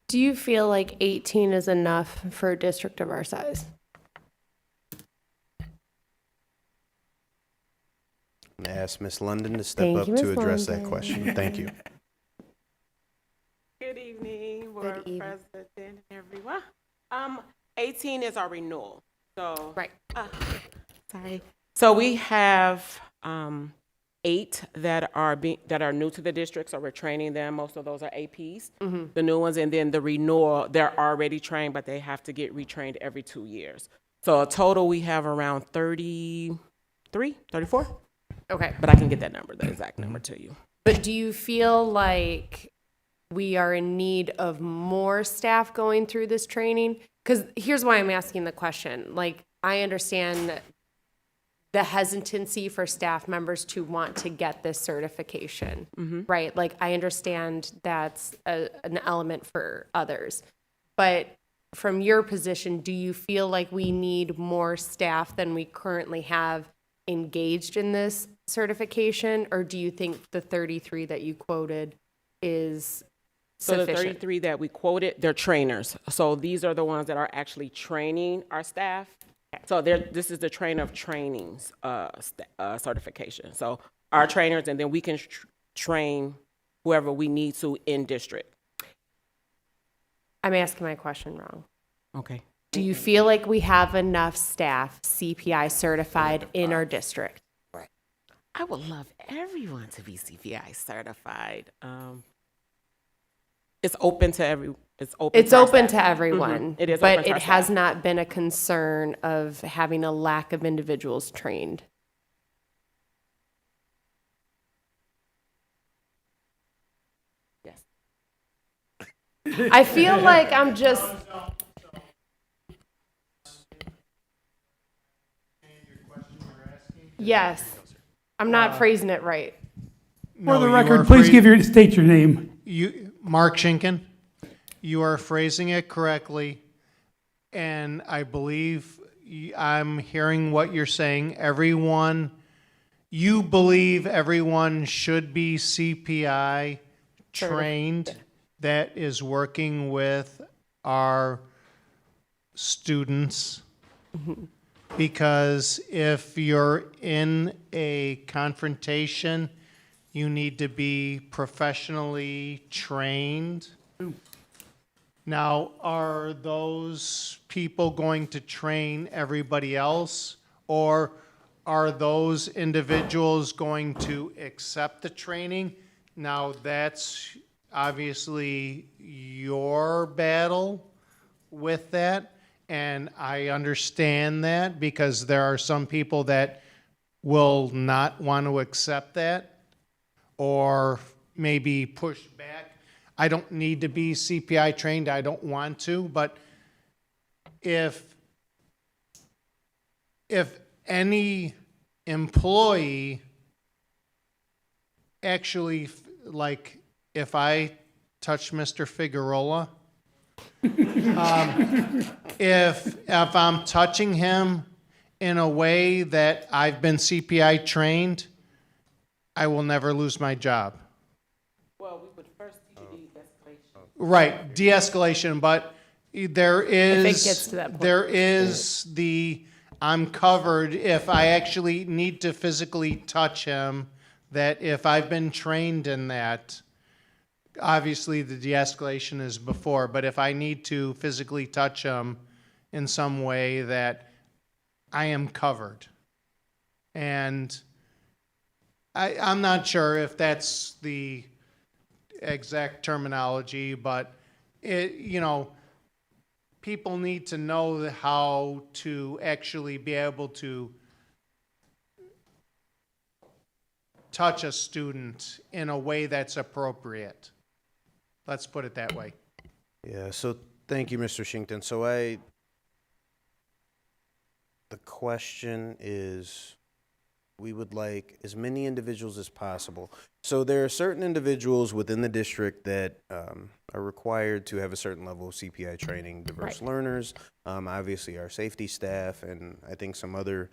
Do you feel like 18 is enough for a district of our size? I'm going to ask Ms. London to step Thank up you, to Ms. address that London. question. Thank you. Good evening, Good Board evening. President and everyone. 18 is our renewal, so. Right. Sorry. So we have 8 that are new to the district, so we're training them. Most of those are APs, the new ones, and then the renewal, they're already trained, but they have to get retrained every 2 years. So a total, we have around 33, 34, Okay. but I can get that number, the exact number to you. But do you feel like we are in need of more staff going through this training? Because here's why I'm asking the question. Like, I understand the hesitancy for staff members to want to get this certification, right? Like, I understand that's an element for others. But from your position, do you feel like we need more staff than we currently have engaged in this certification? Or do you think the 33 that you quoted is So the sufficient? 33 that we quoted, they're trainers. So these are the ones that are actually training our staff. So this is the trainer of trainings certification. So our trainers, and then we can train whoever we need to in district. I'm asking my question wrong. Okay. Do you feel like we have enough staff CPI certified in our district? I would love everyone to be CPI certified. It's open to It's open. It's to our open staff. to everyone. Mhm. It is, but open to it our has staff. not been a concern of having a lack of individuals trained. Yes. I feel like I'm just. Yes, I'm not phrasing it right. For the record, please state your name. Mark Schinken. You are phrasing it correctly, and I believe I'm hearing what you're saying. You believe everyone should be CPI trained that is working with our students. Because if you're in a confrontation, you need to be professionally trained. Now, are those people going to train everybody else? Or are those individuals going to accept the training? Now, that's obviously your battle with that. And I understand that because there are some people that will not want to accept that or maybe push back. I don't need to be CPI trained. I don't want to. But if any employee actually, like if I touch Mr. Figueroa, if I'm touching him in a way that I've been CPI trained, I will never lose my job. Well, we would first do de-escalation. Right, de-escalation, but there is, If it gets to that point. there is I'm covered if I actually need to physically touch him, that if I've been trained in that, obviously the de-escalation is before, but if I need to physically touch him in some way, that I am covered. And I'm not sure if that's the exact terminology, but people need to know how to actually be able to touch a student in a way that's appropriate. Let's put it that way. Yeah, so thank you, Mr. Shington. So the question is, we would like as many individuals as possible. So there are certain individuals within the district that are required to have a certain level of CPI training, diverse learners, obviously our safety staff, and I think some other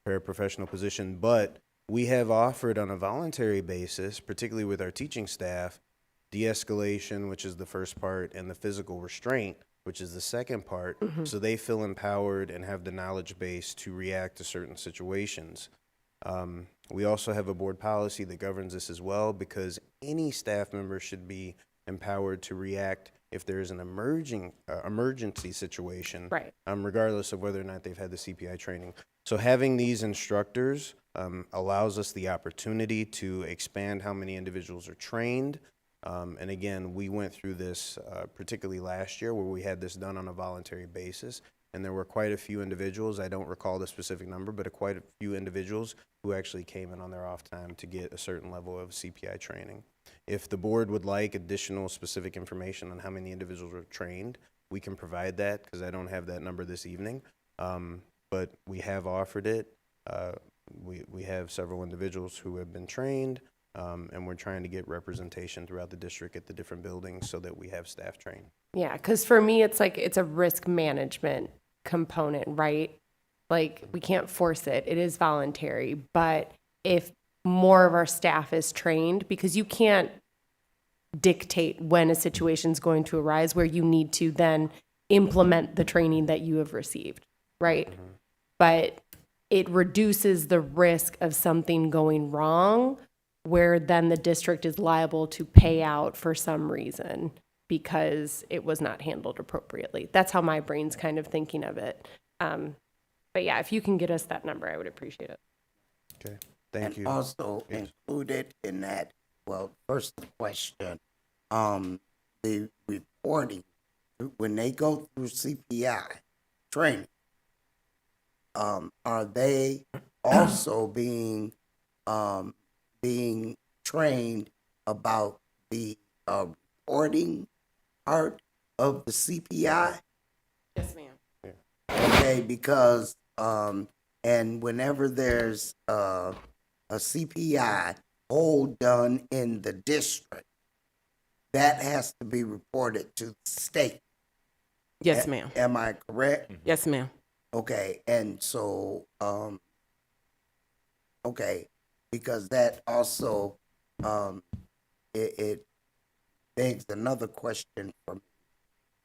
paraprofessional position. But we have offered on a voluntary basis, particularly with our teaching staff, de-escalation, which is the first part, and the physical restraint, which is the second part, so they feel empowered and have the knowledge base to react to certain situations. We also have a board policy that governs this as well, because any staff member should be empowered to react if there is an emergency situation, regardless of whether or not they've had the CPI training. So having these instructors allows us the opportunity to expand how many individuals are trained. And again, we went through this particularly last year where we had this done on a voluntary basis. And there were quite a few individuals, I don't recall the specific number, but quite a few individuals who actually came in on their off time to get a certain level of CPI training. If the board would like additional specific information on how many individuals were trained, we can provide that, because I don't have that number this evening. But we have offered it. We have several individuals who have been trained, and we're trying to get representation throughout the district at the different buildings so that we have staff trained. Yeah, because for me, it's like it's a risk management component, right? Like, we can't force it. It is voluntary. But if more of our staff is trained, because you can't dictate when a situation is going to arise where you need to then implement the training that you have received, right? But it reduces the risk of something going wrong where then the district is liable to pay out for some reason because it was not handled appropriately. That's how my brain's kind of thinking of it. But yeah, if you can get us that number, I would appreciate it. Okay, thank you. Also included in that, well, first question, the reporting, when they go through CPI training, are they also being trained about the reporting part of the CPI? Yes, ma'am. Okay, because and whenever there's a CPI hold done in the district, that has to be reported to the state. Yes, ma'am. Am I correct? Yes, ma'am. Okay, and so okay, because that also it begs another question for me,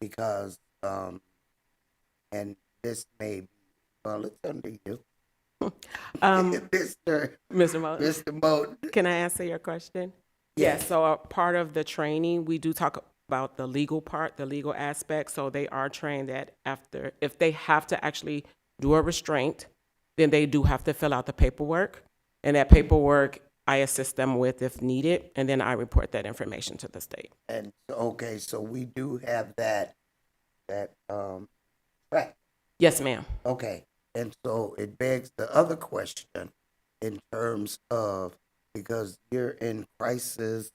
because and this may be, well, it's under you. Mr. Moten. Can I answer your question? Yes. So a part of the training, we do talk about the legal part, the legal aspect. So they are trained that after, if they have to actually do a restraint, then they do have to fill out the paperwork. And that paperwork, I assist them with if needed, and then I report that information to the state. And okay, so we do have that track. Yes, ma'am. Okay, and so it begs the other question in terms of, because you're in crisis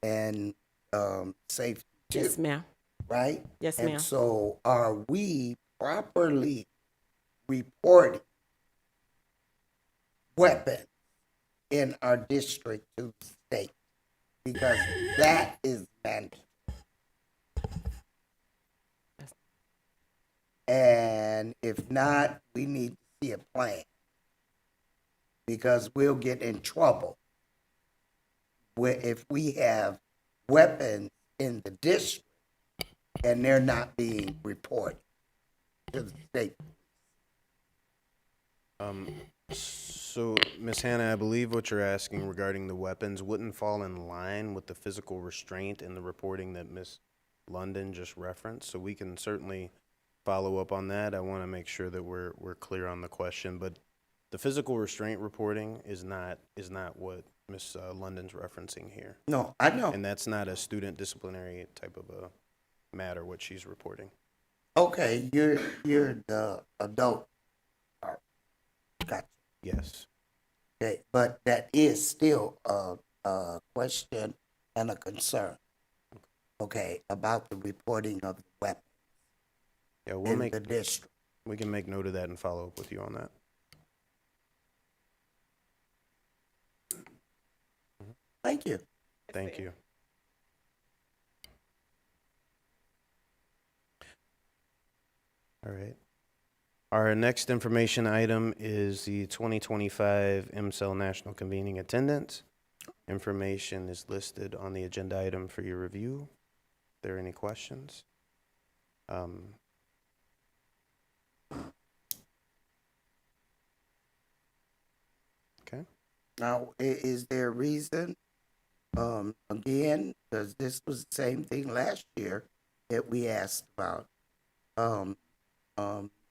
and safety too. Yes, ma'am. Right? Yes, and ma'am. So are we properly reporting weapons in our district to the state? Because that is mandatory. And if not, we need to see a plan, because we'll get in trouble if we have weapons in the district and they're not being reported to the state. So, Ms. Hannah, I believe what you're asking regarding the weapons wouldn't fall in line with the physical restraint in the reporting that Ms. London just referenced. So we can certainly follow up on that. I want to make sure that we're clear on the question, but the physical restraint reporting is not what Ms. London's referencing here. No, I know. And that's not a student disciplinary type of a matter, what she's reporting. Okay, you're the adult. part. Gotcha. Yes. Okay, but that is still a question and a concern. Okay, about the reporting of the weapons Yeah, we'll in make, the district. we can make note of that and follow up with you on that. Thank you. Thank you. All right. Our next information item is the 2025 MCEL National Convening Attendance. Information is listed on the agenda item for your review. Are there any questions? Okay. Now, is there a reason, again, because this was the same thing last year that we asked about.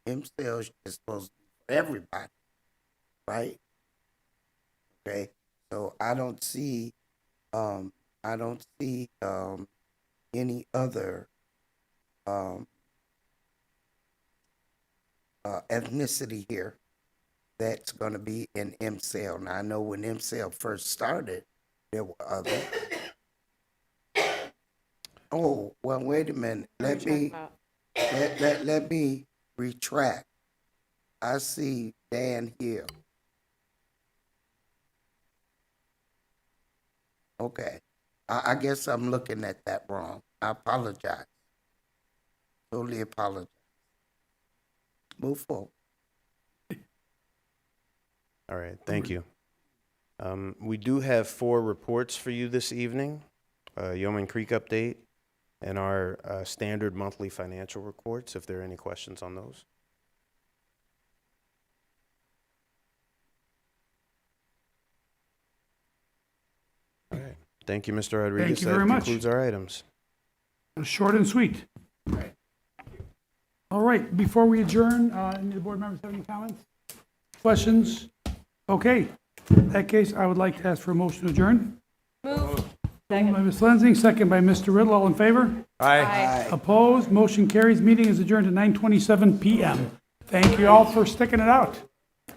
MCL is supposed to be for everybody, right? Okay, so I don't see any other, ethnicity here that's gonna be in MCL. Now, I know when MCL first started, there were other. Oh, well, wait a minute, let me retract. I see Dan Hill. Okay, I guess I'm looking at that wrong. I apologize. Totally apologize. Move forward. All right, thank you. We do have 4 reports for you this evening. Yeoman Creek update and our standard monthly financial reports, if there are any questions on those. All right, thank you, Mr. Rodriguez. Thank you very much. That concludes our items. Short and sweet. All right, before we adjourn, any of the board members have any comments? Questions? Okay, in that case, I would like to ask for a motion to adjourn. Moved by Ms. Lensing, second by Mr. Riddle. All in favor? Aye. Opposed? Motion carries. Meeting is adjourned at 9:27 p.m. Thank you all for sticking it out.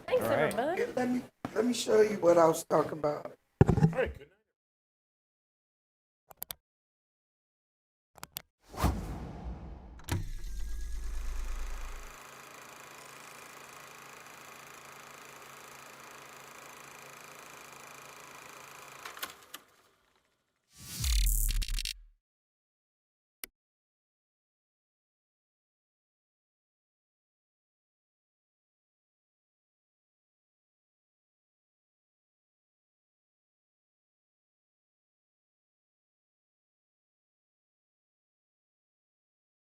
Let me show you what I was talking about. All right, good.